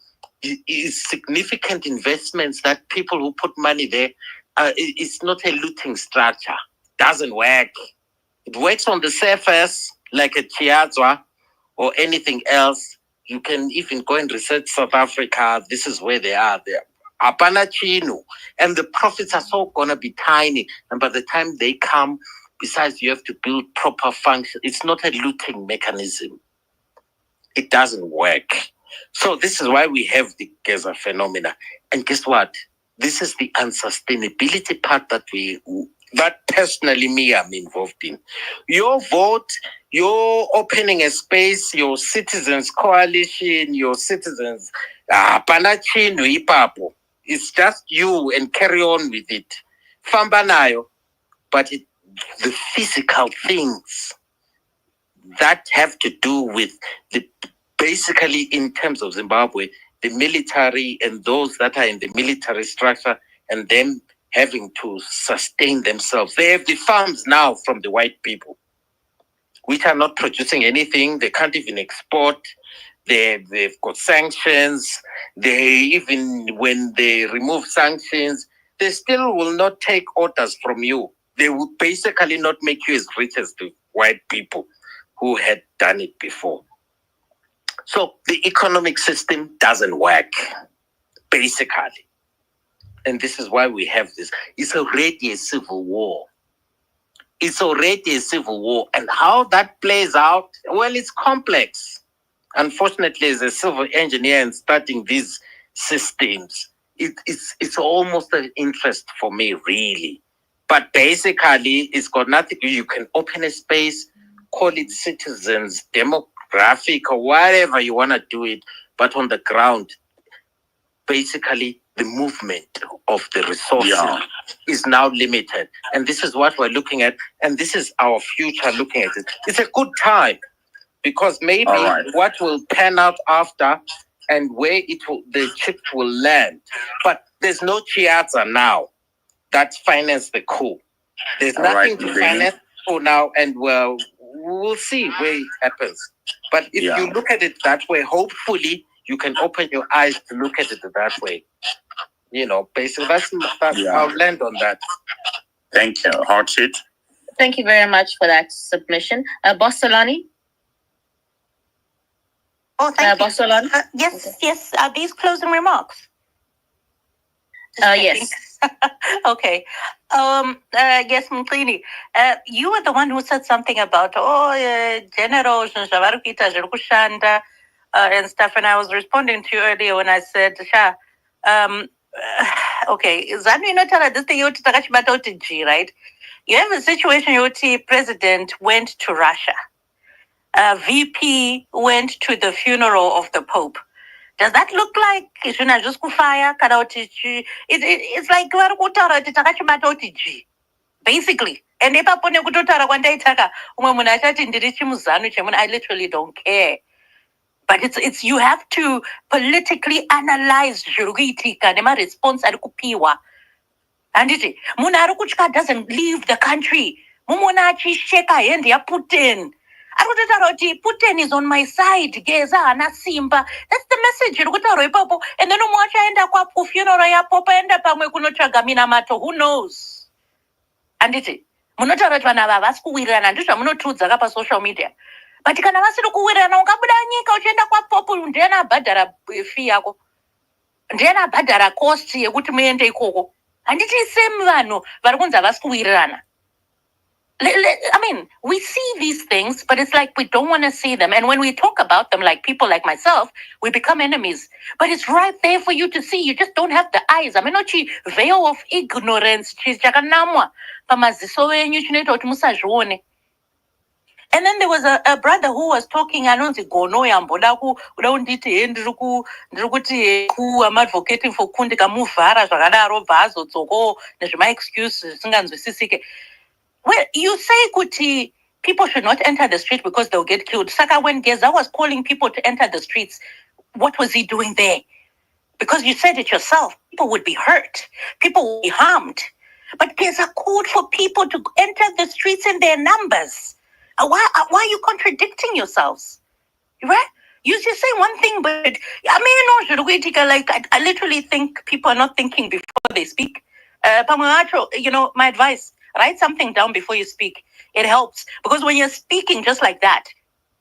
Is significant investments that people who put money there, it's not a looting structure. Doesn't work. It works on the surface like a Geza or anything else. You can even go and research South Africa. This is where they are there. Apana Chino. And the profits are so going to be tiny. And by the time they come, besides you have to build proper function. It's not a looting mechanism. It doesn't work. So this is why we have the Geza phenomena. And guess what? This is the unsustainability part that personally me I'm involved in. Your vote, you're opening a space, your citizens coalition, your citizens, it's just you and carry on with it. Fambanayo, but the physical things that have to do with basically in terms of Zimbabwe, the military and those that are in the military structure and them having to sustain themselves. They have the farms now from the white people, which are not producing anything. They can't even export. They've got sanctions. Even when they remove sanctions, they still will not take orders from you. They will basically not make you as rich as the white people who had done it before. So the economic system doesn't work, basically. And this is why we have this. It's already a civil war. It's already a civil war. And how that plays out, well, it's complex. Unfortunately, as a civil engineer and studying these systems, it's almost an interest for me, really. But basically, it's got nothing. You can open a space, call it citizens, demographic, or whatever you want to do it. But on the ground, basically, the movement of the resources is now limited. And this is what we're looking at. And this is our future looking at it. It's a good time because maybe what will pan out after and where the chip will land. But there's no Chiaza now that financed the coup. There's nothing to finance for now. And we'll see where it happens. But if you look at it that way, hopefully you can open your eyes to look at it that way. Basically, that's I'll land on that. Thank you. Hot seat. Thank you very much for that submission. Boss Solani? Oh, thank you. Boss Solani? Yes. Are these closing remarks? Yes. Okay. Yes, Mklini. You were the one who said something about generals and and stuff, and I was responding to you earlier when I said, okay, Zanu inotara this thing yoti takachibata uti G, right? You have a situation yoti president went to Russia. VP went to the funeral of the Pope. Does that look like it's like basically? And if I literally don't care. But it's you have to politically analyze response and Munarukuchka doesn't leave the country. Mumunachi sheka endia Putin. Putin is on my side. Geza ana Simba. That's the message. And then funeral ya Papa enda pamwe kunochagamina mato. Who knows? And munotara vana vavasikuwirana ndizvo munotudza kapa social media. But kana vasiri kuwirana ungabuda nyika uchienda kwaPopu ndiye abhadhara fee yako. Ndiye abhadhara cost yekuti muende ikoko. Handiti same vanhu vari kunzi havasikuwirirana. I mean, we see these things, but it's like we don't want to see them. And when we talk about them, like people like myself, we become enemies. But it's right there for you to see. You just don't have the eyes. I mean, not veil of ignorance. And then there was a brother who was talking, I'm advocating for Kundika Mufara, my excuses. Well, you say, Kuti, people should not enter the street because they'll get killed. Saka, when Geza was calling people to enter the streets, what was he doing there? Because you said it yourself, people would be hurt, people would be harmed. But Geza called for people to enter the streets in their numbers. Why are you contradicting yourselves? Right? You just say one thing, but I mean, I literally think people are not thinking before they speak. My advice, write something down before you speak. It helps. Because when you're speaking just like that,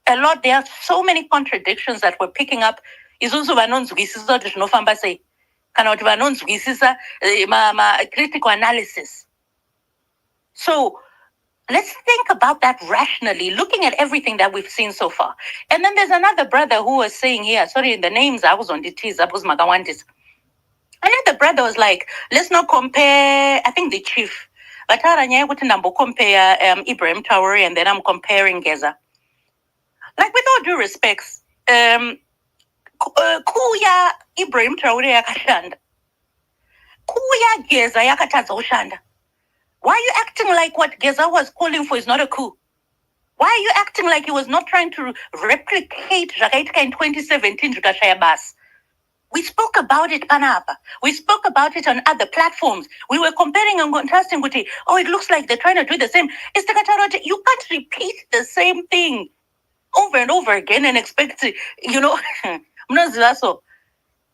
there are so many contradictions that we're picking up. Critical analysis. So let's think about that rationally, looking at everything that we've seen so far. And then there's another brother who was saying here, sorry, the names, I was on the T's, I was Magawandis. Another brother was like, let's not compare, I think the chief. But I'm compare Ibrahim Traore and then I'm comparing Geza. Like with all due respects, Kuya Ibrahim Traore yakashanda. Kuya Geza yakataza ushanda. Why are you acting like what Geza was calling for is not a coup? Why are you acting like he was not trying to replicate Jagaita in 2017 Jugashaya Bas? We spoke about it, Panapa. We spoke about it on other platforms. We were comparing and contrasting with it. Oh, it looks like they're trying to do the same. You can't repeat the same thing over and over again and expect to,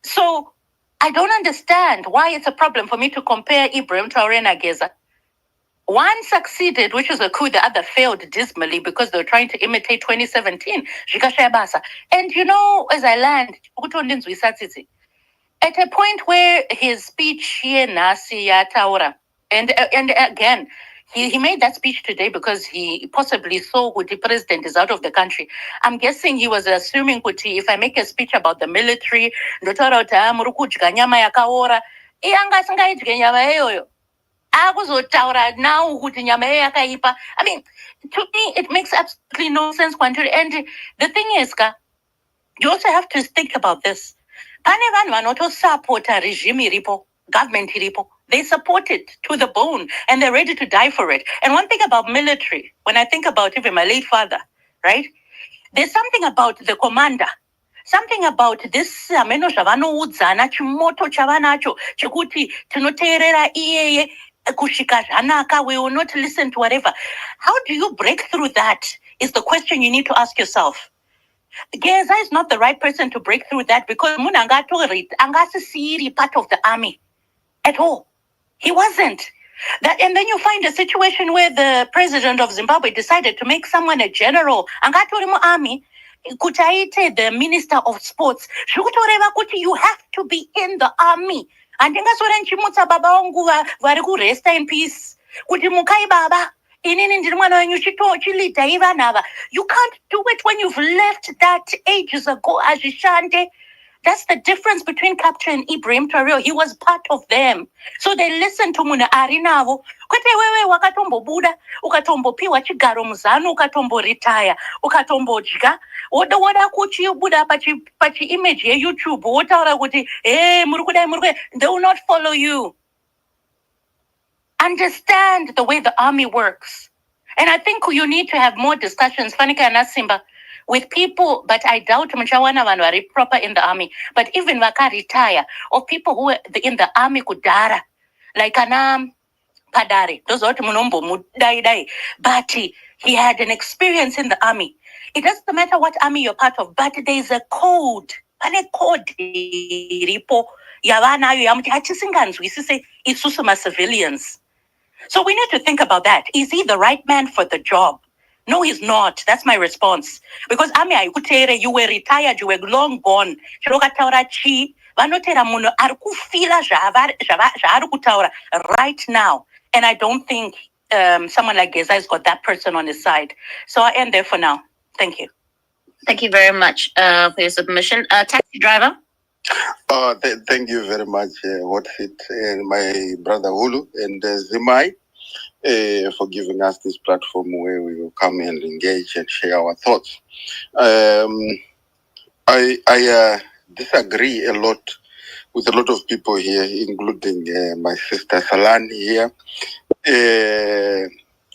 So I don't understand why it's a problem for me to compare Ibrahim Traore and Geza. One succeeded, which was a coup. The other failed dismally because they were trying to imitate 2017. And as I learned, at a point where his speech here, Taura, and again, he made that speech today because he possibly saw what the president is out of the country. I'm guessing he was assuming that if I make a speech about the military, I mean, to me, it makes absolutely no sense. And the thing is, you also have to think about this. Support a regime, government, they support it to the bone and they're ready to die for it. And one thing about military, when I think about even my late father, right? There's something about the commander. Something about this ameno shavano udzana chimoto chavanacho chikuti tinoteerera iyeye kushika zvanaka, we will not listen to whatever. How do you break through that is the question you need to ask yourself. Geza is not the right person to break through that because Angasi part of the army at all. He wasn't. And then you find a situation where the president of Zimbabwe decided to make someone a general. Angatorimu army. Kutaite the minister of sports. You have to be in the army. And rest in peace. Baba. You can't do it when you've left that ages ago, Ajishante. That's the difference between Captain and Ibrahim Traore. He was part of them. So they listened to Muna Arinavo. Kwete wewe wakatombo buda, ukatombo piwa chigaro muzanu, ukatombo retire, ukatombo jiga. Wada kuchi buda pachi image ya YouTube. Wata kuti, murukuda. They will not follow you. Understand the way the army works. And I think you need to have more discussions, Fanika and Simba, with people, but I doubt Mchawana Vanwari proper in the army. But even Waka retire, or people who are in the army kudara, like Anam Padari, those are Munombo Mudai. But he had an experience in the army. It doesn't matter what army you're part of, but there's a code. Pane code ripo Yavana Yamtisingan, we say it's Susuma civilians. So we need to think about that. Is he the right man for the job? No, he's not. That's my response. Because you were retired, you were long gone. Right now. And I don't think someone like Geza has got that person on his side. So I end there for now. Thank you. Thank you very much for your submission. Taxi driver. Thank you very much, Whatsit, and my brother Hulu and Zimai, for giving us this platform where we will come and engage and share our thoughts. I disagree a lot with a lot of people here, including my sister Salani here.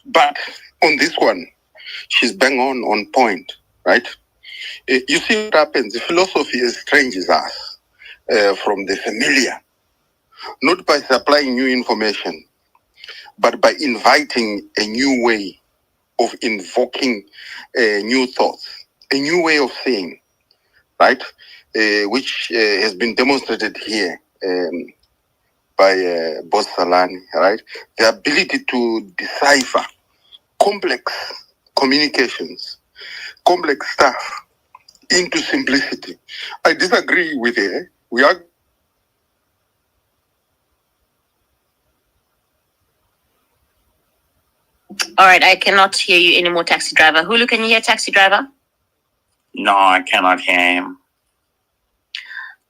But on this one, she's bang on point, right? You see what happens. The philosophy estranges us from the familiar, not by supplying new information, but by inviting a new way of invoking new thoughts, a new way of saying, right? Which has been demonstrated here by Boss Salani, right? The ability to decipher complex communications, complex stuff into simplicity. I disagree with her. We are. All right, I cannot hear you anymore, taxi driver. Hulu, can you hear taxi driver? No, I cannot hear him.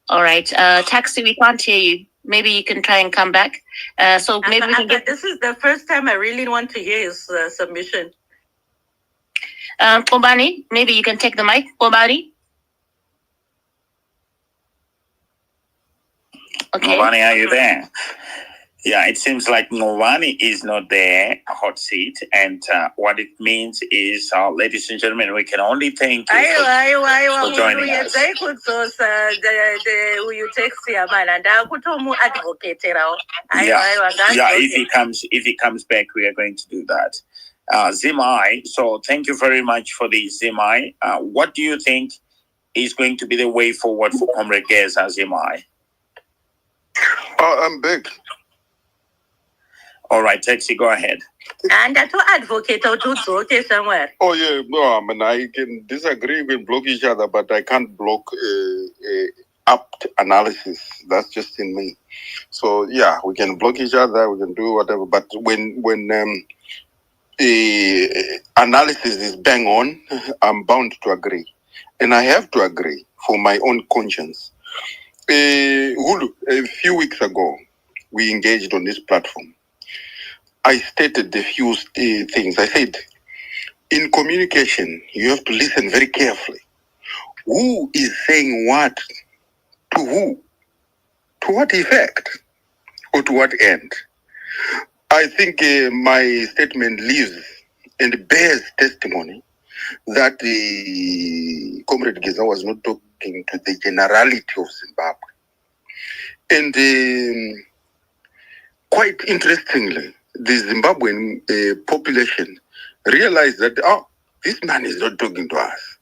All right, taxi, we can't hear you. Maybe you can try and come back. So maybe we can get. This is the first time I really want to hear his submission. Kobani, maybe you can take the mic. Kobani. Okay. Kobani, are you there? Yeah, it seems like Ngobani is not there, hot seat, and what it means is, ladies and gentlemen, we can only thank you for joining us. Yeah, if he comes back, we are going to do that. Zimai, so thank you very much for the Zimai. What do you think is going to be the way forward for Comrade Geza, Zimai? I'm back. All right, Taxi, go ahead. And to advocate or to somewhere. Oh yeah, no, I mean I can disagree, we can block each other, but I can't block apt analysis. That's just in me. So yeah, we can block each other, we can do whatever. But when analysis is bang on, I'm bound to agree, and I have to agree for my own conscience. Hulu, a few weeks ago, we engaged on this platform. I stated a few things. I said, in communication, you have to listen very carefully. Who is saying what to who? To what effect? Or to what end? I think my statement leaves and bears testimony that Comrade Geza was not talking to the generality of Zimbabwe. And quite interestingly, the Zimbabwean population realized that, this man is not talking to us.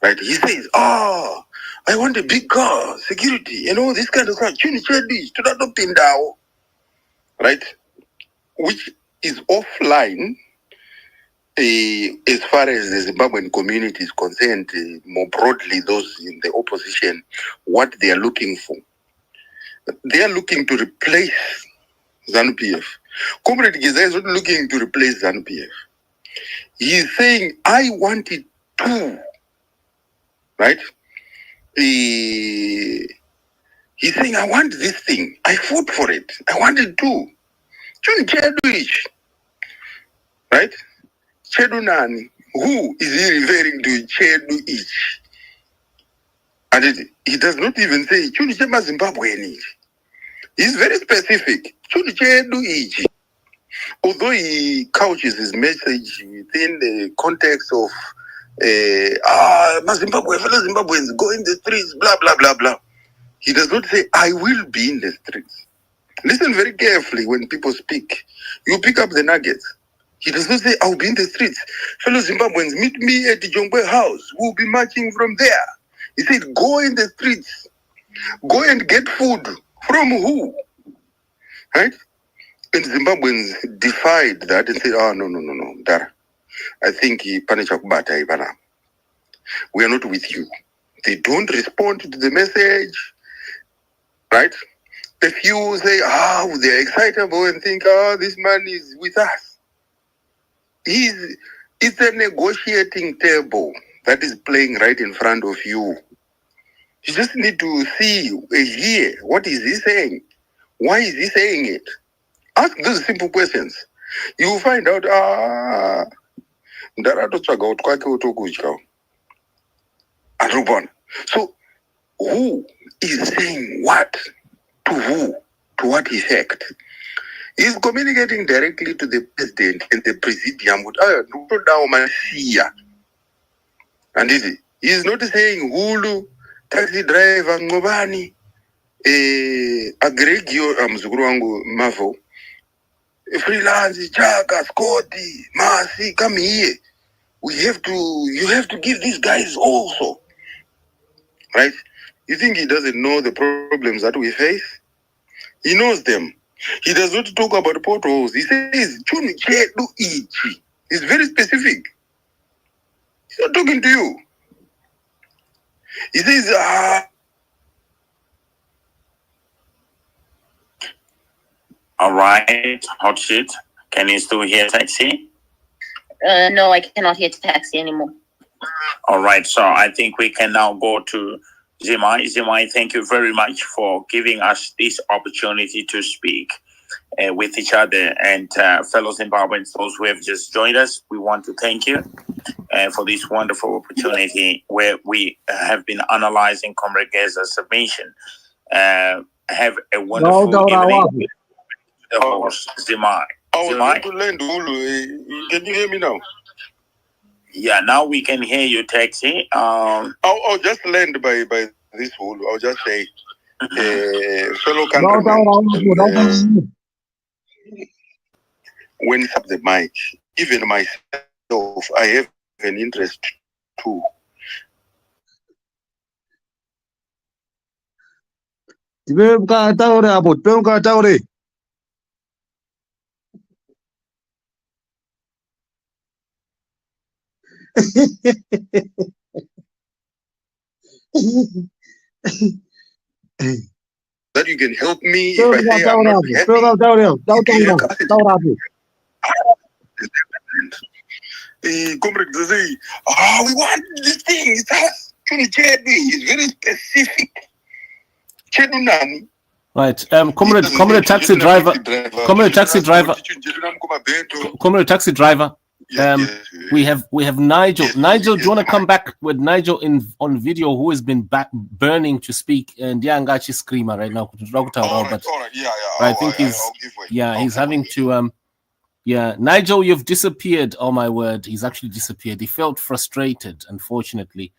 Right? He says, I want a big car, security, and all this kind of stuff. Right? Which is offline as far as the Zimbabwean community is concerned, more broadly, those in the opposition, what they are looking for. They are looking to replace ZANU-PF. Comrade Geza is not looking to replace ZANU-PF. He is saying, I want it too. Right? He's saying, I want this thing. I fought for it. I want it too. Right? Chedu nani? Who is he referring to? Chedu each. And he does not even say Chuni Chema Zimbabwean. He's very specific. Chuni Chedu each. Although he couches his message within the context of Zimbabwe, fellow Zimbabweans, go in the streets, blah, blah, blah, blah. He does not say, I will be in the streets. Listen very carefully when people speak. You pick up the nuggets. He does not say, I'll be in the streets. Fellow Zimbabweans, meet me at the Jongwe house. We'll be marching from there. He said, go in the streets. Go and get food. From who? Right? And Zimbabweans defied that and said, no, Dara. I think we are not with you. They don't respond to the message, right? A few say, they're excitable and think, this man is with us. It's a negotiating table that is playing right in front of you. You just need to see, hear, what is he saying? Why is he saying it? Ask those simple questions. You will find out, so who is saying what to who, to what effect? He's communicating directly to the president and the presidium with and he's not saying Hulu, taxi driver, Ngobani, Agregio, mzukuru wangu Mavo, freelance, Jaga, Scotty, Masi, come here. You have to give these guys also. Right? You think he doesn't know the problems that we face? He knows them. He does not talk about potholes. He says, he's very specific. He's not talking to you. He says, All right, hot shit. Can you still hear Taxi? No, I cannot hear Taxi anymore. All right, so I think we can now go to Zimai. Zimai, thank you very much for giving us this opportunity to speak with each other. And fellow Zimbabweans, those who have just joined us, we want to thank you for this wonderful opportunity where we have been analyzing Comrade Geza's submission. Have a wonderful evening. the host, Zimai. Zimai? Can you hear me now? Yeah, now we can hear you, Taxi. I'll just land by this whole. I'll just say, fellow countrymen, when it's up the mic, even myself, I have an interest too. That you can help me if I say I'm not happy. Comrade Geza, we want this thing. It's very specific. Right, comrade taxi driver. We have Nigel. Nigel, do you want to come back with Nigel on video, who has been burning to speak? And Yangachi screamer right now. But I think he's having to Nigel, you've disappeared. Oh my word, he's actually disappeared. He felt frustrated, unfortunately.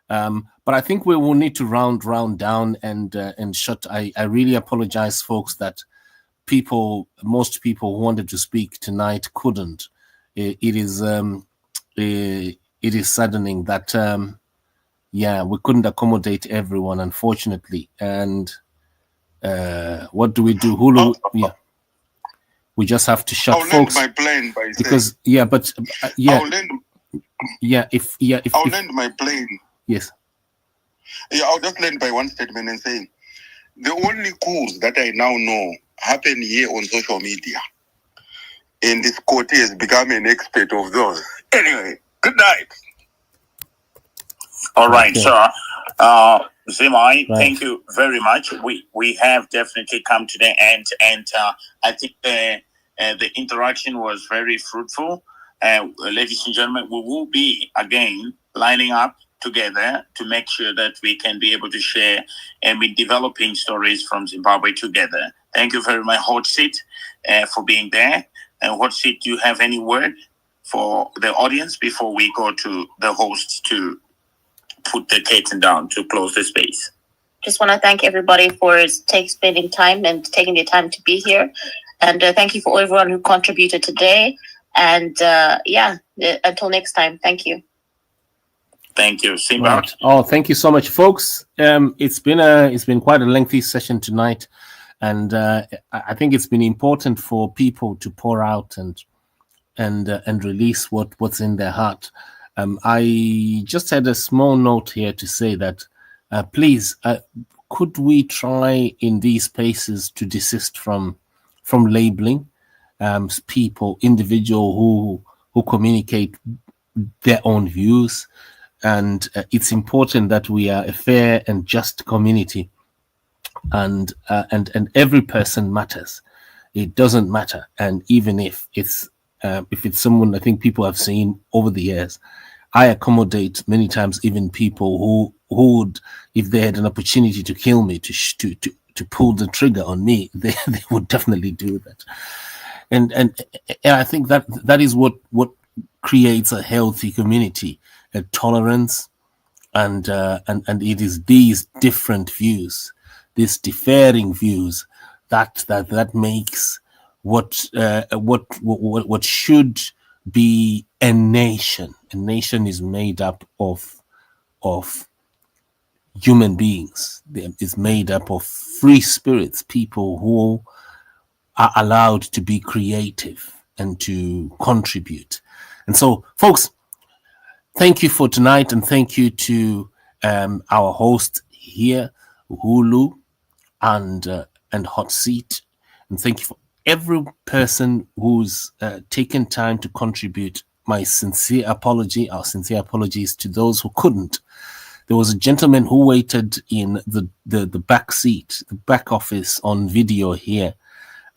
But I think we will need to round down and shut. I really apologize, folks, that most people who wanted to speak tonight couldn't. It is saddening that we couldn't accommodate everyone, unfortunately. And what do we do? Hulu, we just have to shut, folks. I'll land my plane by because I'll land my plane. Yes. Yeah, I'll just land by one statement and saying the only coups that I now know happen here on social media. And this court has become an expert of those. Anyway, good night. All right, sir. Zimai, thank you very much. We have definitely come to the end, and I think the interaction was very fruitful. Ladies and gentlemen, we will be again lining up together to make sure that we can be able to share and be developing stories from Zimbabwe together. Thank you very much, Hot Seat, for being there. And Hot Seat, do you have any word for the audience before we go to the hosts to put the curtain down to close the space? Just want to thank everybody for spending time and taking the time to be here. And thank you for everyone who contributed today. And until next time, thank you. Thank you. Right. Oh, thank you so much, folks. It's been quite a lengthy session tonight, and I think it's been important for people to pour out and release what's in their heart. I just had a small note here to say that please, could we try in these spaces to desist from labeling individual who communicate their own views. And it's important that we are a fair and just community, and every person matters. It doesn't matter, and even if it's someone, I think people have seen over the years, I accommodate many times even people who would, if they had an opportunity to kill me, to pull the trigger on me, they would definitely do that. And I think that is what creates a healthy community. Tolerance, and it is these different views, these differing views, that makes what should be a nation. A nation is made up of human beings. It's made up of free spirits, people who are allowed to be creative and to contribute. And so, folks, thank you for tonight, and thank you to our host here, Hulu and Hot Seat, and thank you for every person who's taken time to contribute. Our sincere apologies to those who couldn't. There was a gentleman who waited in the back seat, the back office on video here,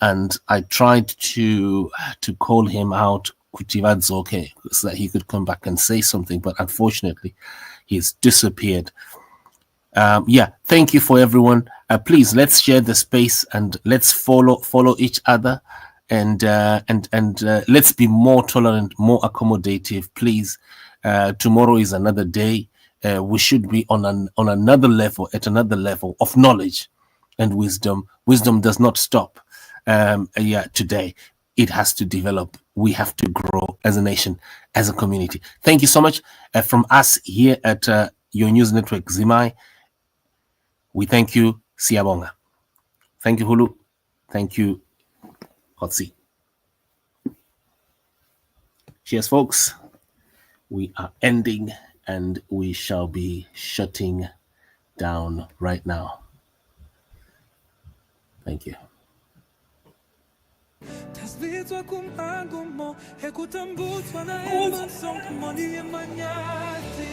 and I tried to call him out, okay, so that he could come back and say something, but unfortunately he's disappeared. thank you for everyone. Please, let's share the space and let's follow each other, and let's be more tolerant, more accommodative, please. Tomorrow is another day. We should be on another level, at another level of knowledge and wisdom. Wisdom does not stop. Today it has to develop. We have to grow as a nation, as a community. Thank you so much from us here at your news network, Zimai. We thank you, Siyabonga. Thank you, Hulu. Thank you, Hotsi. Cheers, folks. We are ending and we shall be shutting down right now. Thank you. Tasvitwa kumakumo ekutambuzwa na emoso mondi emanyati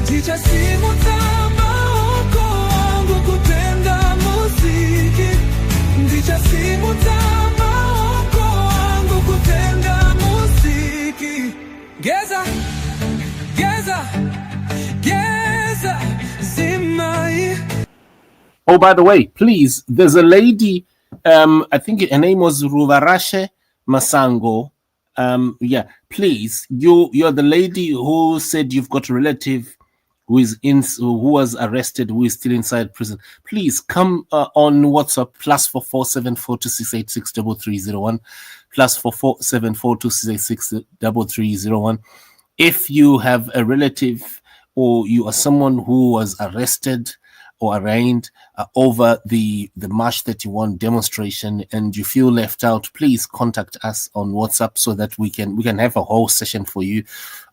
Ticha simu tama oko wangu kutenda muziki Ticha simu tama oko wangu kutenda muziki Geza, Geza, Geza, Zimai. Oh, by the way, please, there's a lady, I think her name was Ruvarashe Masango. Please, you're the lady who said you've got a relative who was arrested, who is still inside prison. Please come on WhatsApp, +4474268633301, +4474268633301. If you have a relative or you are someone who was arrested or arraigned over the March 31 demonstration and you feel left out, please contact us on WhatsApp so that we can have a whole session for you.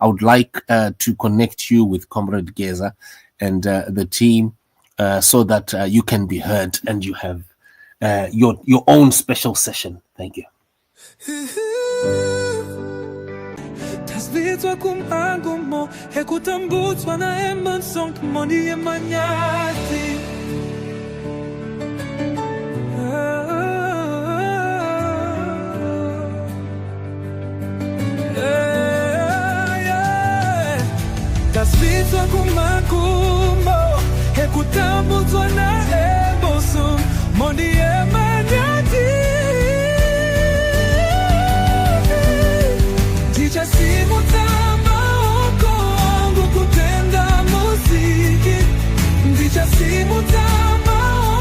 I would like to connect you with Comrade Geza and the team so that you can be heard and you have your own special session. Thank you. Tasvitwa kumagumo ekutambuzwa na emoso mondi emanyati Tasvitwa kumagumo ekutambuzwa na emoso mondi emanyati Ticha simu tama oko wangu kutenda muziki Ticha simu tama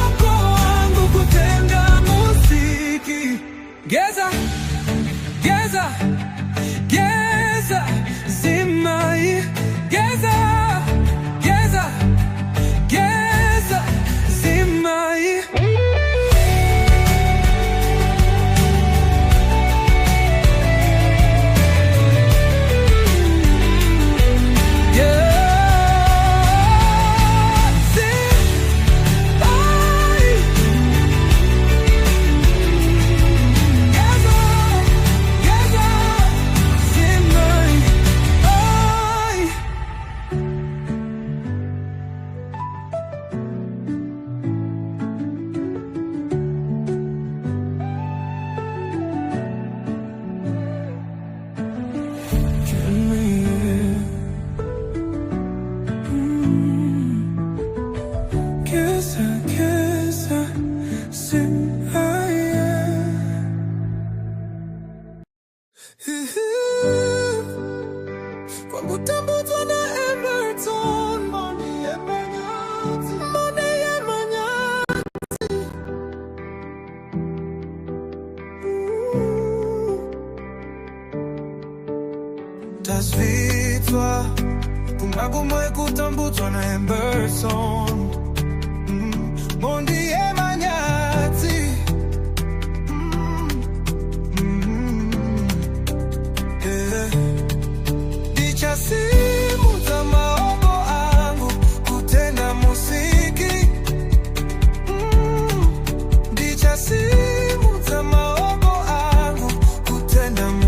oko wangu kutenda muziki Geza, Geza, Geza, Zimai Geza, Geza, Geza, Zimai Tasvitwa kumagumo ekutambuzwa na Emerson mondi emanyati Ticha simu tama oko wangu kutenda muziki Ticha simu tama oko wangu kutenda muziki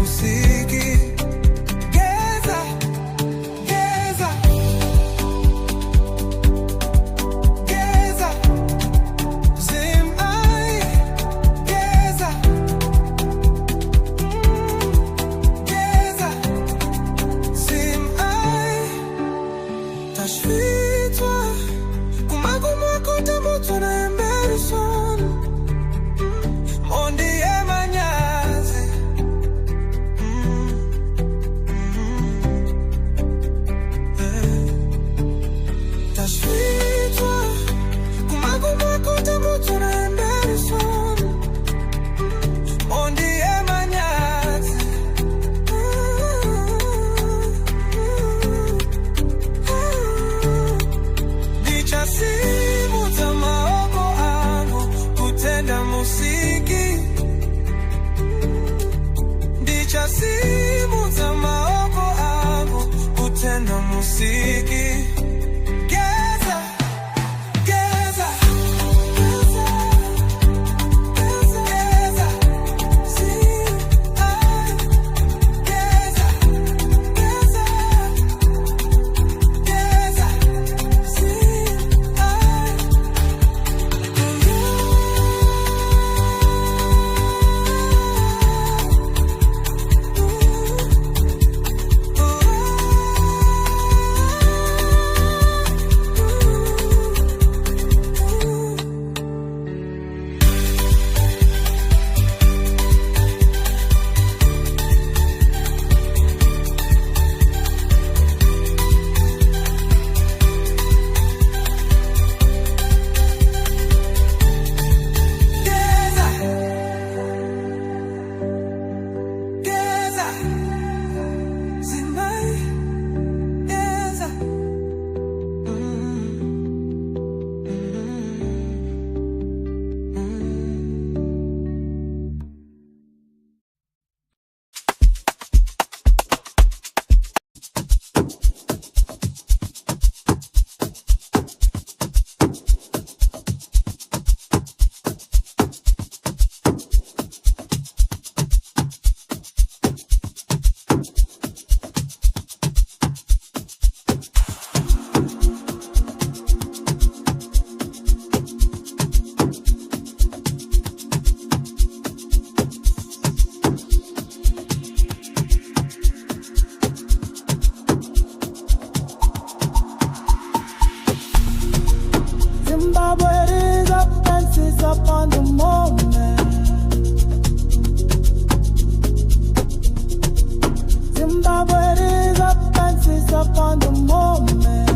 Zimbabwe is up and sits up on the moment.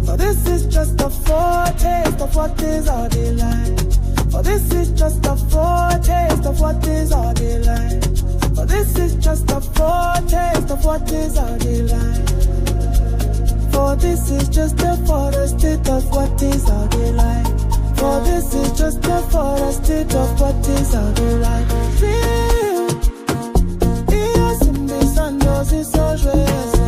So this is just a foretaste of what is our delight. For this is just a foretaste of what is our delight. For this is just a foretaste of what is our delight. For this is just a foretaste of what is our delight. For this is just a foretaste of what is our delight. Yes, in this and yours is so joyous.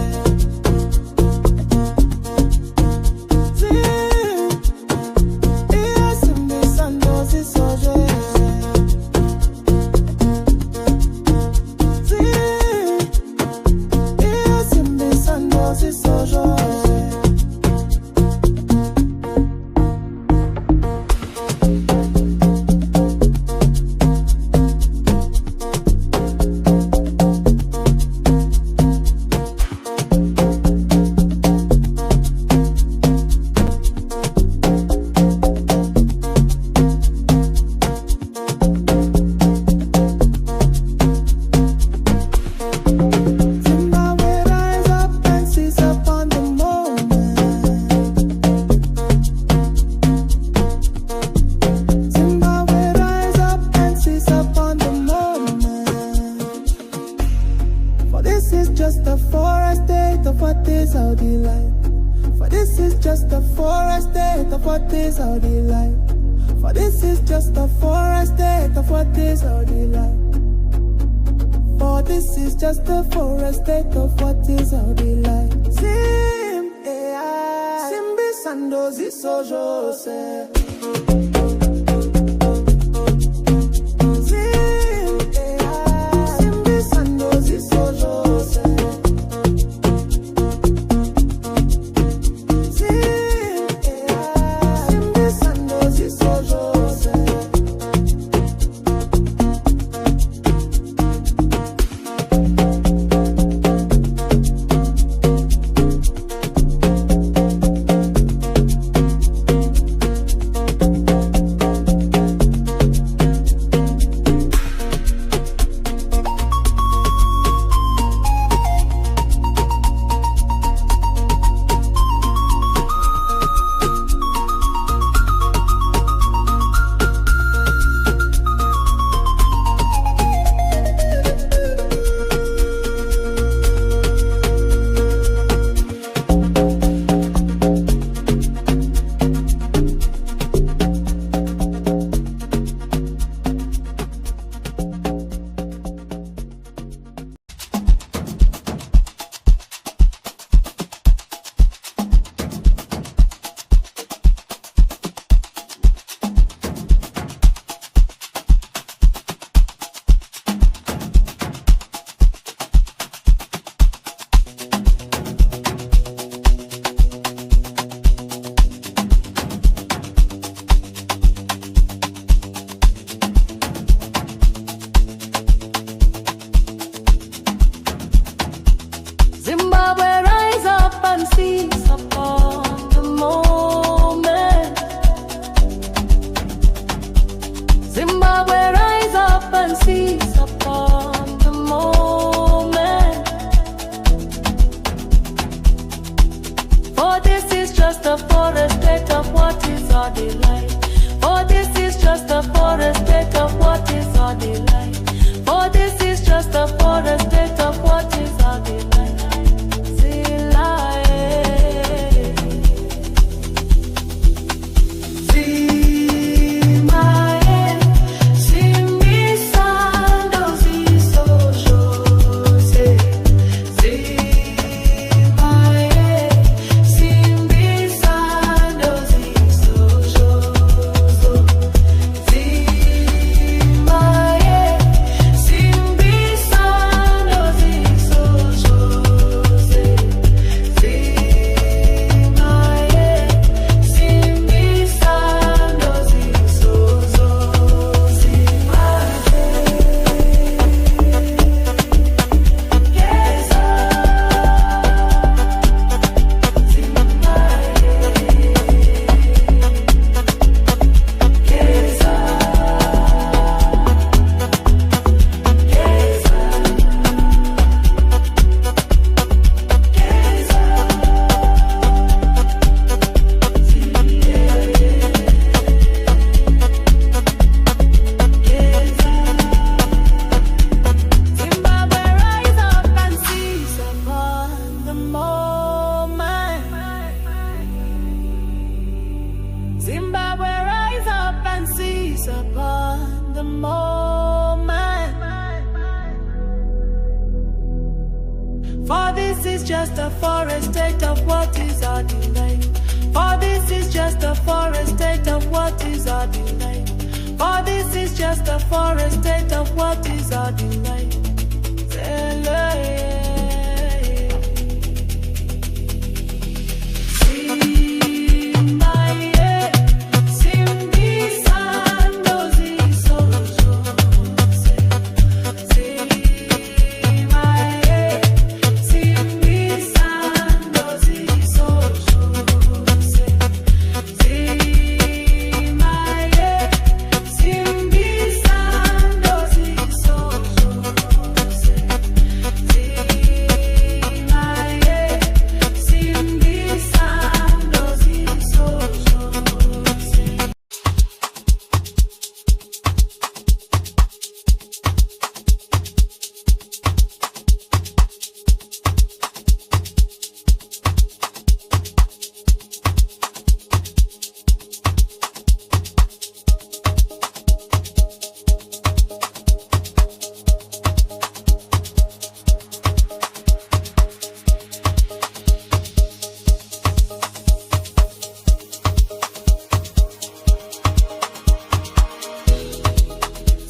For this is just a forest state of what is our delight. For this is just a forest state of what is our delight. For this is just a forest state of what is our delight.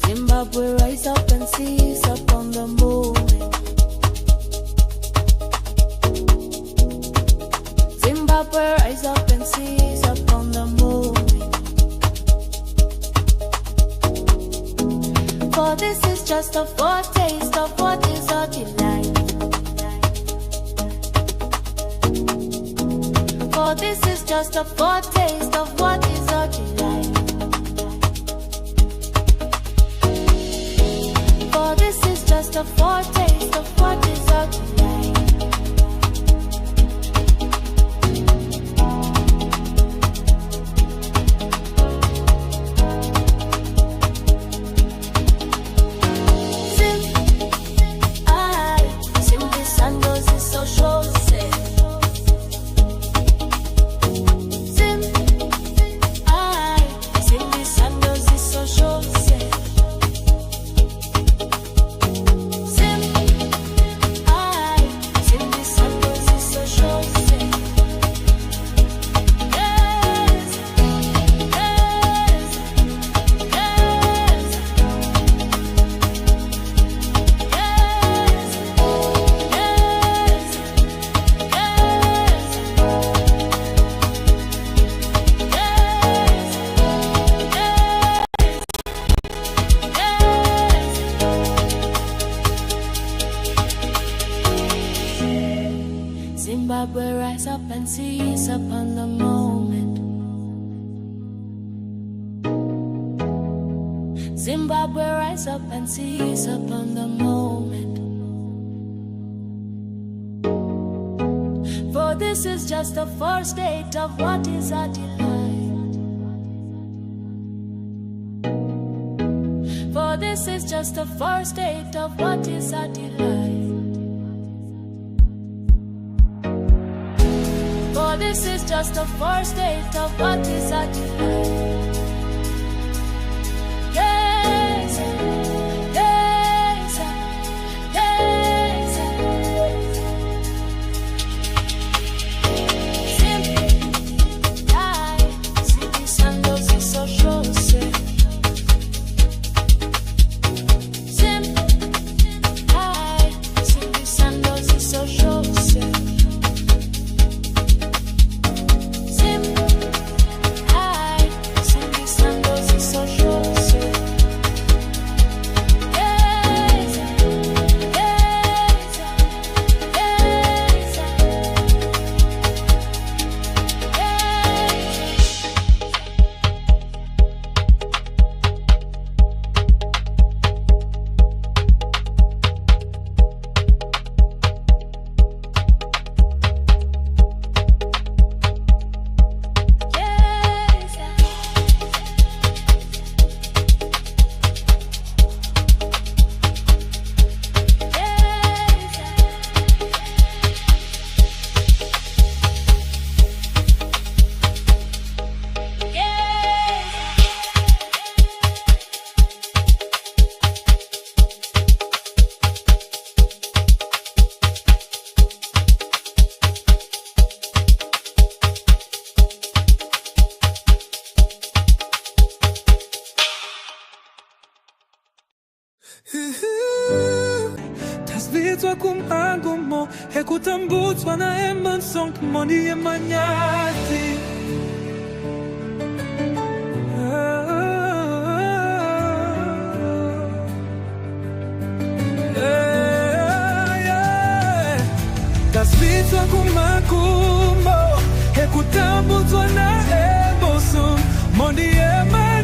Zimbabwe rise up and seize upon the moment. Zimbabwe rise up and seize upon the moment. For this is just a foretaste of what is our delight. For this is just a foretaste of what is our delight. For this is just a foretaste of what is our delight. Simply Santos is so sure say. Simply Santos is so sure say. Zimbabwe rise up and seize upon the moment. Zimbabwe rise up and seize upon the moment. For this is just the first state of what is our delight. For this is just the first state of what is our delight. For this is just the first state of what is our delight. Geza, Geza, Geza. Simply Santos is so sure say. Simply Santos is so sure say. Simply Kasvitwa kumangumo Hekutambutswa na emansong Moni emanyati Kasvitwa kumangumo Hekutambutswa na emonsong Moni emanyati